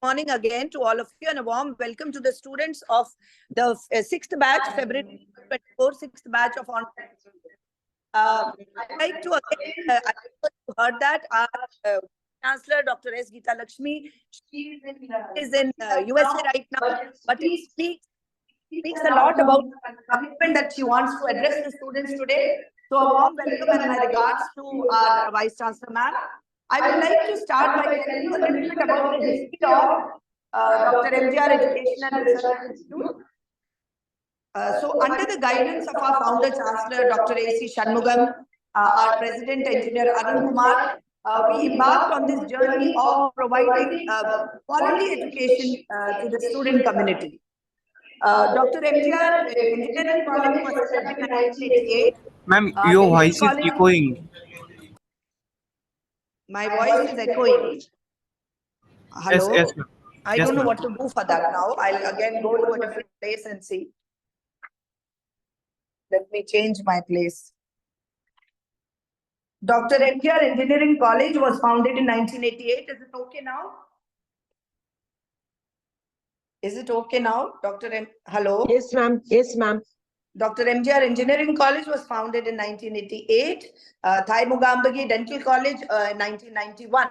Morning again to all of you and a warm welcome to the students of the 6th batch, February 24, 6th batch of online. I'd like to again, I heard that our Chancellor Dr. S. Geeta Lakshmi, she is in USA right now, but it speaks a lot about the commitment that she wants to address the students today. So a warm welcome and my regards to our Vice Chancellor ma'am. I would like to start by telling you a little bit about the history of Dr.M.G.R. Education and Research Institute. So under the guidance of our founder Chancellor Dr. A.C. Shanmugam, our President Engineer Aarambh, we embarked on this journey of providing quality education to the student community. Dr. M.G.R. Engineering College was set up in 1988. Ma'am, your voice is echoing. My voice is echoing. Hello? Yes, ma'am. I don't know what to do for that now. I'll again go to a different place and see. Let me change my place. Dr. M.G.R. Engineering College was founded in 1988. Is it okay now? Is it okay now, Dr. M? Hello? Yes, ma'am. Yes, ma'am. Dr. M.G.R. Engineering College was founded in 1988. Thai Mugambagi Dental College in 1991.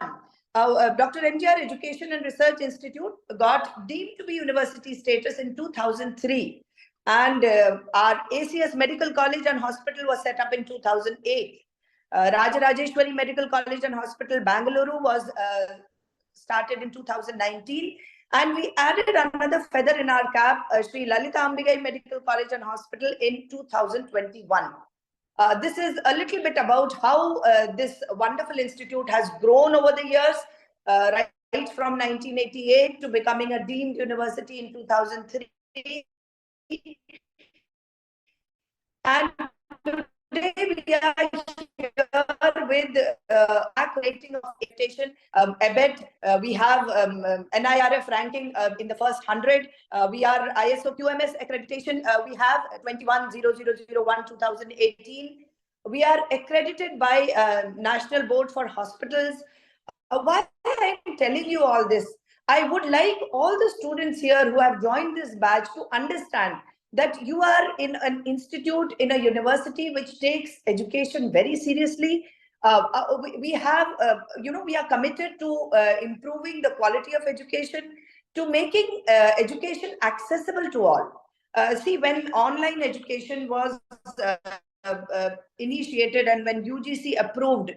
Dr. M.G.R. Education and Research Institute got deemed to be university status in 2003. And our ACS Medical College and Hospital was set up in 2008. Rajarajeshwari Medical College and Hospital, Bangalore was started in 2019. And we added another feather in our cap, Sri Lalita Ambigai Medical College and Hospital in 2021. This is a little bit about how this wonderful institute has grown over the years, right from 1988 to becoming a deemed university in 2003. And today we are here with rating of accreditation, EBET. We have NIRF ranking in the first 100. We are ISO QMS accreditation. We have 210001 2018. We are accredited by National Board for Hospitals. Why I'm telling you all this? I would like all the students here who have joined this batch to understand that you are in an institute, in a university which takes education very seriously. We have, we are committed to improving the quality of education, to making education accessible to all. See, when online education was initiated and when UGC approved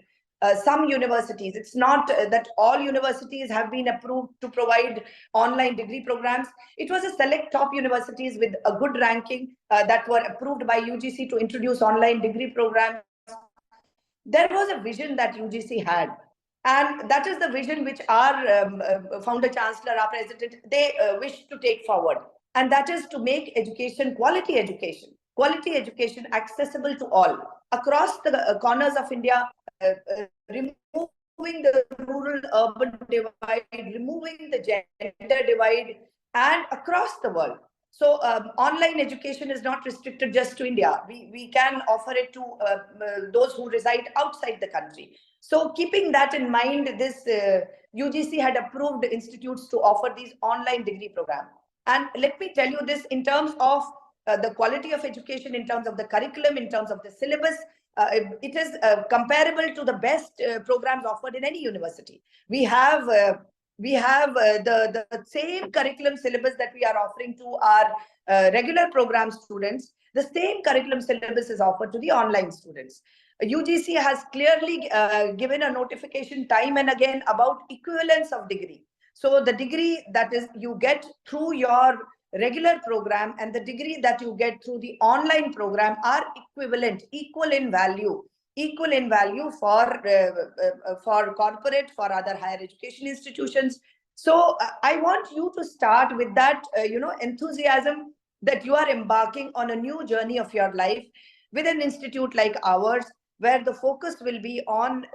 some universities, it's not that all universities have been approved to provide online degree programs. It was a select top universities with a good ranking that were approved by UGC to introduce online degree programs. There was a vision that UGC had. And that is the vision which our founder chancellor, our president, they wish to take forward. And that is to make education, quality education accessible to all across the corners of India, removing the rural-urban divide, removing the gender divide, and across the world. So online education is not restricted just to India. We can offer it to those who reside outside the country. So keeping that in mind, this UGC had approved institutes to offer these online degree programs. And let me tell you this in terms of the quality of education, in terms of the curriculum, in terms of the syllabus, it is comparable to the best programs offered in any university. We have the same curriculum syllabus that we are offering to our regular program students. The same curriculum syllabus is offered to the online students. UGC has clearly given a notification time and again about equivalence of degree. So the degree that is you get through your regular program and the degree that you get through the online program are equivalent, equal in value for corporate, for other higher education institutions. So I want you to start with that enthusiasm that you are embarking on a new journey of your life with an institute like ours, where the focus will be on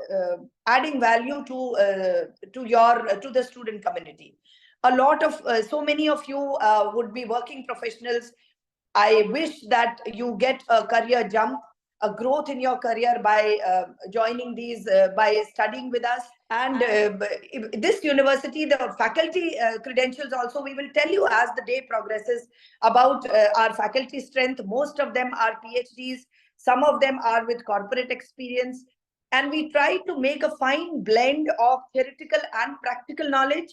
adding value to the student community. A lot of so many of you would be working professionals. I wish that you get a career jump, a growth in your career by joining these, by studying with us. And this university, the faculty credentials also, we will tell you as the day progresses about our faculty strength. Most of them are PhDs, some of them are with corporate experience. And we try to make a fine blend of theoretical and practical knowledge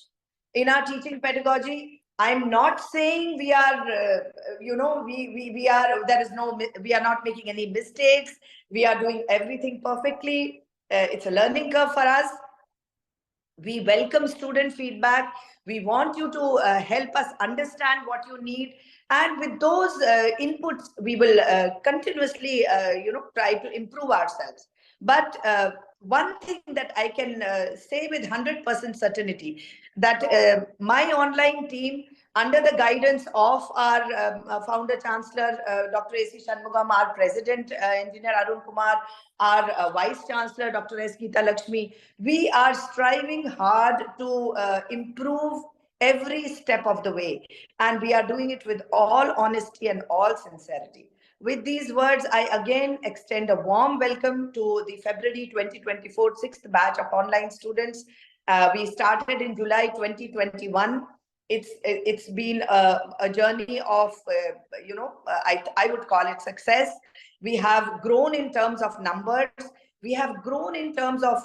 in our teaching pedagogy. I'm not saying we are, we are, there is no, we are not making any mistakes. We are doing everything perfectly. It's a learning curve for us. We welcome student feedback. We want you to help us understand what you need. And with those inputs, we will continuously, try to improve ourselves. But one thing that I can say with 100% certainty, that my online team, under the guidance of our founder chancellor, Dr. A.C. Shanmugam, our president, engineer Arun Kumar, our vice chancellor, Dr. S. Geeta Lakshmi, we are striving hard to improve every step of the way. And we are doing it with all honesty and all sincerity. With these words, I again extend a warm welcome to the February 2024 6th batch of online students. We started in July 2021. It's been a journey of, I would call it success. We have grown in terms of numbers. We have grown in terms of,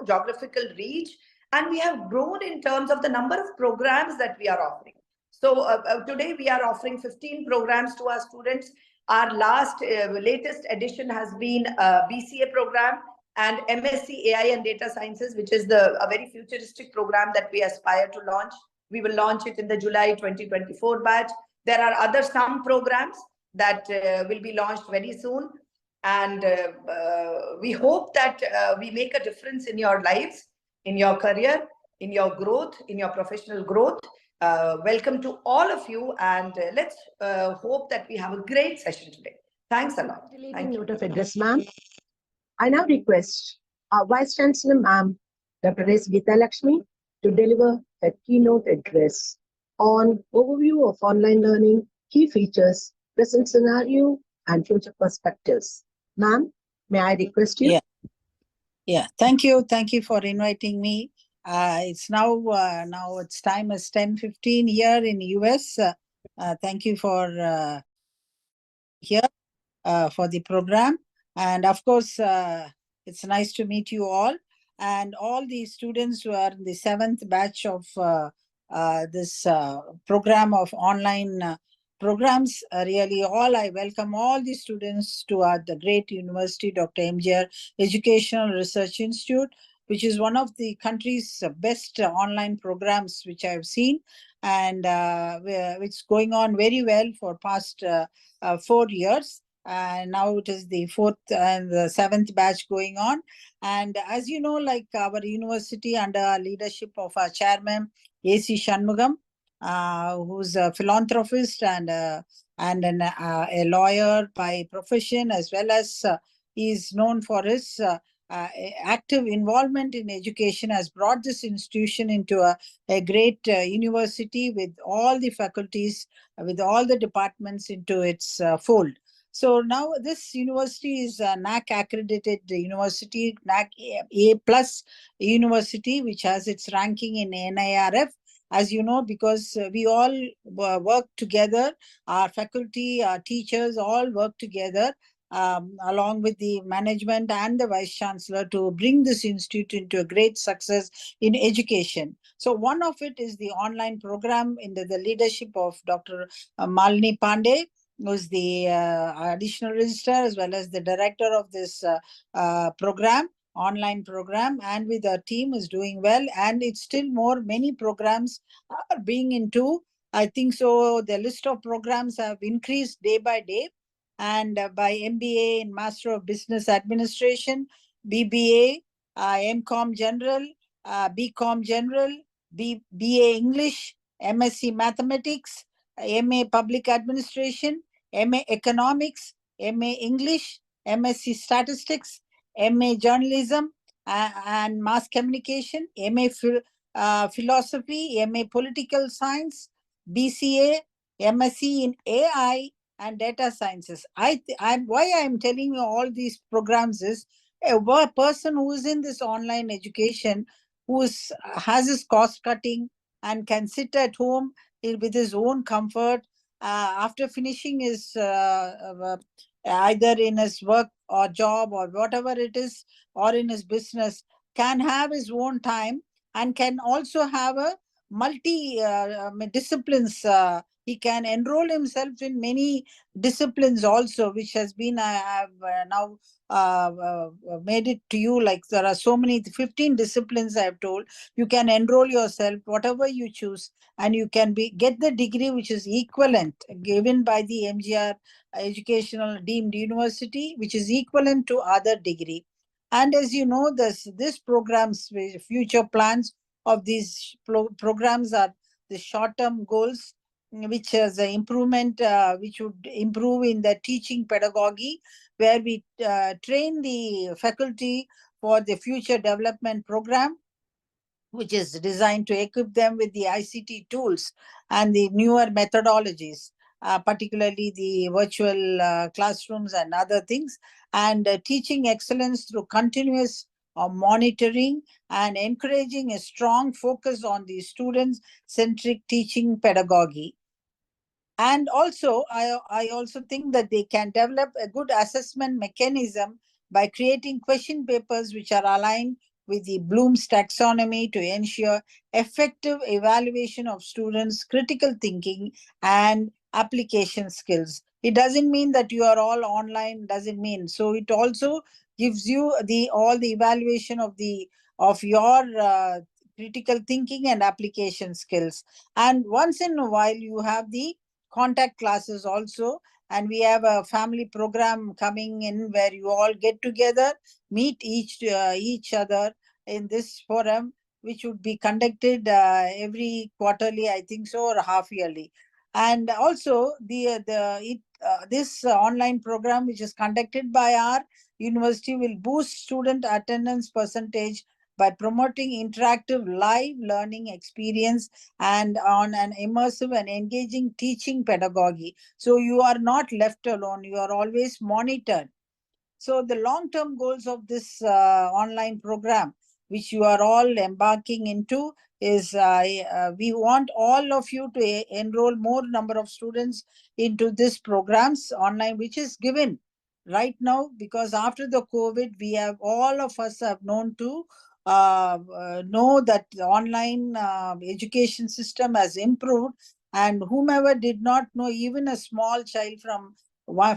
geographical reach. And we have grown in terms of the number of programs that we are offering. So today we are offering 15 programs to our students. Our latest edition has been a BCA program and MSc AI and Data Sciences, which is a very futuristic program that we aspire to launch. We will launch it in the July 2024 batch. There are some programs that will be launched very soon. And we hope that we make a difference in your lives, in your career, in your growth, in your professional growth. Welcome to all of you, and let's hope that we have a great session today. Thanks a lot. Thank note of address, ma'am. I now request our Vice Chancellor, ma'am, Dr. S. Geeta Lakshmi, to deliver a keynote address on overview of online learning, key features, present scenario, and future perspectives. Ma'am, may I request you? Yeah. Thank you. Thank you for inviting me. It's now its time is 10:15 here in US. Thank you for here for the program. And of course, it's nice to meet you all. And all the students who are in the 7th batch of this program of online programs, really all, I welcome all the students to the great university, Dr. M.G.R. Educational Research Institute, which is one of the country's best online programs which I've seen, and it's going on very well for past 4 years. And now it is the 4th and the 7th batch going on. And as you know, like our university under leadership of our chairman, A.C. Shanmugam, who's a philanthropist and a lawyer by profession, as well as he is known for his active involvement in education, has brought this institution into a great university with all the faculties, with all the departments into its fold. So now this university is a NAC accredited university, NAC A plus university, which has its ranking in NIRF. As you know, because we all work together, our faculty, our teachers all work together along with the management and the Vice Chancellor to bring this institute into a great success in education. So one of it is the online program under the leadership of Dr. Malini Pandey, who's the additional registrar as well as the director of this program, online program, and with our team is doing well. And it's still many programs are being into. I think so the list of programs have increased day by day. And by MBA in Master of Business Administration, BBA, MCom General, BCom General, BA English, MSc Mathematics, MA Public Administration, MA Economics, MA English, MSc Statistics, MA Journalism and Mass Communication, MA Philosophy, MA Political Science, BCA, MSc in AI, and data sciences. Why I'm telling you all these programs is a person who is in this online education, has his cost cutting and can sit at home with his own comfort after finishing his either in his work or job or whatever it is, or in his business, can have his own time and can also have a multi disciplines. He can enroll himself in many disciplines also, which has been, I have now made it to you, like there are so many 15 disciplines I have told. You can enroll yourself whatever you choose, and you can get the degree which is equivalent given by the MGR educational deemed university, which is equivalent to other degree. And as you know, this programs, future plans of these programs are the short-term goals, which is an improvement, which would improve in the teaching pedagogy, where we train the faculty for the future development program, which is designed to equip them with the ICT tools and the newer methodologies, particularly the virtual classrooms and other things, and teaching excellence through continuous monitoring and encouraging a strong focus on the student-centric teaching pedagogy. And also, I also think that they can develop a good assessment mechanism by creating question papers which are aligned with the Bloom's taxonomy to ensure effective evaluation of students' critical thinking and application skills. It doesn't mean that you are all online, doesn't mean. So it also gives you all the evaluation of your critical thinking and application skills. And once in a while, you have the contact classes also, and we have a family program coming in where you all get together, meet each other in this forum, which would be conducted every quarterly, I think so, or half yearly. And also this online program, which is conducted by our university, will boost student attendance percentage by promoting interactive live learning experience and on an immersive and engaging teaching pedagogy. So you are not left alone, you are always monitored. So the long-term goals of this online program, which you are all embarking into, is we want all of you to enroll more number of students into this programs online, which is given right now, because after the COVID, we have all of us have known to know that the online education system has improved, and whomever did not know, even a small child from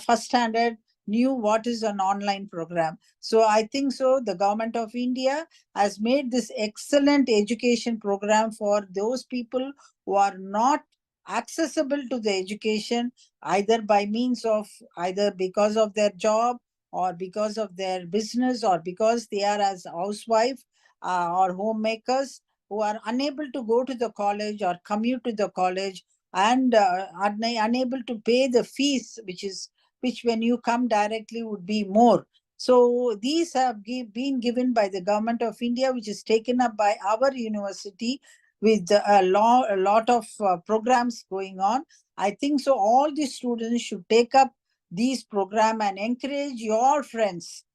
first standard knew what is an online program. So I think so the government of India has made this excellent education program for those people who are not accessible to the education, either by means of, either because of their job or because of their business, or because they are as housewife or homemakers, who are unable to go to the college or commute to the college, and are unable to pay the fees, which when you come directly would be more. So these have been given by the government of India, which is taken up by our university with a lot of programs going on. I think so all the students should take up these program and encourage your friends,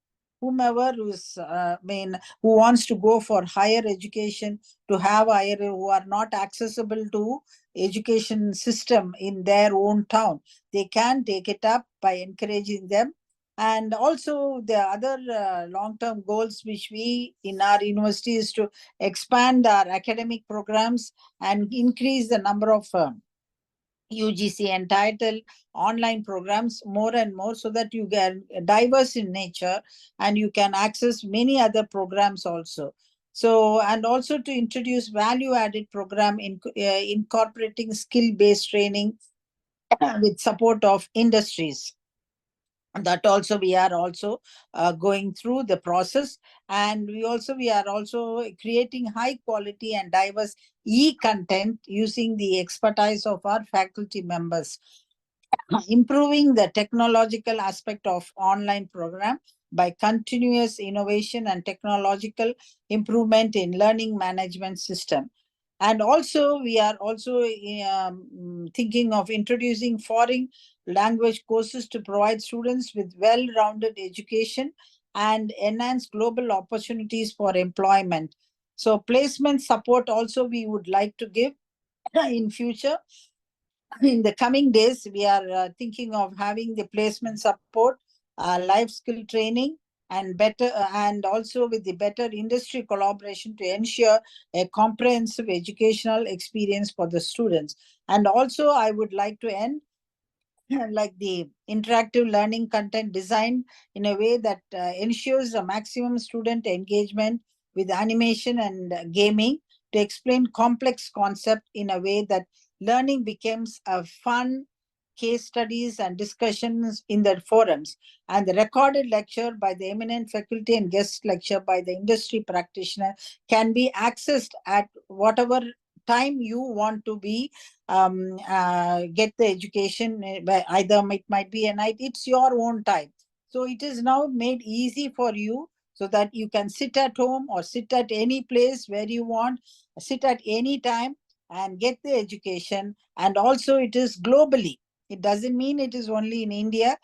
whomever who wants to go for higher education, to have higher, who are not accessible to education system in their own town. They can take it up by encouraging them. And also the other long-term goals which we in our university is to expand our academic programs and increase the number of UGC entitled online programs more and more, so that you get diverse in nature and you can access many other programs also. So, and also to introduce value added program incorporating skill based training with support of industries. That also we are also going through the process, and we are also creating high quality and diverse e-content using the expertise of our faculty members, improving the technological aspect of online program by continuous innovation and technological improvement in learning management system. And also, we are also thinking of introducing foreign language courses to provide students with well-rounded education and enhance global opportunities for employment. So placement support also we would like to give in future. In the coming days, we are thinking of having the placement support, life skill training, and better and also with the better industry collaboration to ensure a comprehensive educational experience for the students. And also, I would like to end like the interactive learning content designed in a way that ensures a maximum student engagement with animation and gaming to explain complex concept in a way that learning becomes a fun case studies and discussions in the forums, and the recorded lecture by the eminent faculty and guest lecture by the industry practitioner can be accessed at whatever time you want to be get the education. Either it might be a night, it's your own time. So it is now made easy for you so that you can sit at home or sit at any place where you want, sit at any time and get the education. And also it is globally. It doesn't mean it is only in India.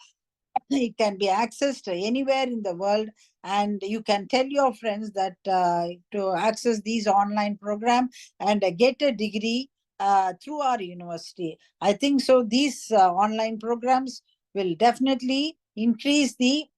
It can be accessed anywhere in the world, and you can tell your friends that to access these online program and get a degree through our university. I think so these online programs will definitely increase the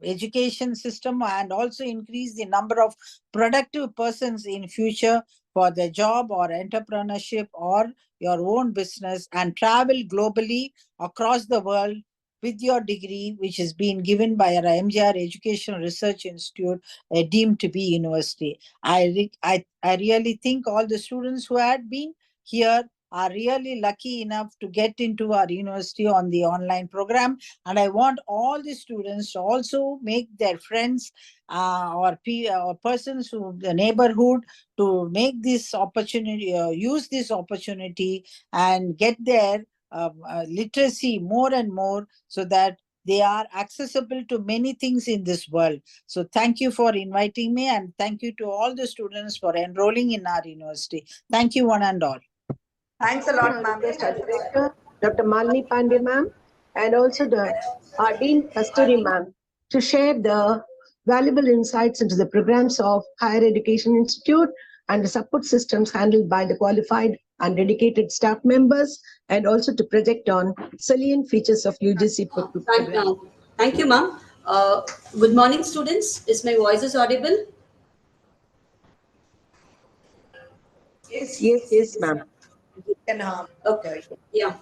education system and also increase the number of productive persons in future for the job or entrepreneurship or your own business, and travel globally across the world with your degree, which is being given by our MGR Educational Research Institute, deemed to be university. I really think all the students who had been here are really lucky enough to get into our university on the online program. And I want all the students to also make their friends or persons who the neighborhood to make this opportunity, use this opportunity and get their literacy more and more so that they are accessible to many things in this world. So thank you for inviting me, and thank you to all the students for enrolling in our university. Thank you one and all. Thanks a Now lot, ma'am. request our director, Dr. Malini Pandey ma'am, and also our Dean Kasturi ma'am to share the valuable insights into the programs of Higher Education Institute and the support systems handled by the qualified and dedicated staff members, and also to project on salient features of UGC program. Thank you, ma'am. Good morning, students. Is my voice is audible? Yes, ma'am. Okay. Yeah.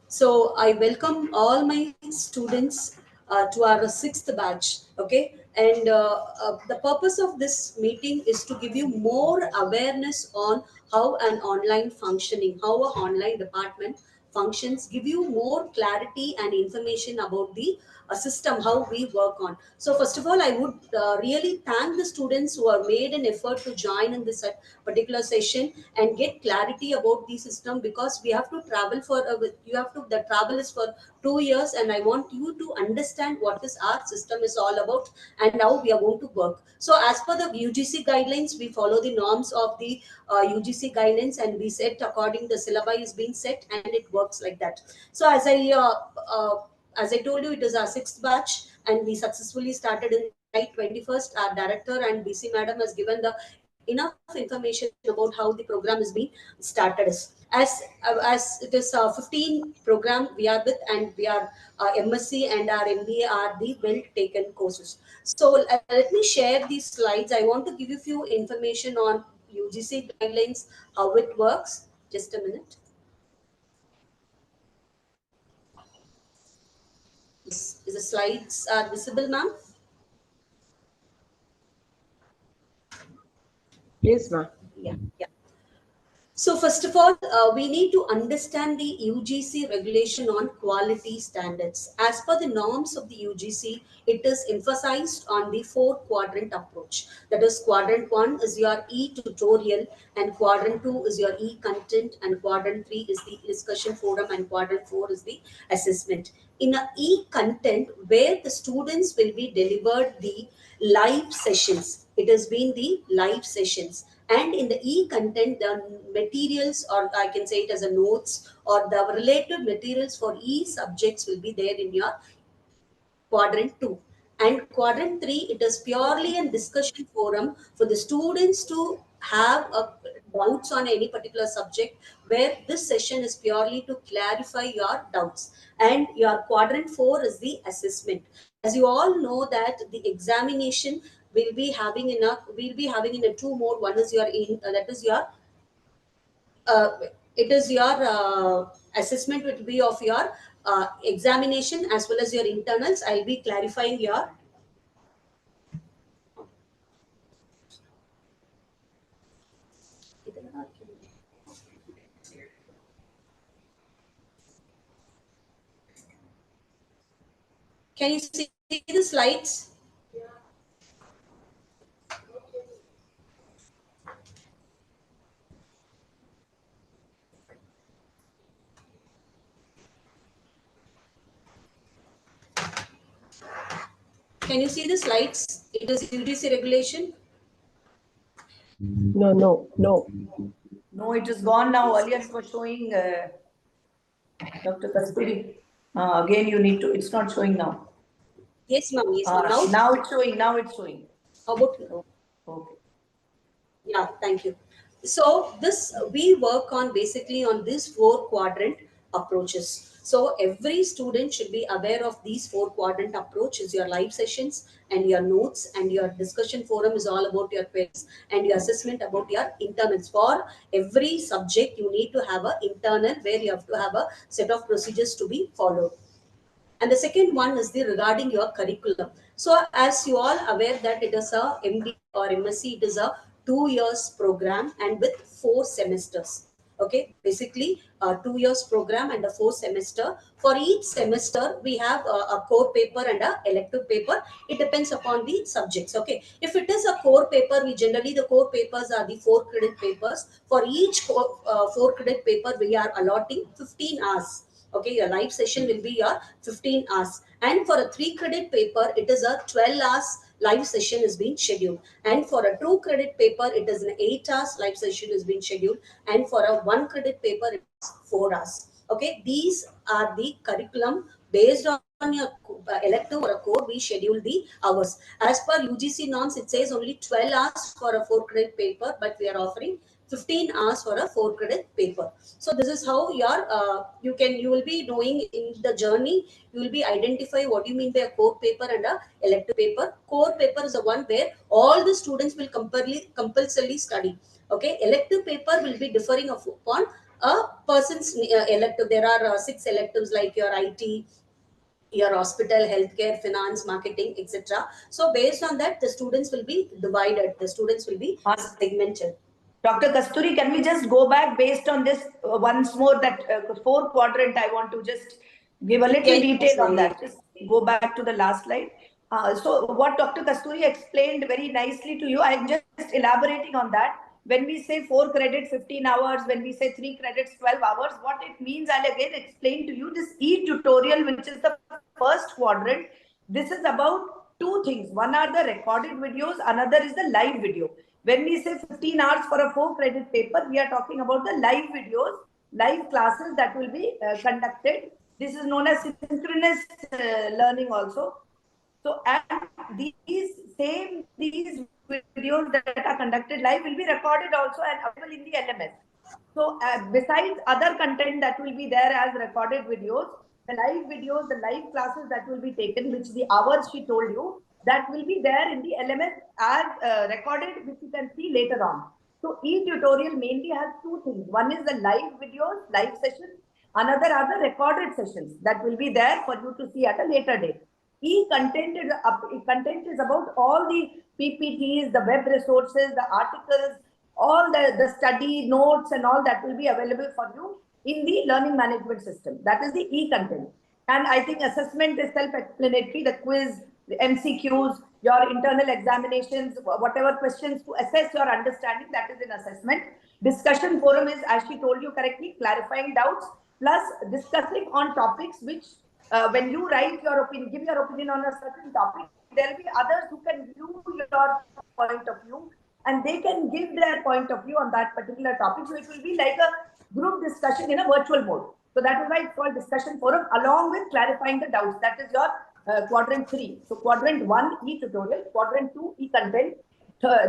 So I welcome all my students to our sixth batch. Okay. And the purpose of this meeting is to give you more awareness on how an online functioning, how an online department functions, give you more clarity and information about the system, how we work on. So first of all, I would really thank the students who have made an effort to join in this particular session and get clarity about the system, because we have to travel for the travel is for 2 years, and I want you to understand what is our system is all about and how we are going to work. So as per the UGC guidelines, we follow the norms of the UGC guidelines, and we set according the syllabi is being set, and it works like that. So as I told you, it is our sixth batch, and we successfully started in July 21st. Our director and BC madam has given the enough information about how the program is being started. As it is 15 program we are with, and we are MSc and our MBA are the well taken courses. So let me share these slides. I want to give you few information on UGC guidelines, how it works. Just a minute. Is the slides are visible, ma'am? Yes, ma'am. Yeah. So first of all, we need to understand the UGC regulation on quality standards. As per the norms of the UGC, it is emphasized on the 4-quadrant approach. That is, quadrant 1 is your e-tutorial, and quadrant 2 is your e-content, and quadrant 3 is the discussion forum, and quadrant 4 is the assessment. In a e-content, where the students will be delivered the live sessions, it has been the live sessions. And in the e-content, the materials, or I can say it as a notes, or the related materials for e-subjects will be there in your quadrant 2. And quadrant 3, it is purely a discussion forum for the students to have doubts on any particular subject, where this session is purely to clarify your doubts. And your quadrant 4 is the assessment. As you all know that the examination will be having in a two mode. One is your that is your uh, it is your assessment would be of your examination as well as your internals. I'll be clarifying your. Can you see the slides? Can you see the slides? It is UGC regulation. No. No, it is gone now. Earlier it was showing Dr. Kasturi. Again, you need to, it's not showing now. Yes, ma'am. Yes, ma'am. Now it's showing. Now it's showing. How about? Okay. Yeah, thank you. So this we work on basically on these four quadrant approaches. So every student should be aware of these four quadrant approaches. Your live sessions and your notes and your discussion forum is all about your quiz and your assessment about your internals. For every subject, you need to have an internal where you have to have a set of procedures to be followed. And the second one is the regarding your curriculum. So as you all aware that it is a MD or MSc, it is a 2 years program and with 4 semesters. Okay, basically a 2 years program and a 4 semester. For each semester we have a core paper and a elective paper. It depends upon the subjects. Okay, if it is a core paper, we generally, the core papers are the 4 credit papers. For each 4 credit paper we are allotting 15 hours. Okay, your live session will be your 15 hours, and for a 3 credit paper it is a 12 hours live session is being scheduled, and for a 2 credit paper it is an 8 hours live session is being scheduled, and for a 1 credit paper it's 4 hours. Okay, these are the curriculum. Based on your elective or a core, we schedule the hours as per UGC norms. It says only 12 hours for a 4 credit paper, but we are offering 15 hours for a 4 credit paper. So this is how your you will be knowing in the journey. You will be identify what you mean by a core paper and a elective paper. Core paper is the one where all the students will compulsorily study. Okay, elective paper will be differing upon a person's elective. There are 6 electives like your IT, your hospital, healthcare, finance, marketing, etc. So based on that, the students will be divided. The students will be segmented. Dr. Kasturi, can we just go back based on this once more, that 4 quadrant? I want to just give a little detail on that. Just go back to the last slide. So what Dr. Kasturi explained very nicely to you, I'm just elaborating on that. When we say 4 credits, 15 hours, when we say 3 credits, 12 hours, what it means, I'll again explain to you. This e-tutorial, which is the first quadrant, this is about two things. One are the recorded videos, another is the live video. When we say 15 hours for a 4 credit paper, we are talking about the live videos, live classes that will be conducted. This is known as synchronous learning also. So, and these videos that are conducted live will be recorded also and available in the LMS. So, besides other content that will be there as recorded videos, the live videos, the live classes that will be taken, which the hours she told you, that will be there in the LMS as recorded, which you can see later on. So, e-tutorial mainly has two things. One is the live videos, live sessions. Another are the recorded sessions that will be there for you to see at a later date. E-content is about all the PPTs, the web resources, the articles, all the study notes and all that will be available for you in the learning management system. That is the e-content. And I think assessment is self-explanatory. The quiz, the MCQs, your internal examinations, whatever questions to assess your understanding, that is in assessment. Discussion forum is, as she told you correctly, clarifying doubts, plus discussing on topics which when you write your opinion, give your opinion on a certain topic, there will be others who can view your point of view and they can give their point of view on that particular topic. So it will be like a group discussion in a virtual mode. So that is why it's called discussion forum, along with clarifying the doubts. That is your quadrant 3. So quadrant 1 e-tutorial, quadrant 2 e-content,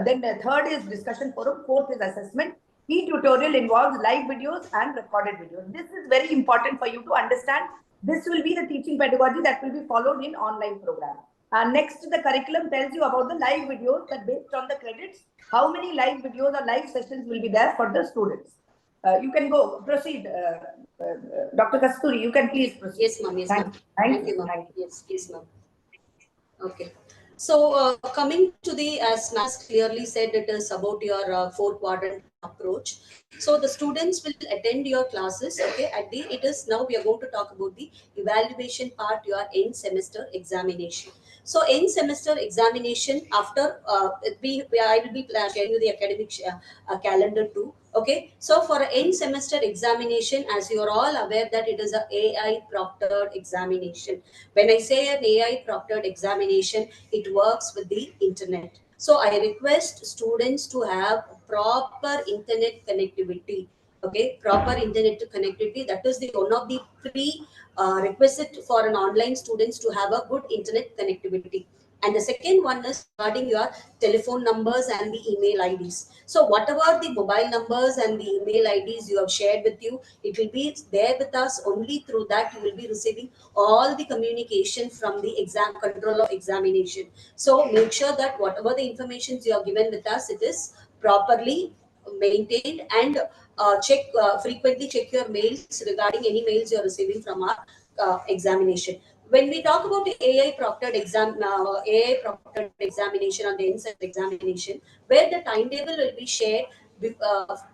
then the third is discussion forum, fourth is assessment. E-tutorial involves live videos and recorded videos. This is very important for you to understand. This will be the teaching pedagogy that will be followed in online program. Next, the curriculum tells you about the live videos, that based on the credits, how many live videos or live sessions will be there for the students. You can go proceed, Dr. Kasturi. You can please proceed. Yes, ma'am. Yes, ma'am. Thank you, ma'am. thank you. Yes, please, ma'am. Okay. So coming to the, as Mass clearly said, it is about your 4 quadrant approach. So the students will attend your classes. Okay. It is now we are going to talk about the evaluation part, your end semester examination. So end semester examination after I will be telling you the academic calendar too. Okay, so for end semester examination, as you are all aware that it is a AI proctored examination. When I say an AI proctored examination, it works with the internet. So I request students to have proper internet connectivity. Okay, proper internet connectivity. That is the one of the prerequisite for an online students to have a good internet connectivity. And the second one is regarding your telephone numbers and the email IDs. So whatever the mobile numbers and the email IDs you have shared with you, it will be there with us. Only through that you will be receiving all the communication from the exam control of examination. So make sure that whatever the information you have given with us, it is properly maintained, and frequently check your mails regarding any mails you are receiving from our examination. When we talk about the AI proctored examination on the inside examination, where the timetable will be shared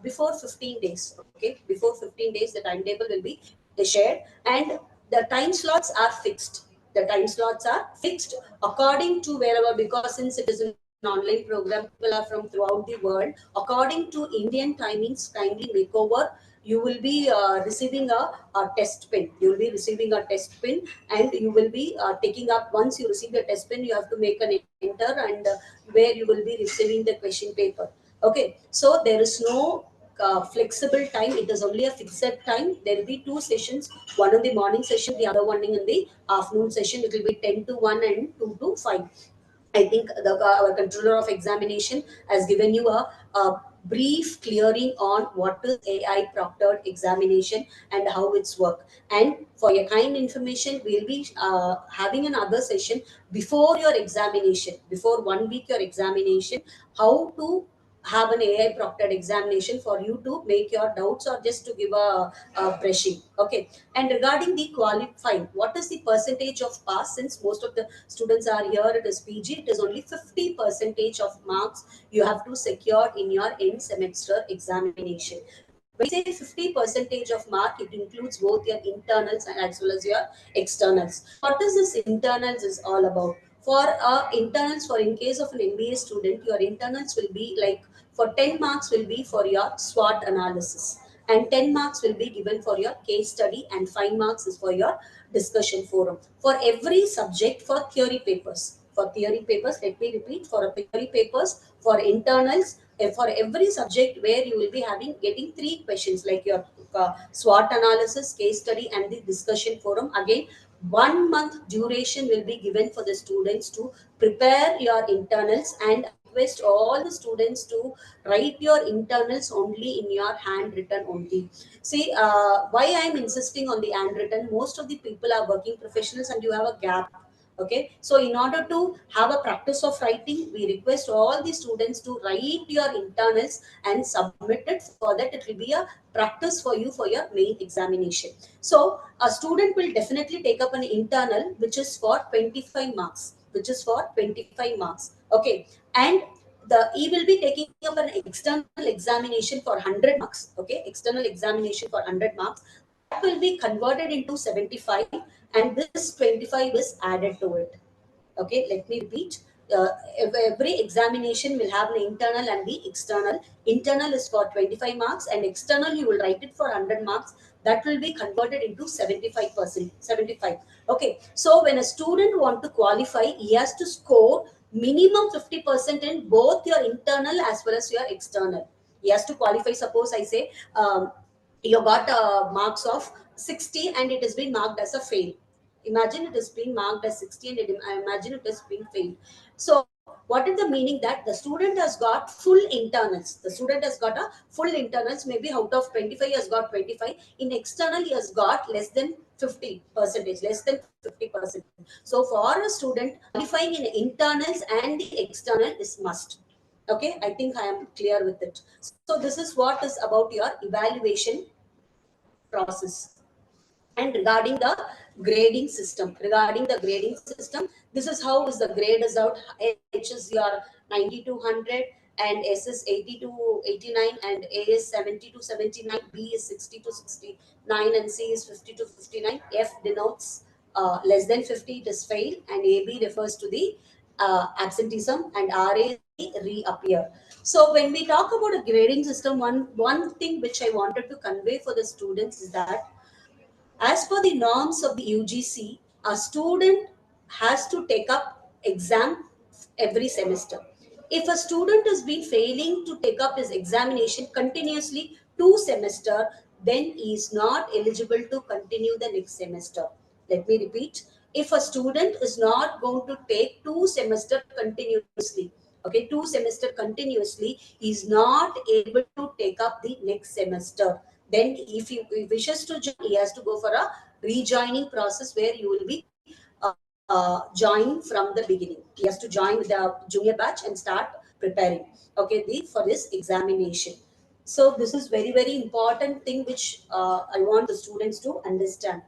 before 15 days. Okay, before 15 days, the timetable will be shared, and the time slots are fixed. The time slots are fixed according to wherever, because since it is an online program, people are from throughout the world. According to Indian timings, kindly make over. You will be receiving a test pin. You will be receiving a test pin, and you will be taking up. Once you receive the test pin, you have to make an enter, and where you will be receiving the question paper. Okay, so there is no flexible time. It is only a fixed time. There will be 2 sessions, one in the morning session, the other one in the afternoon session. It will be 10 to 1 and 2 to 5. I think our controller of examination has given you a brief clearing on what is AI proctored examination and how it's work. And for your kind information, we'll be having another session before your examination, before 1 week your examination, how to have an AI proctored examination for you to make your doubts or just to give a brushing. Okay. And regarding the qualifying, what is the percentage of pass? Since most of the students are here, it is PG, it is only 50% of marks you have to secure in your end semester examination. When we say 50% of mark, it includes both your internals and as well as your externals. What is this internals is all about? For internals, for in case of an MBA student, your internals will be like, for 10 marks will be for your SWOT analysis, and 10 marks will be given for your case study, and 5 marks is for your discussion forum. For every subject, for theory papers, let me repeat, for theory papers, for internals, for every subject where you will be getting 3 questions, like your SWOT analysis, case study, and the discussion forum. Again, 1 month duration will be given for the students to prepare your internals, and I request all the students to write your internals only in your handwritten only. See, why I am insisting on the handwritten, most of the people are working professionals and you have a gap. Okay, so in order to have a practice of writing, we request all the students to write your internals and submit it. For that, it will be a practice for you for your main examination. So a student will definitely take up an internal, which is for 25 marks, okay. And he will be taking up an external examination for 100 marks. Okay, external examination for 100 marks, that will be converted into 75, and this 25 is added to it. Okay, let me repeat. Every examination will have an internal and the external. Internal is for 25 marks, and external you will write it for 100 marks. That will be converted into 75%. 75. Okay, so when a student want to qualify, he has to score minimum 50% in both your internal as well as your external. He has to qualify. Suppose I say you got marks of 60 and it has been marked as a fail. Imagine it is being marked as 60 and I imagine it is being failed. So what is the meaning? That the student has got full internals. The student has got a full internals. Maybe out of 25 he has got 25. In external he has got less than 50 percentage, less than 50%. So for a student, qualifying in internals and the external is must. Okay, I think I am clear with it. So this is what is about your evaluation process. And regarding the grading system, this is how is the grade is out. H is your 90 to 100, and S is 80 to 89, and A is 70 to 79, B is 60 to 69, and C is 50 to 59. F denotes less than 50, it is fail, and AB refers to the absenteeism, and RA is the reappear. So when we talk about a grading system, one thing which I wanted to convey for the students is that as per the norms of the UGC, a student has to take up exam every semester. If a student has been failing to take up his examination continuously 2 semester, then he is not eligible to continue the next semester. Let me repeat. If a student is not going to take 2 semester continuously, okay, 2 semester continuously, he is not able to take up the next semester. Then if he wishes to join, he has to go for a rejoining process where you will be join from the beginning. He has to join with the junior batch and start preparing, okay, for this examination. So this is very, very important thing which I want the students to understand.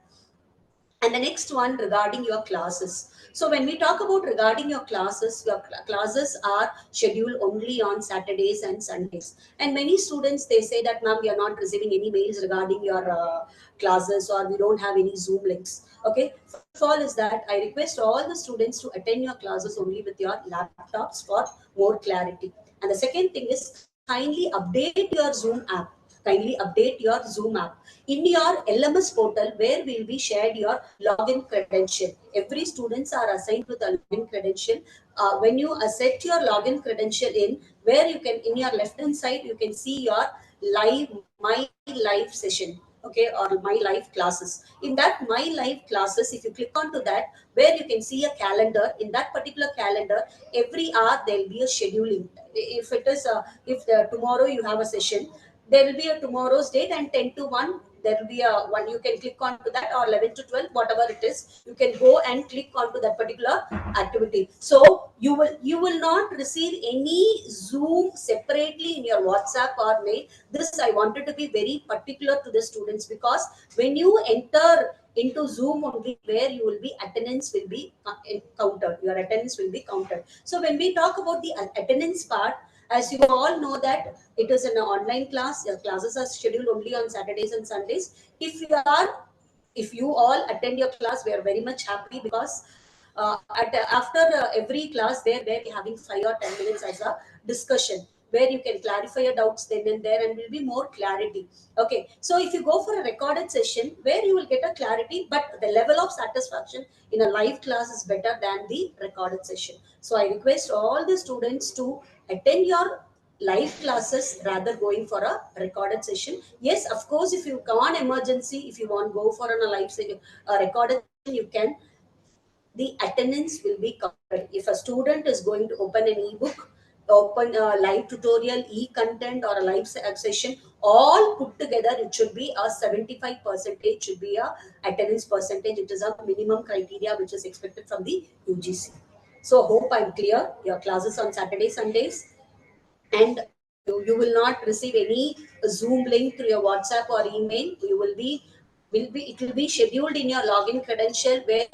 And the next one regarding your classes. So when we talk about regarding your classes are scheduled only on Saturdays and Sundays. And many students, they say that, ma'am, we are not receiving any mails regarding your classes, or we don't have any Zoom links. Okay. First of all is that I request all the students to attend your classes only with your laptops for more clarity. And the second thing is kindly update your Zoom app. Kindly update your Zoom app in your LMS portal, where will be shared your login credential. Every students are assigned with a login credential. When you set your login credential in, where you can, in your left hand side, you can see your my live session, okay, or my live classes. In that my live classes, if you click onto that, where you can see a calendar, in that particular calendar, every hour there will be a scheduling. If it is if tomorrow you have a session, there will be a tomorrow's date, and 10 to 1 there will be a one, you can click on to that, or 11 to 12, whatever it is, you can go and click onto that particular activity. So you will not receive any Zoom separately in your WhatsApp or mail. This I wanted to be very particular to the students, because when you enter into Zoom only, where you will be, attendance will be counted, your attendance will be counted. So when we talk about the attendance part, as you all know that it is an online class. Your classes are scheduled only on Saturdays and Sundays. If you all attend your class, we are very much happy, because after every class, there we having 5 or 10 minutes as a discussion, where you can clarify your doubts then and there, and will be more clarity. Okay, so if you go for a recorded session, where you will get a clarity, but the level of satisfaction in a live class is better than the recorded session. So I request all the students to attend your live classes rather going for a recorded session. Yes, of course, if you come on emergency, if you want go for a live session, a recorded session, you can. The attendance will be counted. If a student is going to open an ebook, open a live tutorial, e-content, or a live session, all put together, it should be a 75 percentage, should be a attendance percentage. It is a minimum criteria which is expected from the UGC. So hope I'm clear. Your classes on Saturday, Sundays, and you will not receive any Zoom link through your WhatsApp or email. You will be it will be scheduled in your login credential, where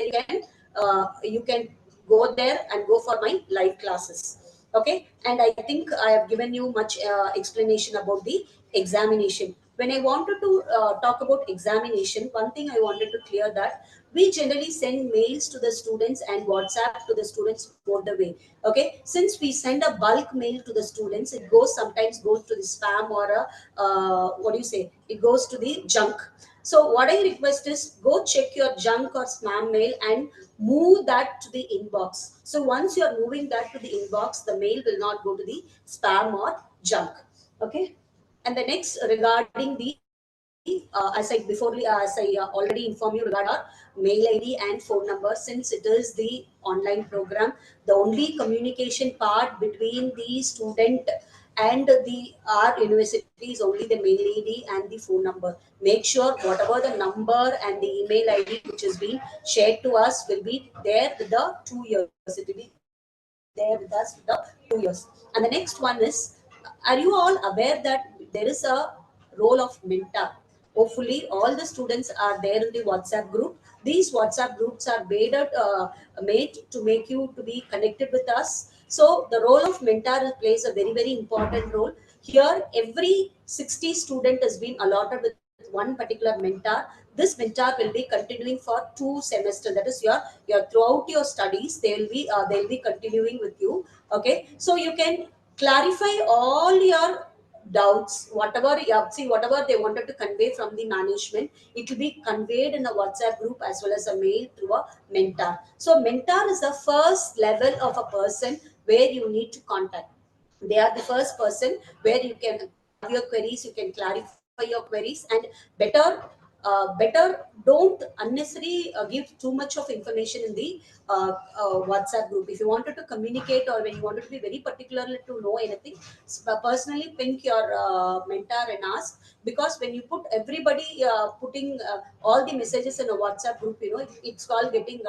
you can go there and go for my live classes. Okay, and I think I have given you much explanation about the examination. When I wanted to talk about examination, one thing I wanted to clear, that we generally send mails to the students and WhatsApp to the students both the way. Okay, since we send a bulk mail to the students, it sometimes goes to the spam, or a what do you say, it goes to the junk. So what I request is go check your junk or spam mail and move that to the inbox. So once you are moving that to the inbox, the mail will not go to the spam or junk. Okay. And the next regarding the, as I already informed you regarding our mail ID and phone number, since it is the online program, the only communication part between the student and the our university is only the mail ID and the phone number. Make sure whatever the number and the email ID which is being shared to us will be there with the 2 years. It will be there with us with the 2 years. And the next one is, are you all aware that there is a role of mentor? Hopefully all the students are there in the WhatsApp group. These WhatsApp groups are made to make you to be connected with us. So the role of mentor plays a very, very important role here. Every 60 student has been allotted with one particular mentor. This mentor will be continuing for 2 semesters. That is your throughout your studies they'll be continuing with you. Okay, so you can clarify all your doubts, whatever, yeah, see, whatever they wanted to convey from the management, it will be conveyed in a WhatsApp group as well as a mail through a mentor. So mentor is the first level of a person where you need to contact. They are the first person where you can have your queries, you can clarify your queries, and better better don't unnecessarily give too much of information in the WhatsApp group. If you wanted to communicate or when you wanted to be very particular to know anything, personally ping your mentor and ask, because when you put everybody putting all the messages in a WhatsApp group, it's all getting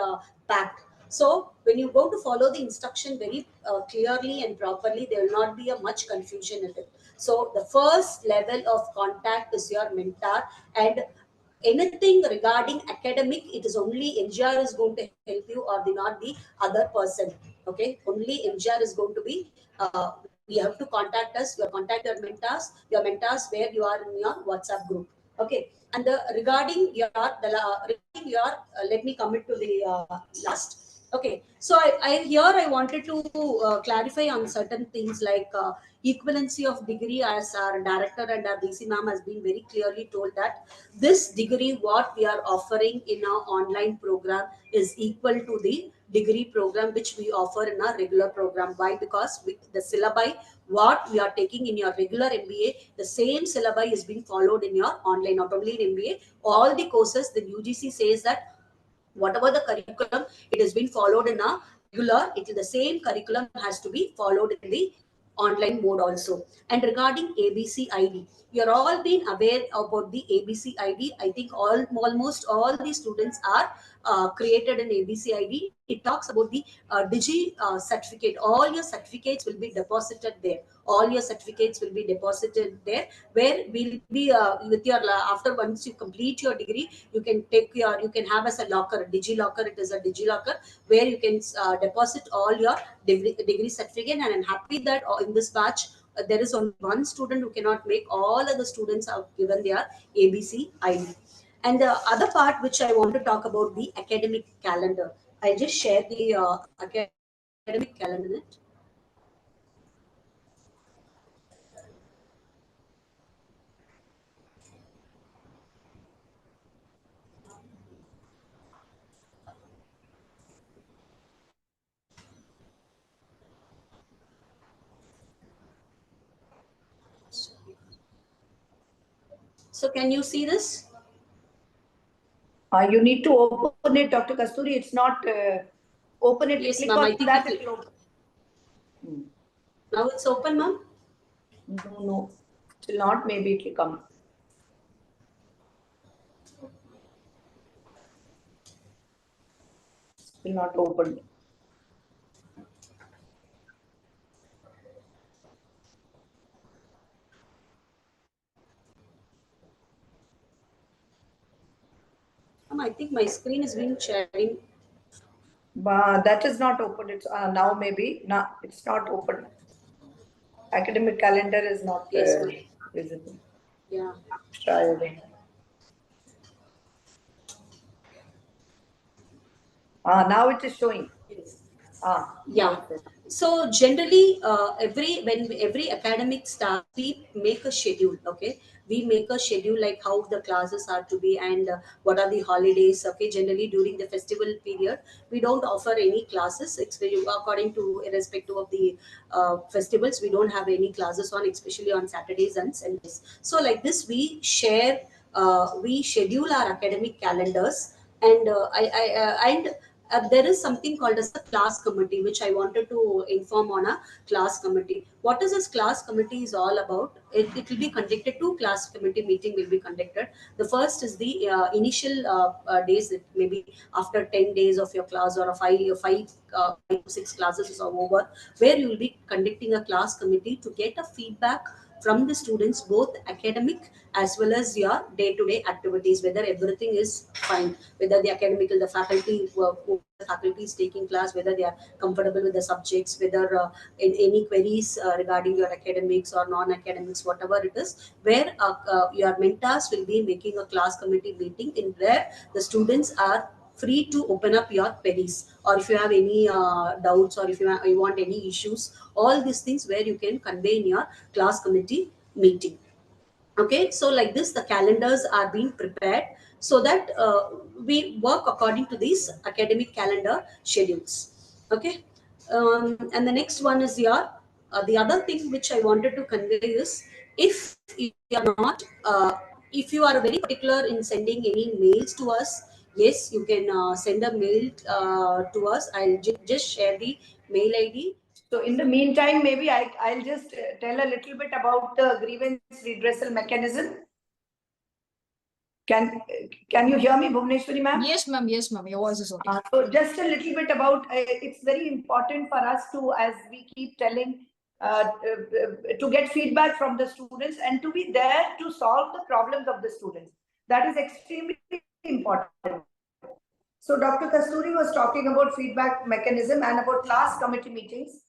packed. So when you go to follow the instruction very clearly and properly, there will not be a much confusion in it. So the first level of contact is your mentor, and anything regarding academic, it is only MGR is going to help you, or not the other person. Okay, only MGR is going to be. You have to contact us. You contact your mentors where you are in your WhatsApp group. Okay, and regarding your let me commit to the last. Okay, so I wanted to clarify on certain things like equivalency of degree, as our director and our DC ma'am has been very clearly told that this degree what we are offering in our online program is equal to the degree program which we offer in our regular program. Why? Because the syllabi what we are taking in your regular MBA, the same syllabi is being followed in your online. Not only in MBA, all the courses, the UGC says that whatever the curriculum, it has been followed in a regular, the same curriculum has to be followed in the online mode also. And regarding ABC ID, you're all been aware about the ABC ID. I think almost all the students are created in ABC ID. It talks about the digi certificate. All your certificates will be deposited there. All your certificates will be deposited there, where we'll be with your after once you complete your degree, you can have as a locker, digi locker. It is a digi locker where you can deposit all your degree certificate. And I'm happy that in this batch there is only one student who cannot make. All other students have given their ABC ID. And the other part which I want to talk about, the academic calendar. I just share the academic calendar in it. So can you see this? You need to open it, Dr. Kasturi. It's not open it. Yes, Click ma'am. on I think that. It will open. Now it's open, ma'am. No, still not. Maybe it will come. Still not opened. I think my screen is being sharing. That is not open. It's now maybe. No, it's not open. Academic calendar is not Yes, ma'am. visible. Yeah. Try again. Now it is showing. Yes. Now Yeah. it is. So generally, when every academic starts, we make a schedule. Okay, we make a schedule like how the classes are to be, and what are the holidays. Okay, generally during the festival period, we don't offer any classes. According to irrespective of the festivals, we don't have any classes on, especially on Saturdays and Sundays. So like this, we schedule our academic calendars, and there is something called as a class committee, which I wanted to inform on a class committee. What is this class committee is all about? It will be conducted, two class committee meeting will be conducted. The first is the initial days, that maybe after 10 days of your class, or a five to six classes is over, where you will be conducting a class committee to get a feedback from the students, both academic as well as your day-to-day activities, whether everything is fine, whether the academical, the faculty, the faculty is taking class, whether they are comfortable with the subjects, whether in any queries regarding your academics or non-academics, whatever it is, where your mentors will be making a class committee meeting, in where the students are free to open up your queries, or if you have any doubts, or if you want any issues, all these things where you can convey in your class committee meeting. Okay, so like this, the calendars are being prepared, so that we work according to these academic calendar schedules. Okay, and the next one is your the other thing which I wanted to convey is, if you are not if you are very particular in sending any mails to us, yes, you can send a mail to us. I'll just share the mail ID. So in the meantime, maybe I'll just tell a little bit about the grievance redressal mechanism. Can you hear me, Bhuvneshwari ma'am? Yes, ma'am. Yes, ma'am. Your voice is okay. So just a little bit about, it's very important for us to, as we keep telling, to get feedback from the students and to be there to solve the problems of the students. That is extremely important. So Dr. Kasturi was talking about feedback mechanism and about class committee meetings.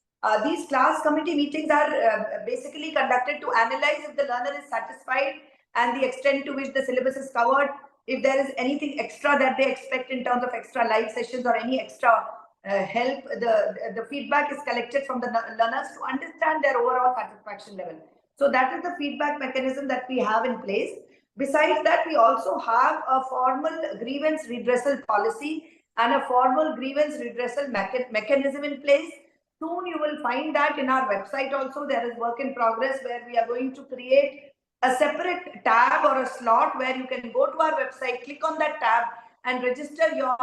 These class committee meetings are basically conducted to analyze if the learner is satisfied and the extent to which the syllabus is covered, if there is anything extra that they expect in terms of extra live sessions or any extra help. The feedback is collected from the learners to understand their overall satisfaction level. So that is the feedback mechanism that we have in place. Besides that, we also have a formal grievance redressal policy and a formal grievance redressal mechanism in place. Soon you will find that in our website also. There is work in progress where we are going to create a separate tab or a slot where you can go to our website, click on that tab and register your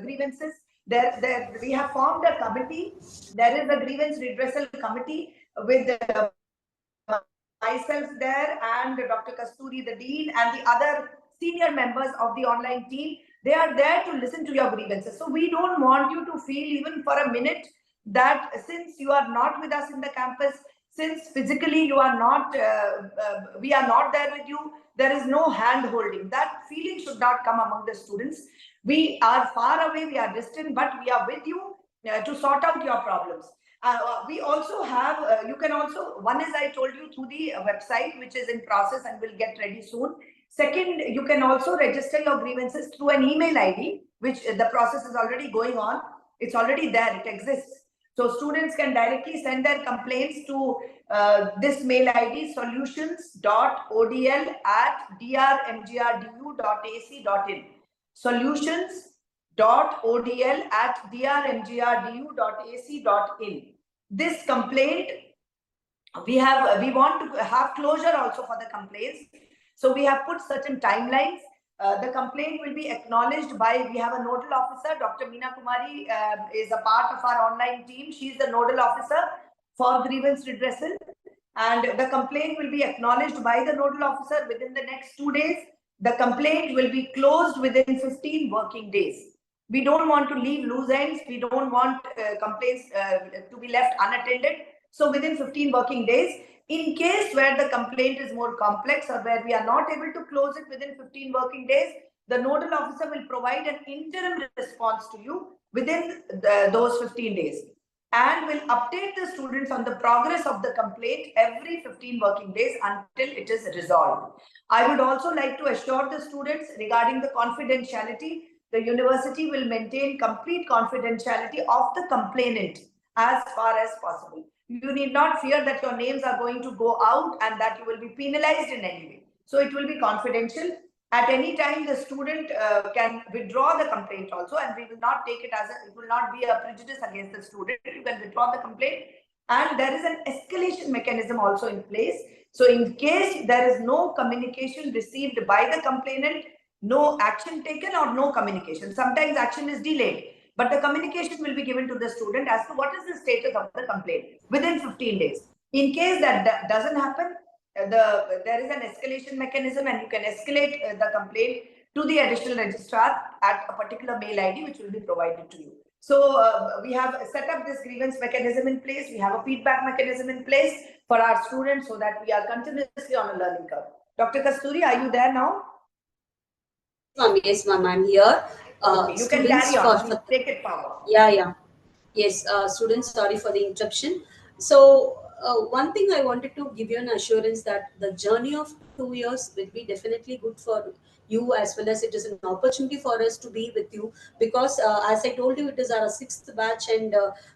grievances. We have formed a committee. There is a grievance redressal committee with myself there and Dr. Kasturi, the dean, and the other senior members of the online team. They are there to listen to your grievances. So we don't want you to feel even for a minute that since you are not with us in the campus, since physically you are not, we are not there with you, there is no hand holding. That feeling should not come among the students. We are far away, we are distant, but we are with you to sort out your problems. We also have, you can also, one is I told you through the website, which is in process and will get ready soon. Second, you can also register your grievances through an email ID, which the process is already going on. It's already there, it exists. So students can directly send their complaints to this mail ID, solutions.odl@drmgrdu.ac.in. Solutions.odl@drmgrdu.ac.in. This complaint, we want to have closure also for the complaints. So we have put certain timelines. The complaint will be acknowledged by, we have a nodal officer, Dr. Meena Kumari is a part of our online team. She is the nodal officer for grievance redressal, and the complaint will be acknowledged by the nodal officer within the next 2 days. The complaint will be closed within 15 working days. We don't want to leave loose ends. We don't want complaints to be left unattended. So within 15 working days, in case where the complaint is more complex or where we are not able to close it within 15 working days, the nodal officer will provide an interim response to you within those 15 days and will update the students on the progress of the complaint every 15 working days until it is resolved. I would also like to assure the students regarding the confidentiality. The university will maintain complete confidentiality of the complainant as far as possible. You need not fear that your names are going to go out and that you will be penalized in any way. So it will be confidential. At any time, the student can withdraw the complaint also, and we will not take it as it will not be a prejudice against the student. You can withdraw the complaint, and there is an escalation mechanism also in place. So in case there is no communication received by the complainant, no action taken or no communication. Sometimes action is delayed, but the communication will be given to the student as to what is the status of the complaint within 15 days. In case that doesn't happen, there is an escalation mechanism, and you can escalate the complaint to the additional registrar at a particular mail ID which will be provided to you. So we have set up this grievance mechanism in place. We have a feedback mechanism in place for our students so that we are continuously on a learning curve. Dr. Kasturi, are you there now? Yes, ma'am, I'm here. Okay, you can carry on. Please take it forward. Yeah. Yes, students, sorry for the interruption. So, one thing I wanted to give you an assurance that the journey of 2 years will be definitely good for you, as well as it is an opportunity for us to be with you, because as I told you, it is our sixth batch, and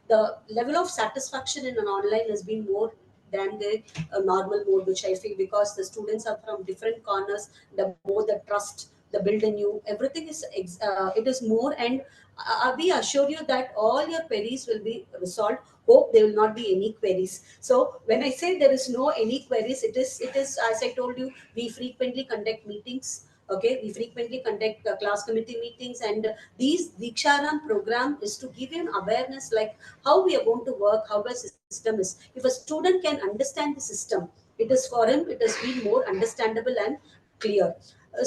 the level of satisfaction in an online has been more than the normal mode, which I feel, because the students are from different corners. The more the trust, the build in you, everything is it is more, and we assure you that all your queries will be resolved. Hope there will not be any queries. So when I say there is no any queries, it is as I told you, we frequently conduct meetings. Okay, we frequently conduct class committee meetings, and these Deeksharambh program is to give you an awareness like how we are going to work, how the system is. If a student can understand the system, it is for him, it has been more understandable and clear. I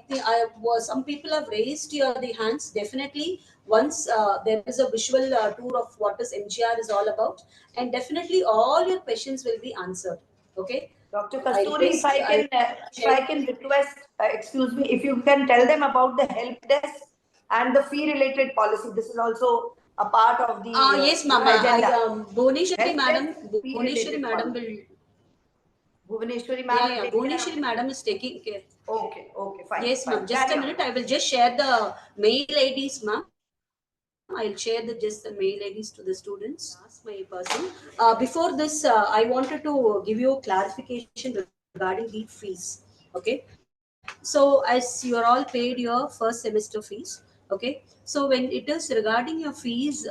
think I was, some people have raised your the hands. Definitely, once there is a visual tour of what is MGR is all about, and definitely all your questions will be answered. Okay, Dr. Kasturi, if I can request, excuse me, if you can tell them about the help desk and the fee related policy. This is also a part of the yes, Mama. agenda. Bhuvneshwari Help madam, desk, fee Bhuvneshwari related madam policy. will. Bhuvaneshwari ma'am will take care of Bhuvneshwari it. madam is taking care. Okay, fine, Yes, ma'am. Just Carry a on. minute. I will just share the mail IDs, ma'am. I'll share just the mail IDs to the students. Ask my person. Before this, I wanted to give you clarification regarding the fees. Okay. So as you are all paid your first semester fees, okay. So when it is regarding your fees,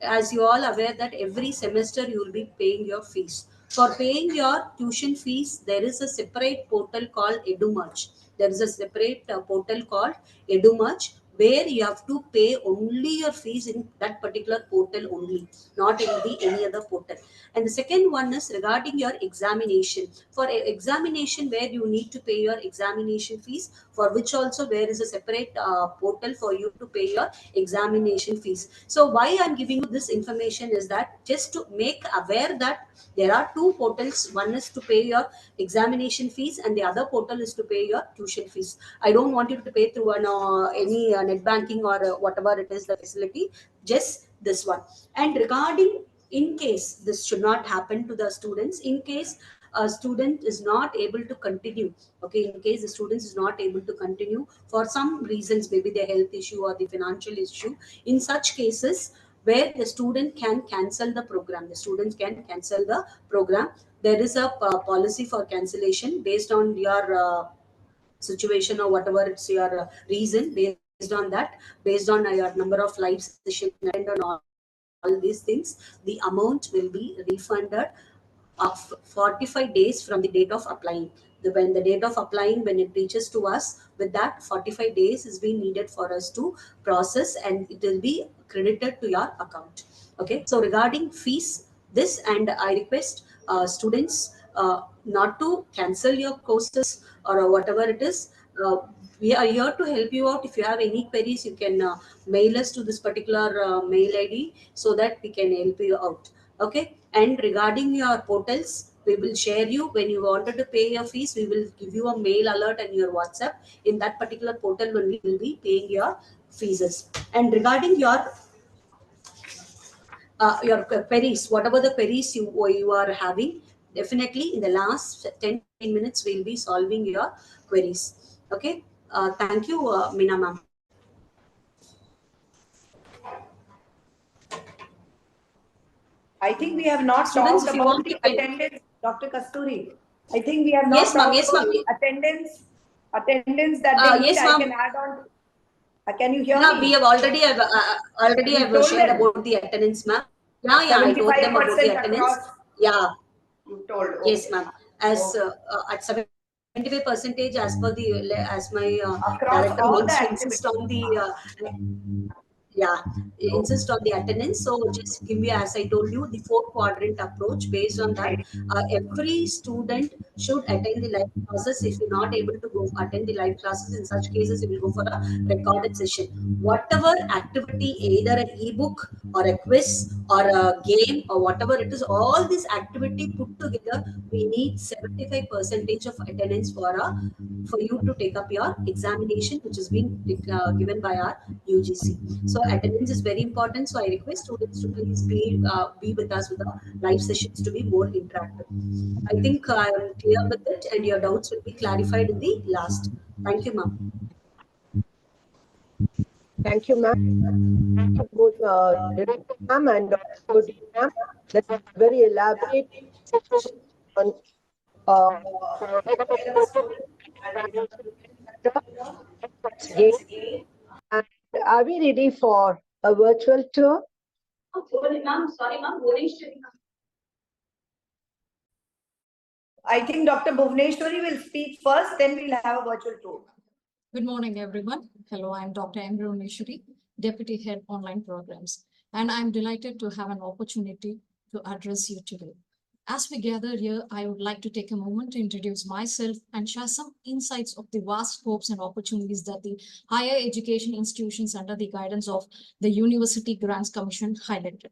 as you all aware that every semester you will be paying your fees. For paying your tuition fees, there is a separate portal called EduMerge. There is a separate portal called EduMerge, where you have to pay only your fees in that particular portal only, not in the any other portal. And the second one is regarding your examination. For examination, where you need to pay your examination fees, for which also there is a separate portal for you to pay your examination fees. So why I'm giving you this information is that just to make aware that there are two portals. One is to pay your examination fees, and the other portal is to pay your tuition fees. I don't want you to pay through any net banking or whatever it is the facility. Just this one. And regarding, in case this should not happen to the students, in case a student is not able to continue, okay, in case the student is not able to continue for some reasons, maybe the health issue or the financial issue, in such cases where the student can cancel the program, the students can cancel the program. There is a policy for cancellation based on your situation or whatever it's your reason. Based on that, based on your number of live sessions and on all these things, the amount will be refunded of 45 days from the date of applying. When the date of applying, when it reaches to us, with that 45 days is being needed for us to process, and it will be credited to your account. Okay, so regarding fees, this, and I request students not to cancel your courses or whatever it is. We are here to help you out. If you have any queries, you can mail us to this particular mail ID so that we can help you out. Okay, and regarding your portals, we will share you when you wanted to pay your fees. We will give you a mail alert and your WhatsApp. In that particular portal, when we will be paying your fees. And regarding your queries, whatever the queries you are having, definitely in the last 10 minutes we'll be solving your queries. Okay, thank you, Meena ma'am. I think we have not Students, talked if you about want, the you can. attendance, Dr. Kasturi. I think we have not Yes, ma'am. talked Yes, about ma'am. the attendance that they need. Yes, I ma'am. can add on. Can you hear Yeah, we me? have already You have told shared them about the attendance, ma'am. Yeah, yeah, I told them about the 75% attendance. across. Yeah, You told. yes, Okay. ma'am. As Okay. at 75 percentage, as per the as my Across director all the wants to insist on activities. the yeah, insist on the attendance. So just give me, as I told you, the four quadrant approach. Based on that, Right. every student should attend the live classes. If you're not able to go attend the live classes, in such cases you will go for a recorded session. Whatever activity, either an ebook or a quiz or a game or whatever it is, all this activity put together, we need 75 percentage of attendance for you to take up your examination, which is being given by our UGC. So attendance is very important. So I request students to please be with us with the live sessions to be more interactive. I think I am clear with it, and your doubts will be clarified in the last. Thank you, ma'am. Thank you, ma'am. Thank you both, Director ma'am and also Dean ma'am. That's very elaborate on where the student can better what's gained. And are we ready for a virtual tour? Ma'am, sorry, ma'am. I think Dr. Bhuvneshwari will speak first, then we'll have a virtual tour. Good morning, everyone. Hello, I'm Dr. M.G.R, Deputy Head Online Programs, and I'm delighted to have an opportunity to address you today. As we gather here, I would like to take a moment to introduce myself and share some insights of the vast scopes and opportunities that the higher education institutions under the guidance of the University Grants Commission highlighted.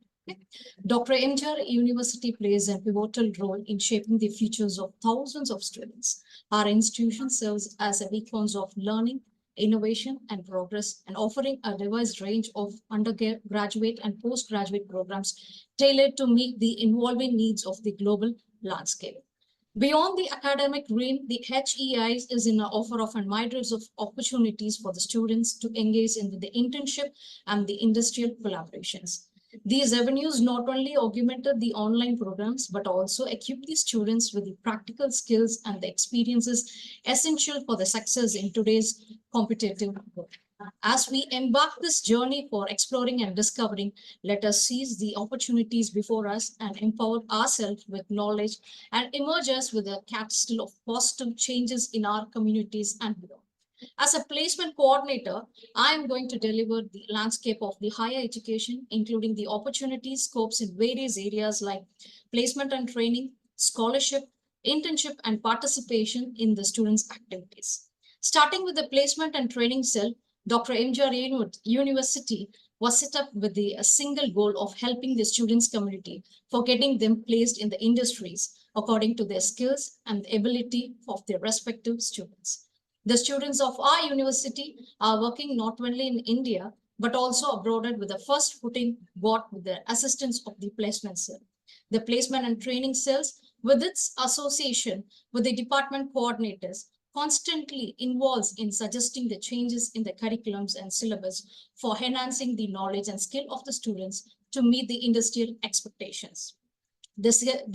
Dr.M.G.R University plays a pivotal role in shaping the futures of thousands of students. Our institution serves as a beacon of learning, innovation, and progress, and offering a diverse range of undergraduate and postgraduate programs tailored to meet the evolving needs of the global landscape. Beyond the academic realm, the HEI is in an offer of a myriad of opportunities for the students to engage in the internship and the industrial collaborations. These avenues not only augmented the online programs, but also equip the students with the practical skills and the experiences essential for the success in today's competitive world. As we embark this journey for exploring and discovering, let us seize the opportunities before us and empower ourselves with knowledge and emerge us with a catalyst of positive changes in our communities and beyond. As a placement coordinator, I am going to deliver the landscape of the higher education, including the opportunities, scopes in various areas like placement and training, scholarship, internship, and participation in the students' activities. Starting with the placement and training cell, Dr. M.G.R University was set up with a single goal of helping the students' community for getting them placed in the industries according to their skills and the ability of their respective students. The students of our university are working not only in India, but also abroad with the first footing brought with the assistance of the placement cell. The placement and training cells, with its association with the department coordinators, constantly involves in suggesting the changes in the curriculums and syllabus for enhancing the knowledge and skill of the students to meet the industrial expectations. The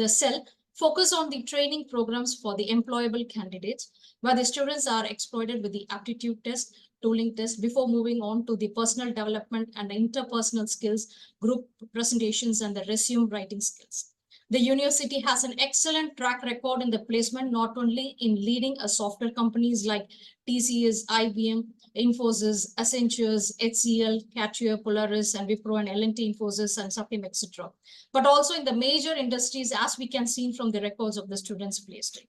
cell focus on the training programs for the employable candidates, where the students are exploited with the aptitude test, tooling test before moving on to the personal development and the interpersonal skills, group presentations, and the resume writing skills. The university has an excellent track record in the placement, not only in leading a software companies like TCS, IBM, Infosys, Accenture, HCL, Catria, Polaris, and Wipro, and L&T, Infosys, and Sapim, etc., but also in the major industries, as we can see from the records of the students placed.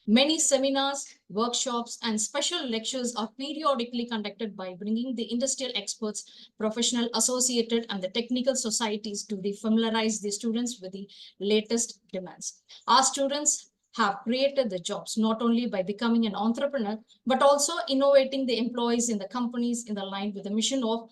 Many seminars, workshops, and special lectures are periodically conducted by bringing the industrial experts, professional associated, and the technical societies to familiarize the students with the latest demands. Our students have created the jobs not only by becoming an entrepreneur, but also innovating the employees in the companies in the line with the mission of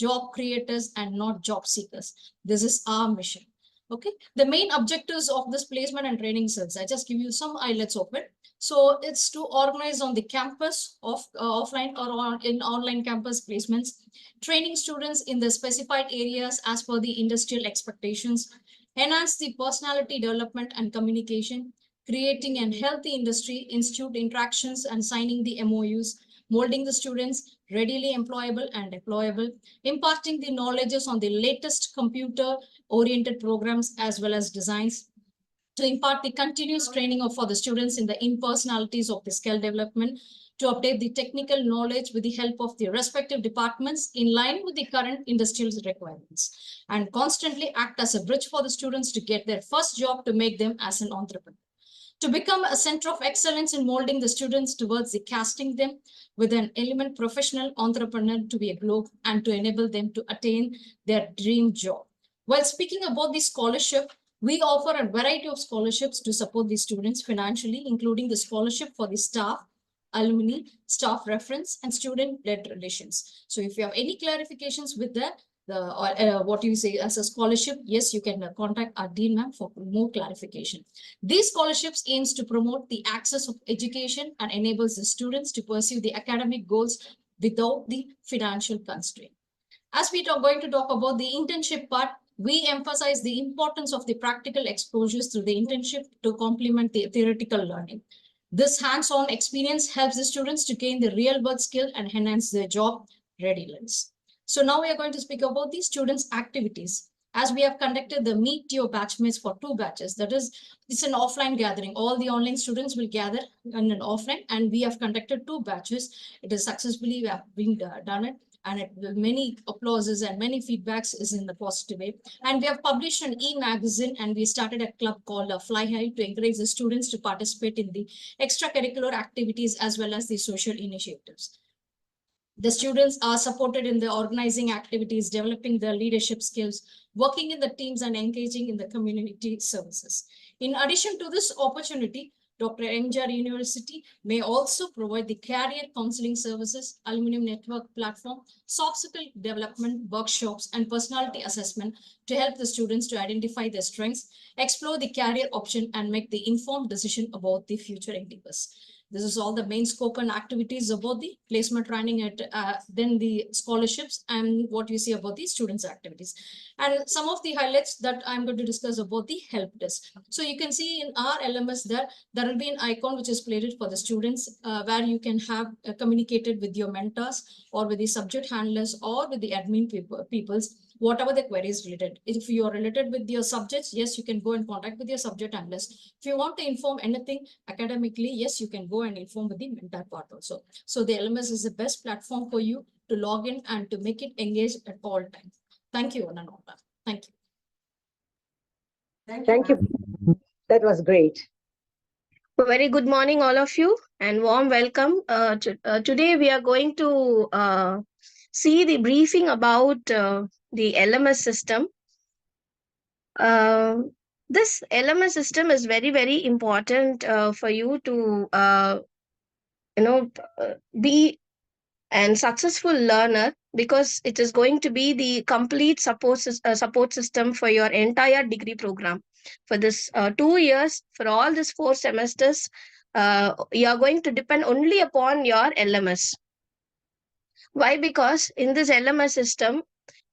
job creators and not job seekers. This is our mission. Okay, the main objectives of this placement and training cells, I just give you some highlights of it. So it's to organize on the campus of offline or in online campus placements, training students in the specified areas as per the industrial expectations, enhance the personality development and communication, creating a healthy industry, institute interactions and signing the MOUs, molding the students readily employable and deployable, imparting the knowledges on the latest computer-oriented programs as well as designs, to impart the continuous training for the students in the impersonalities of the skill development, to update the technical knowledge with the help of the respective departments in line with the current industrial requirements, and constantly act as a bridge for the students to get their first job to make them as an entrepreneur, to become a center of excellence in molding the students towards the casting them with an element professional entrepreneur to be a globe, and to enable them to attain their dream job. While speaking about the scholarship, we offer a variety of scholarships to support the students financially, including the scholarship for the staff, alumni, staff reference, and student-led relations. So if you have any clarifications with that, what you say as a scholarship, yes, you can contact our dean ma'am for more clarification. These scholarships aims to promote the access of education and enables the students to pursue the academic goals without the financial constraint. As we are going to talk about the internship part, we emphasize the importance of the practical exposures through the internship to complement the theoretical learning. This hands-on experience helps the students to gain the real-world skill and enhance their job readiness. So now we are going to speak about the students' activities. As we have conducted the Meet Your Batchmates for 2 batches, that is, it's an offline gathering. All the online students will gather in an offline, and we have conducted 2 batches. It is successfully being done it, and many applauses and many feedbacks is in the positive way. And we have published an e-magazine, and we started a club called Fly High to encourage the students to participate in the extracurricular activities as well as the social initiatives. The students are supported in the organizing activities, developing their leadership skills, working in the teams, and engaging in the community services. In addition to this opportunity, Dr.M.G.R. University may also provide the career counseling services, aluminum network platform, soft skill development, workshops, and personality assessment to help the students to identify their strengths, explore the career option, and make the informed decision about the future endeavors. This is all the main scope and activities about the placement training at then the scholarships and what you see about the students' activities. And some of the highlights that I'm going to discuss about the help desk. So you can see in our LMS that there will be an icon which is plated for the students where you can have communicated with your mentors or with the subject handlers or with the admin peoples, whatever the query is related. If you are related with your subjects, yes, you can go and contact with your subject analyst. If you want to inform anything academically, yes, you can go and inform with the mentor part also. So the LMS is the best platform for you to log in and to make it engaged at all times. Thank you, Ananta. Thank you. Thank you. That was great. Very good morning, all of you, and warm welcome. Today, we are going to see the briefing about the LMS system. This LMS system is very, very important for you to, be an successful learner, because it is going to be the complete support system for your entire degree program. For this 2 years, for all these 4 semesters, you are going to depend only upon your LMS. Why? Because in this LMS system,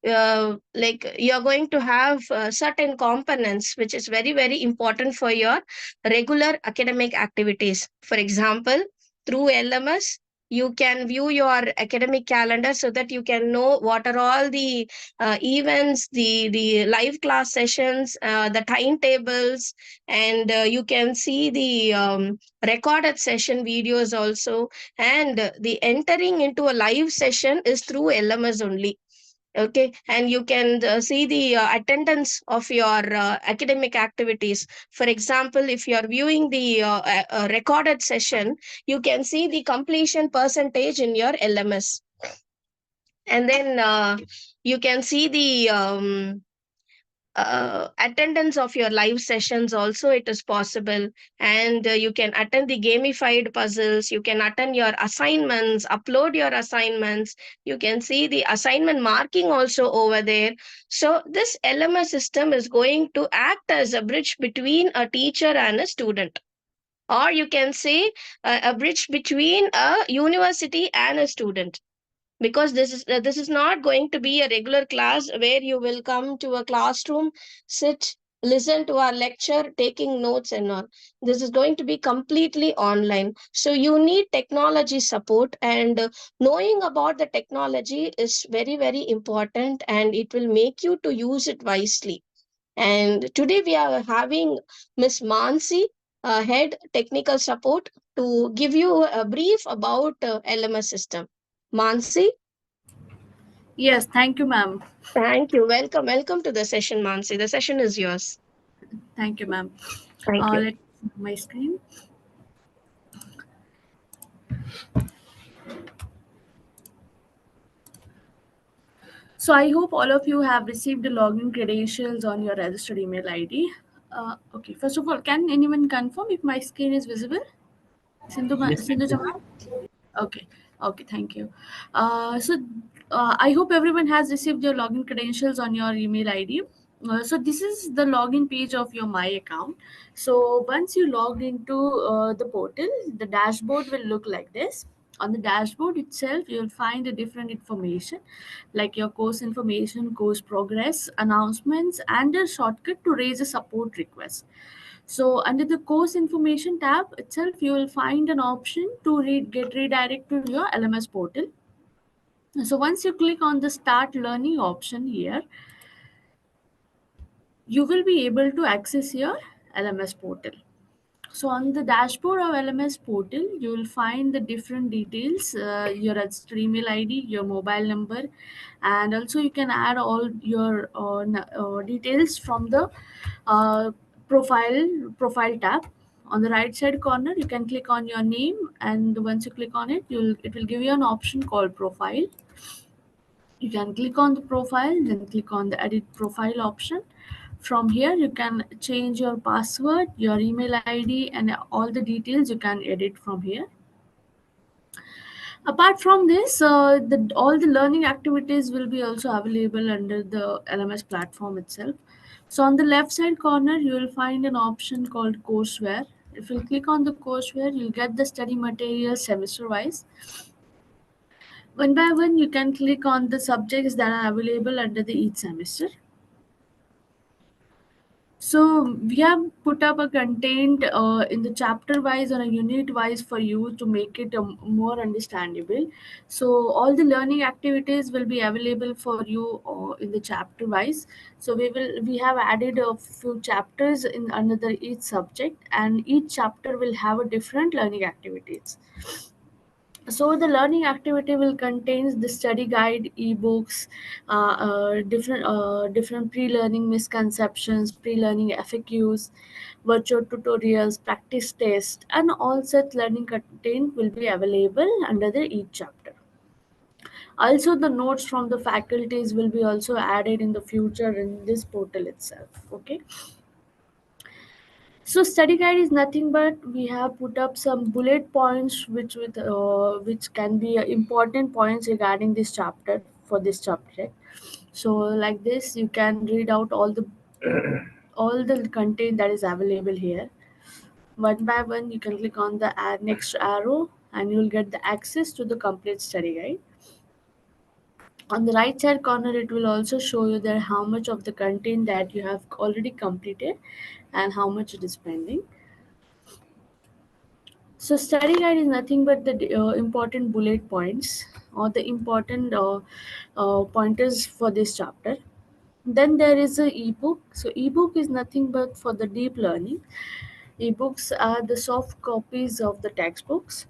you are going to have certain components which is very, very important for your regular academic activities. For example, through LMS, you can view your academic calendar so that you can know what are all the events, the live class sessions, the timetables, and you can see the recorded session videos also. And the entering into a live session is through LMS only. Okay, and you can see the attendance of your academic activities. For example, if you are viewing the recorded session, you can see the completion percentage in your LMS. And then you can see the attendance of your live sessions also. It is possible. And you can attend the gamified puzzles, you can attend your assignments, upload your assignments, you can see the assignment marking also over there. So this LMS system is going to act as a bridge between a teacher and a student, or you can say a bridge between a university and a student. Because this is not going to be a regular class where you will come to a classroom, sit, listen to our lecture, taking notes and all. This is going to be completely online. So you need technology support, and knowing about the technology is very, very important, and it will make you to use it wisely. And today we are having Miss Mansi, Head Technical Support, to give you a brief about LMS system. Mansi, Yes, thank you, ma'am. thank you. Welcome. Welcome to the session, Mansi. The session is yours. Thank you, ma'am. Thank you. Let my screen. So I hope all of you have received the login credentials on your registered email ID. Okay, first of all, can anyone confirm if my screen is visible? Yes, Sindhu yes. Jamal? Okay, okay, thank you. I hope everyone has received your login credentials on your email ID. So this is the login page of your My account. So once you log into the portal, the dashboard will look like this. On the dashboard itself, you'll find a different information like your course information, course progress, announcements, and a shortcut to raise a support request. So under the course information tab itself, you will find an option to get redirected to your LMS portal. So once you click on the start learning option here, you will be able to access your LMS portal. So on the dashboard of LMS portal, you will find the different details, your registered email ID, your mobile number, and also you can add all your details from the uh, profile tab. On the right side corner, you can click on your name, and once you click on it, it will give you an option called profile. You can click on the profile, then click on the edit profile option. From here you can change your password, your email ID, and all the details you can edit from here. Apart from this, all the learning activities will be also available under the LMS platform itself. So on the left side corner, you will find an option called courseware. If you click on the courseware, you'll get the study material semester wise. One by one, you can click on the subjects that are available under the each semester. So we have put up a content in the chapter wise or a unit wise for you to make it more understandable. So all the learning activities will be available for you in the chapter wise. So we have added a few chapters in another each subject, and each chapter will have a different learning activities. So the learning activity will contain the study guide, ebooks, different pre-learning misconceptions, pre-learning FAQs, virtual tutorials, practice tests, and all such learning content will be available under the each chapter. Also, the notes from the faculties will be also added in the future in this portal itself. Okay. So study guide is nothing but we have put up some bullet points which can be important points regarding this chapter for this chapter. So like this, you can read out all the content that is available here. One by one, you can click on the next arrow, and you'll get the access to the complete study guide. On the right side corner, it will also show you there how much of the content that you have already completed and how much it is pending. So study guide is nothing but the important bullet points or the important pointers for this chapter. Then there is a ebook. So ebook is nothing but for the deep learning. Ebooks are the soft copies of the textbooks.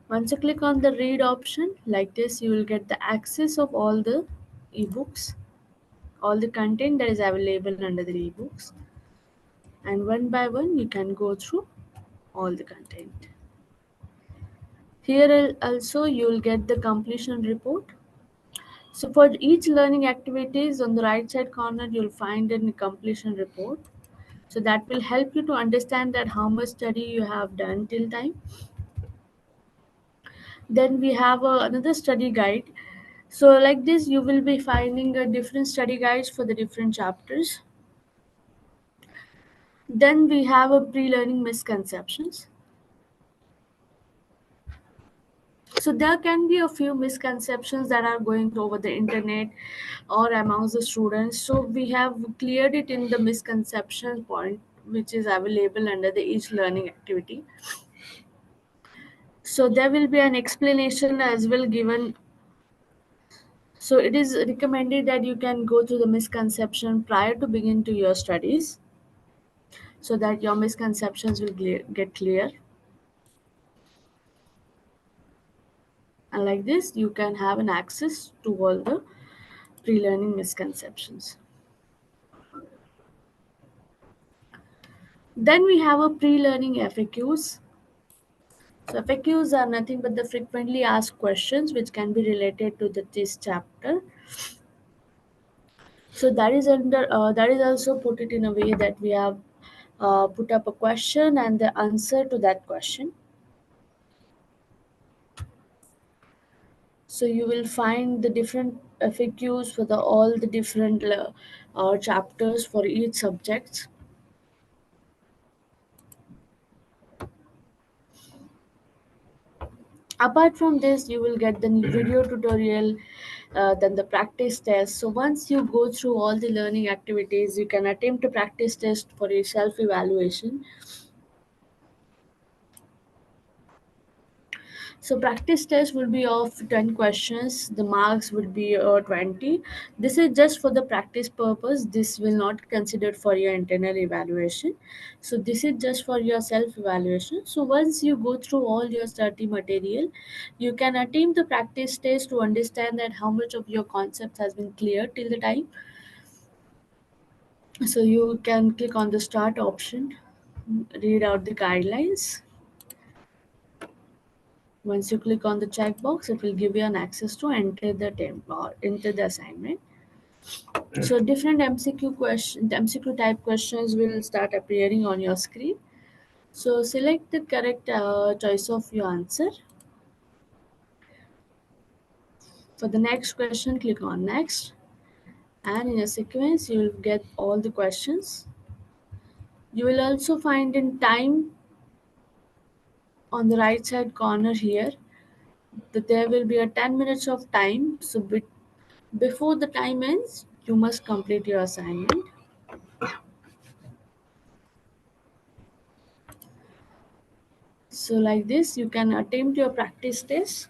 Once you click on the read option like this, you will get the access of all the ebooks, all the content that is available under the ebooks. And one by one, you can go through all the content. Here also you will get the completion report. So for each learning activities on the right side corner, you'll find a completion report. So that will help you to understand that how much study you have done till time. Then we have another study guide. So like this, you will be finding a different study guides for the different chapters. Then we have a pre-learning misconceptions. So there can be a few misconceptions that are going over the internet or amongst the students. So we have cleared it in the misconception point, which is available under the each learning activity. So there will be an explanation as well given. So it is recommended that you can go through the misconception prior to begin to your studies, so that your misconceptions will get clear. And like this, you can have an access to all the pre-learning misconceptions. Then we have a pre-learning FAQs. So FAQs are nothing but the frequently asked questions which can be related to this chapter. So that is also put it in a way that we have put up a question and the answer to that question. So you will find the different FAQs for all the different chapters for each subject. Apart from this, you will get the video tutorial, then the practice test. So once you go through all the learning activities, you can attempt a practice test for your self evaluation. So practice test will be of 10 questions. The marks would be 20. This is just for the practice purpose. This will not considered for your internal evaluation. So this is just for your self evaluation. So once you go through all your study material, you can attempt the practice test to understand that how much of your concepts has been clear till the time. So you can click on the start option, read out the guidelines. Once you click on the checkbox, it will give you an access to enter the enter the assignment. So different MCQ type questions will start appearing on your screen. So select the correct choice of your answer. For the next question, click on next, and in a sequence, you will get all the questions. You will also find in time on the right side corner here that there will be a 10 minutes of time. So before the time ends, you must complete your assignment. So like this, you can attempt your practice test,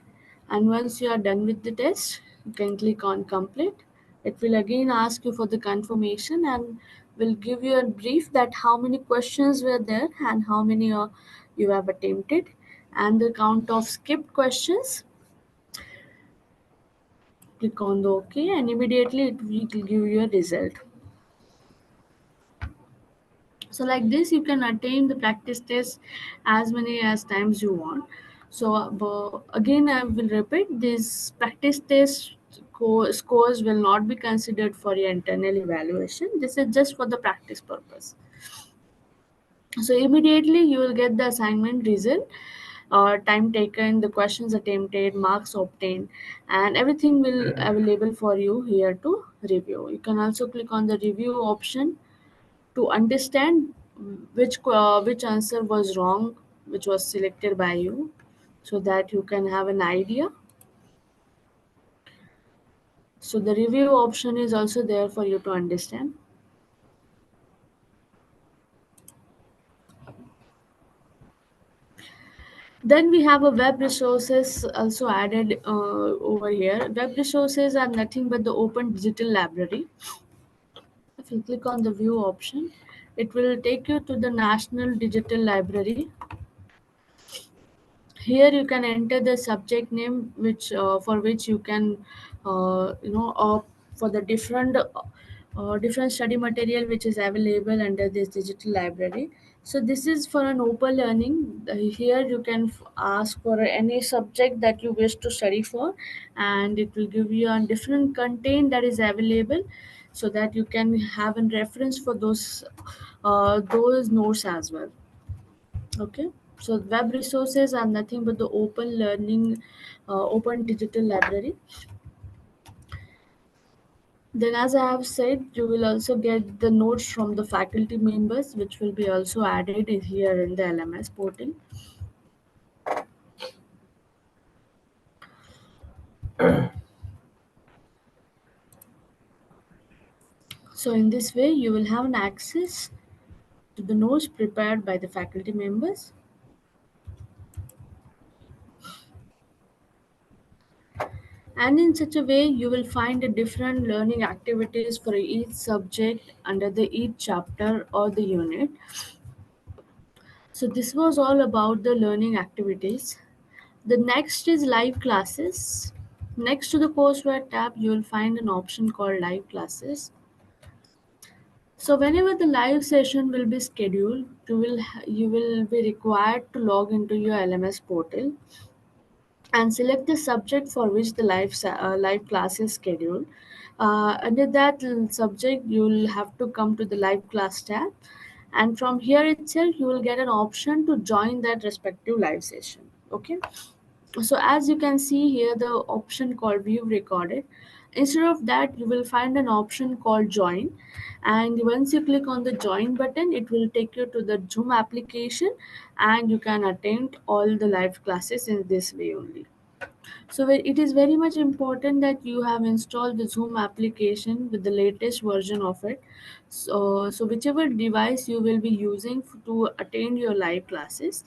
and once you are done with the test, you can click on complete. It will again ask you for the confirmation and will give you a brief that how many questions were there and how many you have attempted and the count of skipped questions. Click on the OK, and immediately it will give you a result. So like this, you can attain the practice test as many as times you want. So again, I will repeat, this practice test scores will not be considered for your internal evaluation. This is just for the practice purpose. So immediately you will get the assignment result, time taken, the questions attempted, marks obtained, and everything will available for you here to review. You can also click on the review option to understand which answer was wrong, which was selected by you, so that you can have an idea. So the review option is also there for you to understand. Then we have a web resources also added over here. Web resources are nothing but the open digital library. If you click on the view option, it will take you to the National Digital Library. Here you can enter the subject name which for which you can for the different study material which is available under this digital library. So this is for an open learning. Here you can ask for any subject that you wish to study for, and it will give you a different content that is available, so that you can have a reference for those notes as well. Okay, so web resources are nothing but the open learning, open digital library. Then, as I have said, you will also get the notes from the faculty members, which will be also added here in the LMS portal. So in this way, you will have an access to the notes prepared by the faculty members. And in such a way, you will find a different learning activities for each subject under the each chapter or the unit. So this was all about the learning activities. The next is live classes. Next to the courseware tab, you will find an option called live classes. So whenever the live session will be scheduled, you will be required to log into your LMS portal and select the subject for which the live class is scheduled. Under that subject, you will have to come to the live class tab, and from here itself, you will get an option to join that respective live session. Okay. So as you can see here, the option called view recorded. Instead of that, you will find an option called join, and once you click on the join button, it will take you to the Zoom application, and you can attend all the live classes in this way only. So it is very much important that you have installed the Zoom application with the latest version of it. So whichever device you will be using to attend your live classes,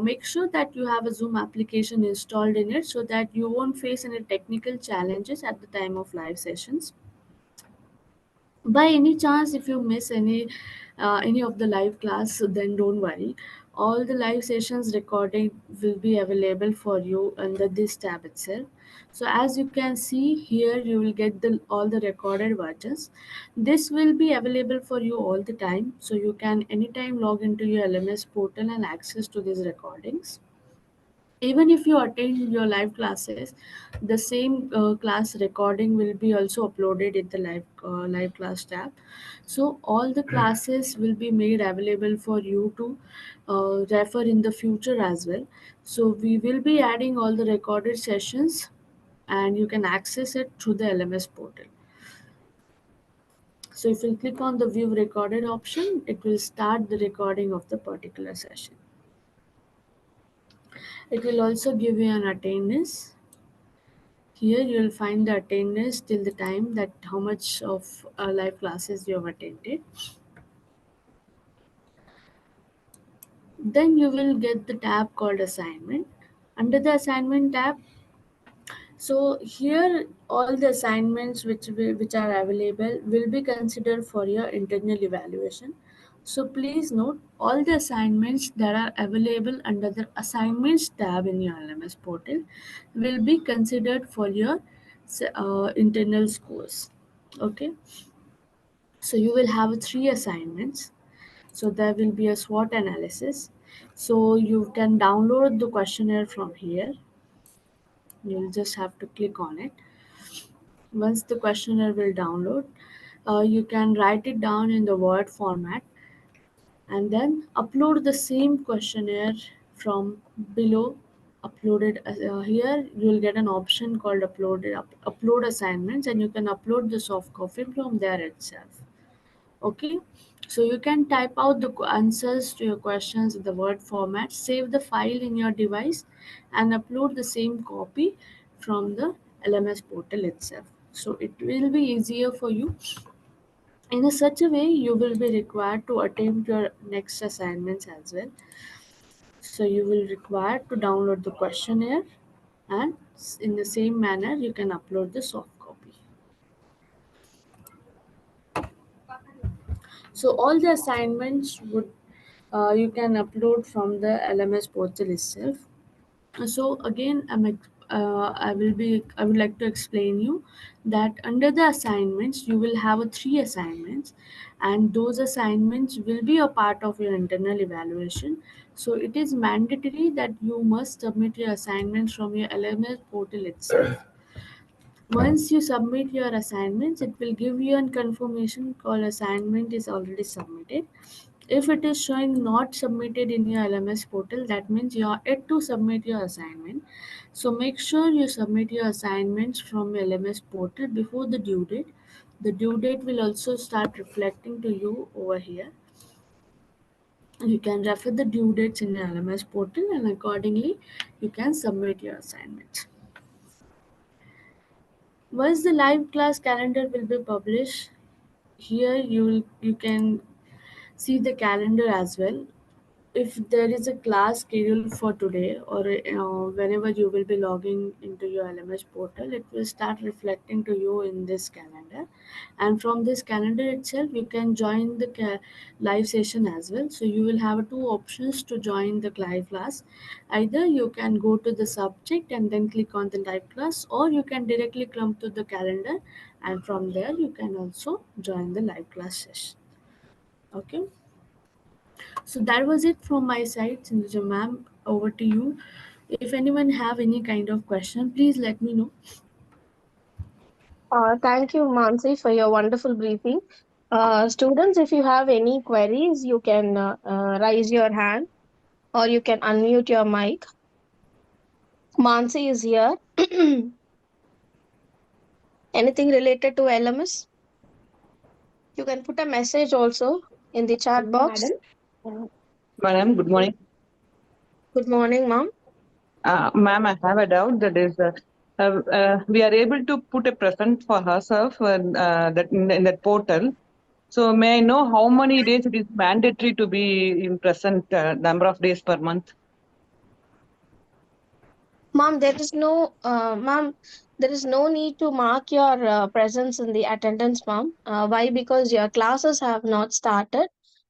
make sure that you have a Zoom application installed in it so that you won't face any technical challenges at the time of live sessions. By any chance, if you miss any of the live class, then don't worry. All the live sessions recording will be available for you under this tab itself. So as you can see here, you will get all the recorded versions. This will be available for you all the time, so you can anytime log into your LMS portal and access to these recordings. Even if you attend your live classes, the same class recording will be also uploaded in the live class tab. So all the classes will be made available for you to refer in the future as well. So we will be adding all the recorded sessions, and you can access it through the LMS portal. So if you click on the view recorded option, it will start the recording of the particular session. It will also give you an attendance. Here you will find the attendance till the time that how much of live classes you have attended. Then you will get the tab called assignment. Under the assignment tab, so here all the assignments which are available will be considered for your internal evaluation. So please note, all the assignments that are available under the assignments tab in your LMS portal will be considered for your internal scores. Okay. So you will have three assignments. So there will be a SWOT analysis. So you can download the questionnaire from here. You'll just have to click on it. Once the questionnaire will download, you can write it down in the Word format and then upload the same questionnaire from below. Uploaded here, you will get an option called upload assignments, and you can upload the soft copy from there itself. Okay, so you can type out the answers to your questions in the Word format, save the file in your device, and upload the same copy from the LMS portal itself. So it will be easier for you. In such a way, you will be required to attempt your next assignments as well. So you will require to download the questionnaire, and in the same manner, you can upload the soft copy. So all the assignments would you can upload from the LMS portal itself. So again, I would like to explain you that under the assignments you will have three assignments, and those assignments will be a part of your internal evaluation. So it is mandatory that you must submit your assignments from your LMS portal itself. Once you submit your assignments, it will give you a confirmation called assignment is already submitted. If it is showing not submitted in your LMS portal, that means you are yet to submit your assignment. So make sure you submit your assignments from your LMS portal before the due date. The due date will also start reflecting to you over here. You can refer the due dates in your LMS portal, and accordingly you can submit your assignments. Once the live class calendar will be published, here you can see the calendar as well. If there is a class scheduled for today, or whenever you will be logging into your LMS portal, it will start reflecting to you in this calendar. And from this calendar itself, you can join the live session as well. So you will have two options to join the live class. Either you can go to the subject and then click on the live class, or you can directly come to the calendar, and from there you can also join the live class session. Okay, so that was it from my side. Sindhuja ma'am, over to you. If anyone have any kind of question, please let me know. Thank you, Mansi, for your wonderful briefing. Students, if you have any queries, you can raise your hand or you can unmute your mic. Mansi is here. Anything related to LMS? You can put a message also in the chat box. Madam, good morning. Good morning, ma'am. Ma'am, I have a doubt that is, we are able to put a present for herself that in that portal. So may I know how many days it is mandatory to be in present, number of days per month? Ma'am, there is no need to mark your presence in the attendance, ma'am. Why? Because your classes have not started.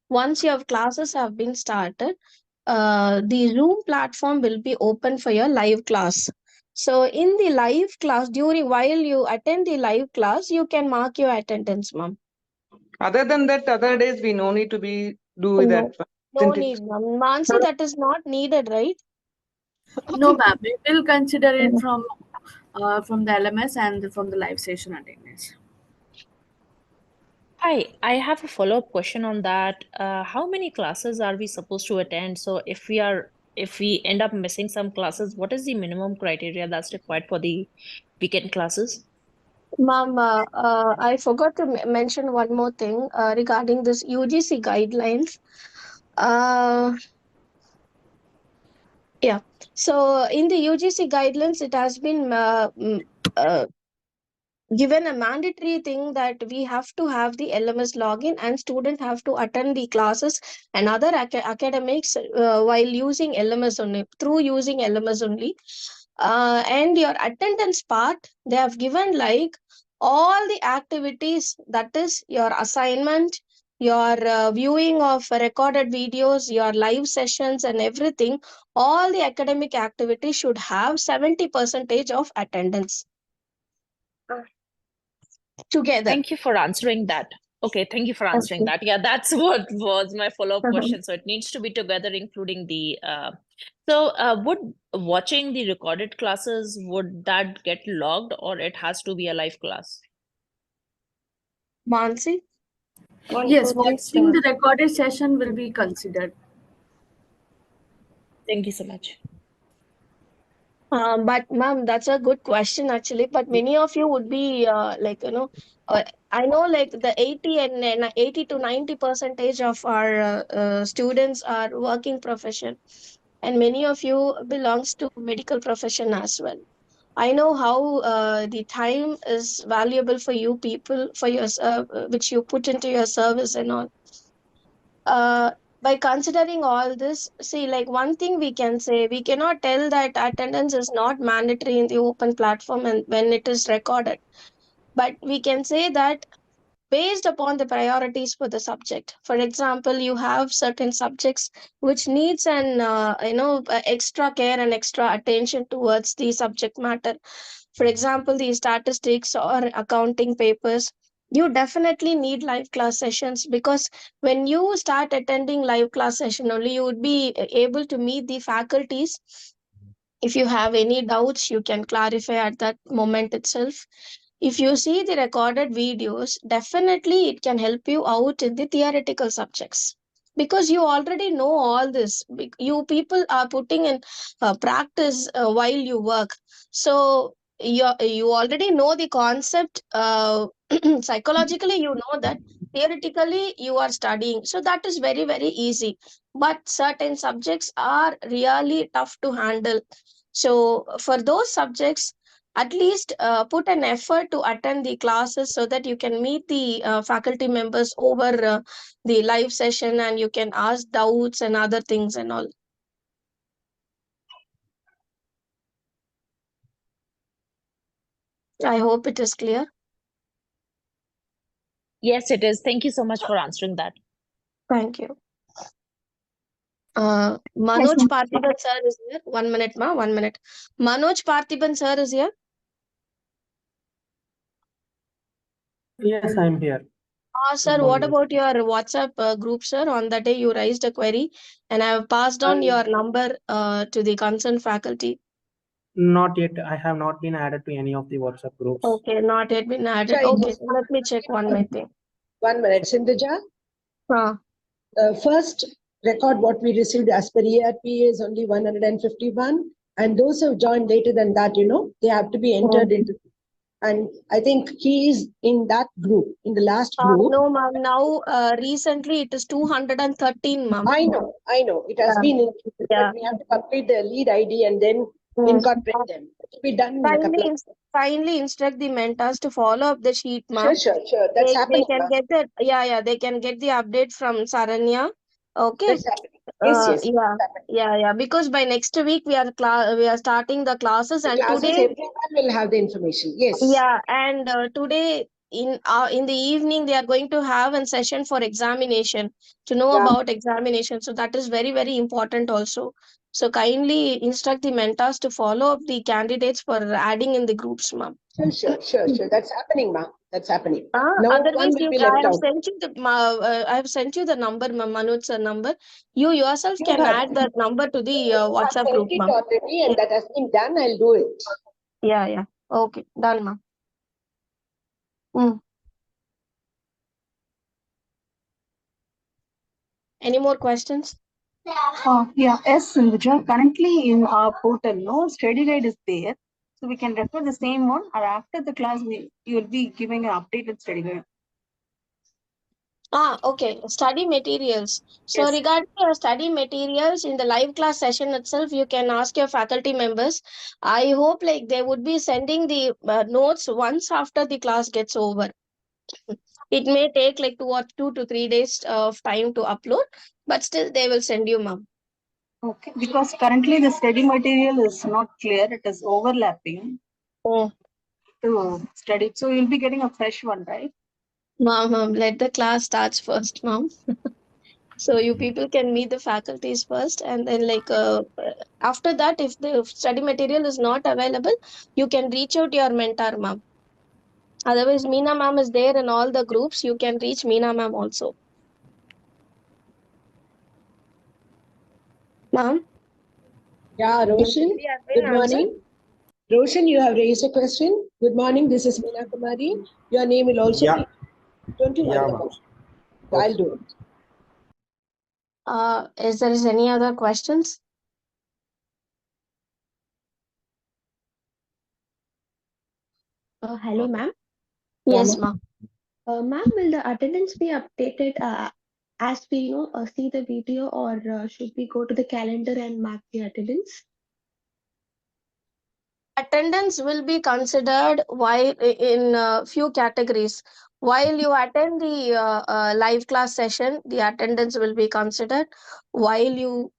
Once your classes have been started, the Zoom platform will be open for your live class. So in the live class, while you attend the live class, you can mark your attendance, ma'am. Other than that, other days we no need to be do that. No need, ma'am. Mansi, that is not needed, right? No, ma'am. We will consider it from the LMS and from the live session attendance. Hi, I have a follow-up question on that. How many classes are we supposed to attend? So if we end up missing some classes, what is the minimum criteria that's required for the weekend classes? Ma'am, I forgot to mention one more thing regarding this UGC guidelines. Yeah. So in the UGC guidelines, it has been given a mandatory thing that we have to have the LMS login and student have to attend the classes and other academics while using LMS only, through using LMS only. And your attendance part, they have given like all the activities, that is your assignment, your viewing of recorded videos, your live sessions and everything, all the academic activities should have 70% of attendance together. Thank you for answering that. Okay, thank you for answering Okay. that. Yeah, that's what was my follow-up Uh-huh. question. So it needs to be together, including the would watching the recorded classes, would that get logged or it has to be a live class? Mansi? Yes, watching the recorded session will be considered. Thank you so much. But ma'am, that's a good question actually. But many of you would be I know like the 80 to 90% of our students are working profession, and many of you belongs to medical profession as well. I know how the time is valuable for you people for your which you put into your service and all. uh, by considering all this, see, like one thing we can say, we cannot tell that attendance is not mandatory in the open platform and when it is recorded. But we can say that based upon the priorities for the subject. For example, you have certain subjects which needs an extra care and extra attention towards the subject matter. For example, the statistics or accounting papers, you definitely need live class sessions, because when you start attending live class session only, you would be able to meet the faculties. If you have any doubts, you can clarify at that moment itself. If you see the recorded videos, definitely it can help you out in the theoretical subjects, because you already know all this. You people are putting in practice while you work. So you already know the concept. Psychologically, you know that. Theoretically, you are studying. So that is very, very easy. But certain subjects are really tough to handle. So for those subjects, at least put an effort to attend the classes so that you can meet the faculty members over the live session, and you can ask doubts and other things and all. I hope it is clear. Yes, it is. Thank you so much for answering that. Thank you. Manoj Parthiban sir is here. 1 minute, ma. 1 minute. Manoj Parthiban sir is here. Yes, I'm here. Sir, what about your WhatsApp group, sir? On that day, you raised a query, and I have passed on your number to the concerned faculty. Not yet. I have not been added to any of the WhatsApp groups. Okay, not yet been added. Okay, let me check one minute. 1 minute. Sindhuja, first record what we received as per ERP is only 151. And those who have joined later than that, they have to be entered into. And I think he is in that group, in the last group. No, ma'am. Now, recently it is 213, ma'am. I know. It has been included, but we have to complete the lead ID and then incorporate them. It will be done in a couple of. Kindly instruct the mentors to follow up the sheet, ma'am. Sure. That's happening. They can get the they can get the update from Saranya. Okay. That's happening. Yes. Yeah. Because by next week we are starting the classes, and today everyone will have the information. Yes. Yeah, and today in the evening they are going to have a session for examination to know about examination. So that is very, very important also. So kindly instruct the mentors to follow up the candidates for adding in the groups, ma'am. Sure. That's happening, ma'am. That's happening. Otherwise, I have sent you the number, ma'am, Manoj's number. You yourself can add that number to the WhatsApp group, ma'am. Already, and that has been done. I'll do it. Yeah. Okay, done, ma'am. Any more questions? Yes, Sindhuja. Currently in our portal, no study guide is there. So we can refer the same one, or after the class, you will be giving an updated study guide. Okay. Study materials. So regarding your study materials, in the live class session itself, you can ask your faculty members. I hope they would be sending the notes once after the class gets over. It may take 2 to 3 days of time to upload, but still they will send you, ma'am. Okay, because currently the study material is not clear. It is overlapping to study. So you'll be getting a fresh one, right? Ma'am, let the class starts first, ma'am. So you people can meet the faculties first, and then after that, if the study material is not available, you can reach out to your mentor, ma'am. Otherwise, Meena ma'am is there in all the groups. You can reach Meena ma'am also. Ma'am? Yeah, Roshan, good morning. Roshan, you have raised a question. Good morning, this is Meena Kumari. Your name will also be. Don't you want the question? I'll do it. Is there any other questions? Hello, ma'am. Yes, ma'am. Ma'am, will the attendance be updated as we see the video, or should we go to the calendar and mark the attendance? Attendance will be considered while in few categories. While you attend the live class session, the attendance will be considered. While you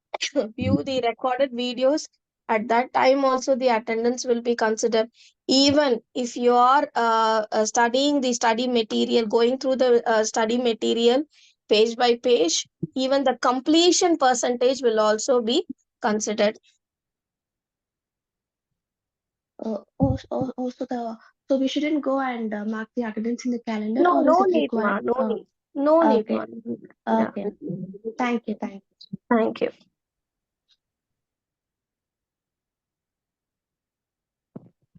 view the recorded videos, at that time also the attendance will be considered. Even if you are studying the study material, going through the study material page by page, even the completion percentage will also be considered. So we shouldn't go and mark the attendance in the calendar, No, or no is it need, required? ma. No need. No need, Okay. ma. Okay. Thank you. Thank you.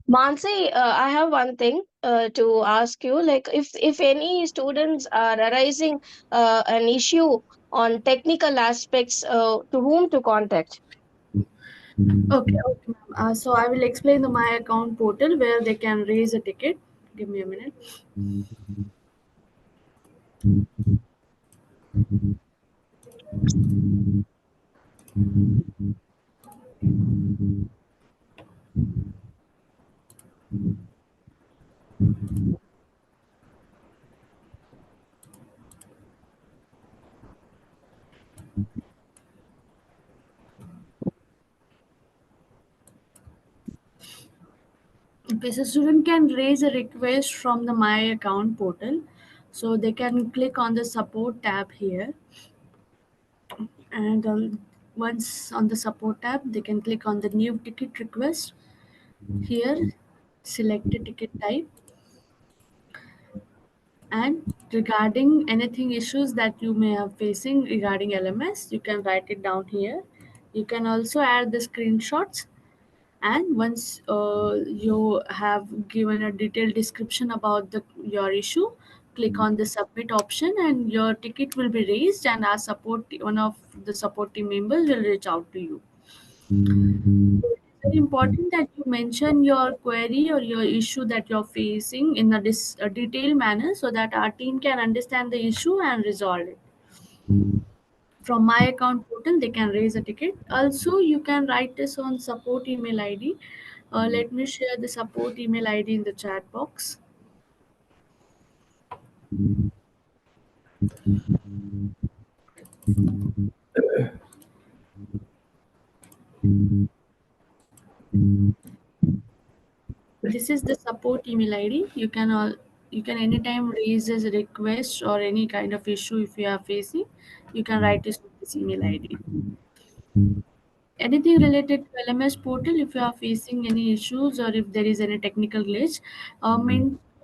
Mansi, I have one thing to ask you. If any students are arising an issue on technical aspects, to whom to contact? Okay, ma'am. So I will explain the My Account portal where they can raise a ticket. Give me a minute. Okay, so student can raise a request from the My Account portal. So they can click on the support tab here, and once on the support tab, they can click on the new ticket request here, select a ticket type, and regarding anything issues that you may have facing regarding LMS, you can write it down here. You can also add the screenshots, and once you have given a detailed description about your issue, click on the submit option and your ticket will be raised, and our one of the support team members will reach out to you. It's very important that you mention your query or your issue that you're facing in a detailed manner so that our team can understand the issue and resolve it. From My Account portal, they can raise a ticket. Also, you can write this on support email ID. Let me share the support email ID in the chat box. This is the support email ID. You can anytime raise a request or any kind of issue if you are facing. You can write this on this email ID. Anything related to LMS portal, if you are facing any issues or if there is any technical glitch,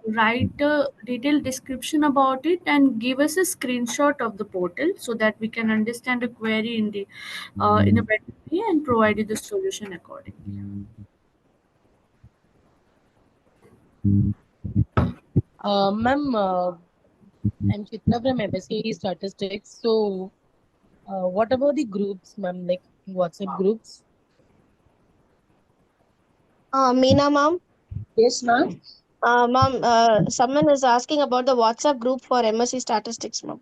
write a detailed description about it and give us a screenshot of the portal so that we can understand the query in a better way and provide you the solution accordingly. Ma'am, I'm Chitra from MSc Statistics. So, what about the groups, ma'am, like WhatsApp groups? Meena, ma'am. Yes, ma'am. Ma'am, someone is asking about the WhatsApp group for MSc Statistics, ma'am.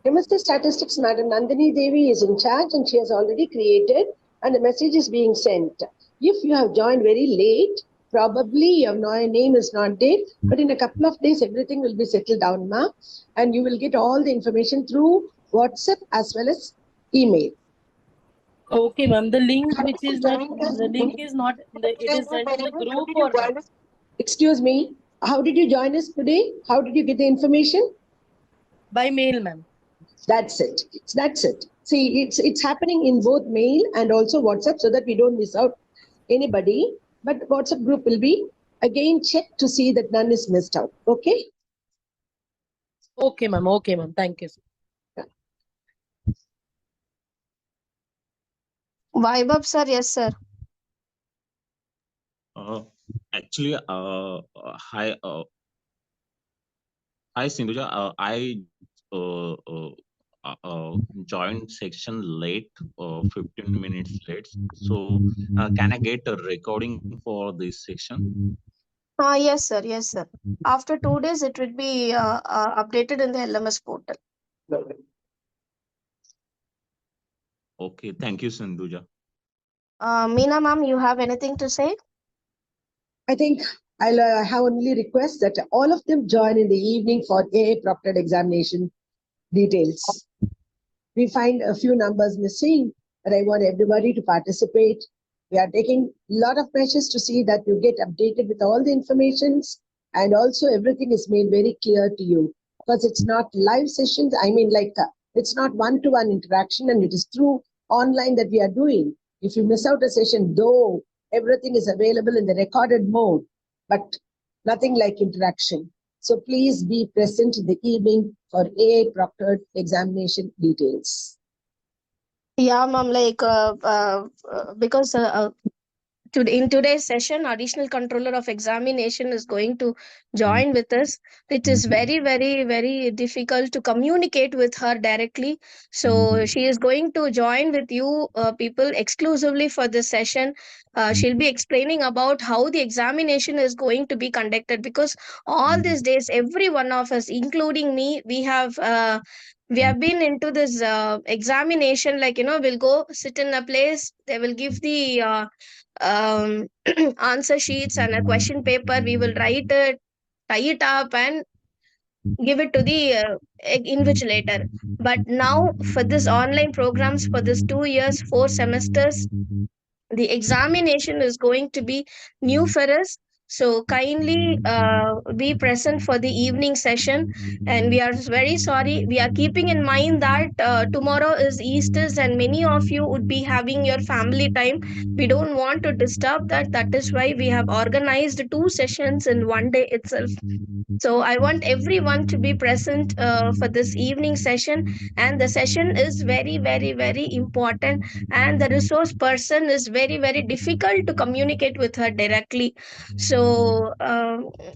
MSc Statistics, Madam Nandini Devi is in charge and she has already created and the message is being sent. If you have joined very late, probably your name is not there, but in a couple of days, everything will be settled down, ma'am, and you will get all the information through WhatsApp as well as email. Okay, ma'am. The link is not, it is sent in the group or not? Excuse me, how did you join us today? How did you get the information? By mail, ma'am. That's it. That's it. See, it's happening in both mail and also WhatsApp so that we don't miss out anybody. But WhatsApp group will be again checked to see that none is missed out. Okay? Okay, ma'am. Okay, ma'am. Thank you. Vaibhav, sir. Yes, sir. Actually, hi, hi, Sindhuja. I joined section late, 15 minutes late. So, can I get a recording for this section? Yes, sir. Yes, sir. After 2 days, it will be updated in the LMS portal. Okay, thank you, Sindhuja. Meena, ma'am, you have anything to say? I think I'll have only request that all of them join in the evening for AA proctored examination details. We find a few numbers missing, but I want everybody to participate. We are taking a lot of measures to see that you get updated with all the informations and also everything is made very clear to you because it's not live sessions. I mean, it's not one-to-one interaction and it is through online that we are doing. If you miss out a session, though everything is available in the recorded mode, but nothing like interaction. So please be present in the evening for AA proctored examination details. Yeah, ma'am, because in today's session, additional controller of examination is going to join with us. It is very, very, very difficult to communicate with her directly. So she is going to join with you people exclusively for this session. She'll be explaining about how the examination is going to be conducted because all these days, every one of us, including me, we have been into this examination, we'll go sit in a place, they will give the answer sheets and a question paper. We will write it, tie it up, and give it to the invigilator. But now, for this online programs, for this 2 years, 4 semesters, the examination is going to be new for us. So kindly be present for the evening session. And we are very sorry. We are keeping in mind that tomorrow is Easter's and many of you would be having your family time. We don't want to disturb that. That is why we have organized 2 sessions in one day itself. So I want everyone to be present for this evening session. And the session is very, very, very important. And the resource person is very, very difficult to communicate with her directly. So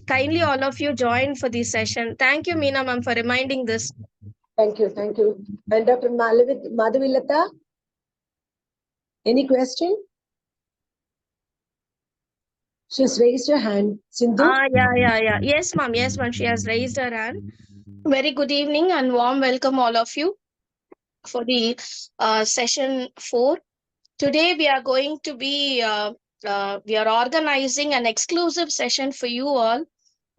kindly all of you join for this session. Thank you, Meena ma'am, for reminding this. Thank you. Thank you. And Dr. Madhavilata, any question? She's raised her hand. Sindhu? Yeah. Yes, ma'am. Yes, ma'am. She has raised her hand. Very good evening and warm welcome all of you for the session 4. Today we are going to be we are organizing an exclusive session for you all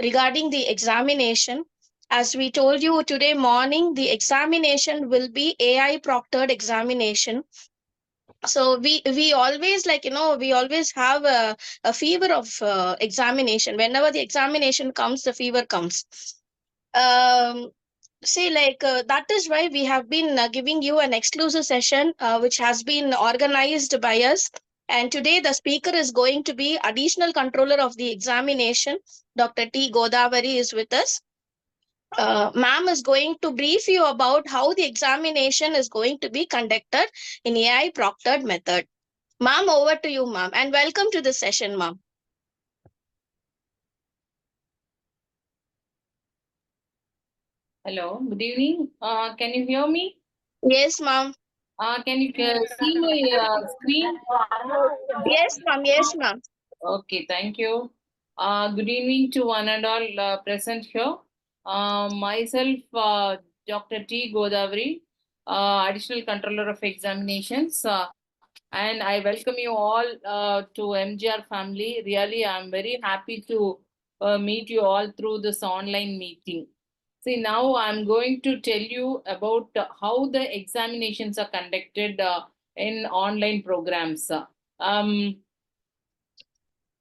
regarding the examination. As we told you today morning, the examination will be AI proctored examination. So we always, like, we always have a fever of examination. Whenever the examination comes, the fever comes. See, like, that is why we have been giving you an exclusive session which has been organized by us. And today the speaker is going to be additional controller of the examination. Dr. T. Godavari is with us. Ma'am is going to brief you about how the examination is going to be conducted in AI proctored method. Ma'am, over to you, ma'am, and welcome to the session, ma'am. Hello, good evening. Can you hear me? Yes, ma'am. Can you see my screen? Yes, ma'am. Yes, ma'am. Okay, thank you. Good evening to one and all present here. Myself, Dr. T. Godavari, Additional Controller of Examinations, and I welcome you all to MGR family. Really, I'm very happy to meet you all through this online meeting. See, now I'm going to tell you about how the examinations are conducted in online programs.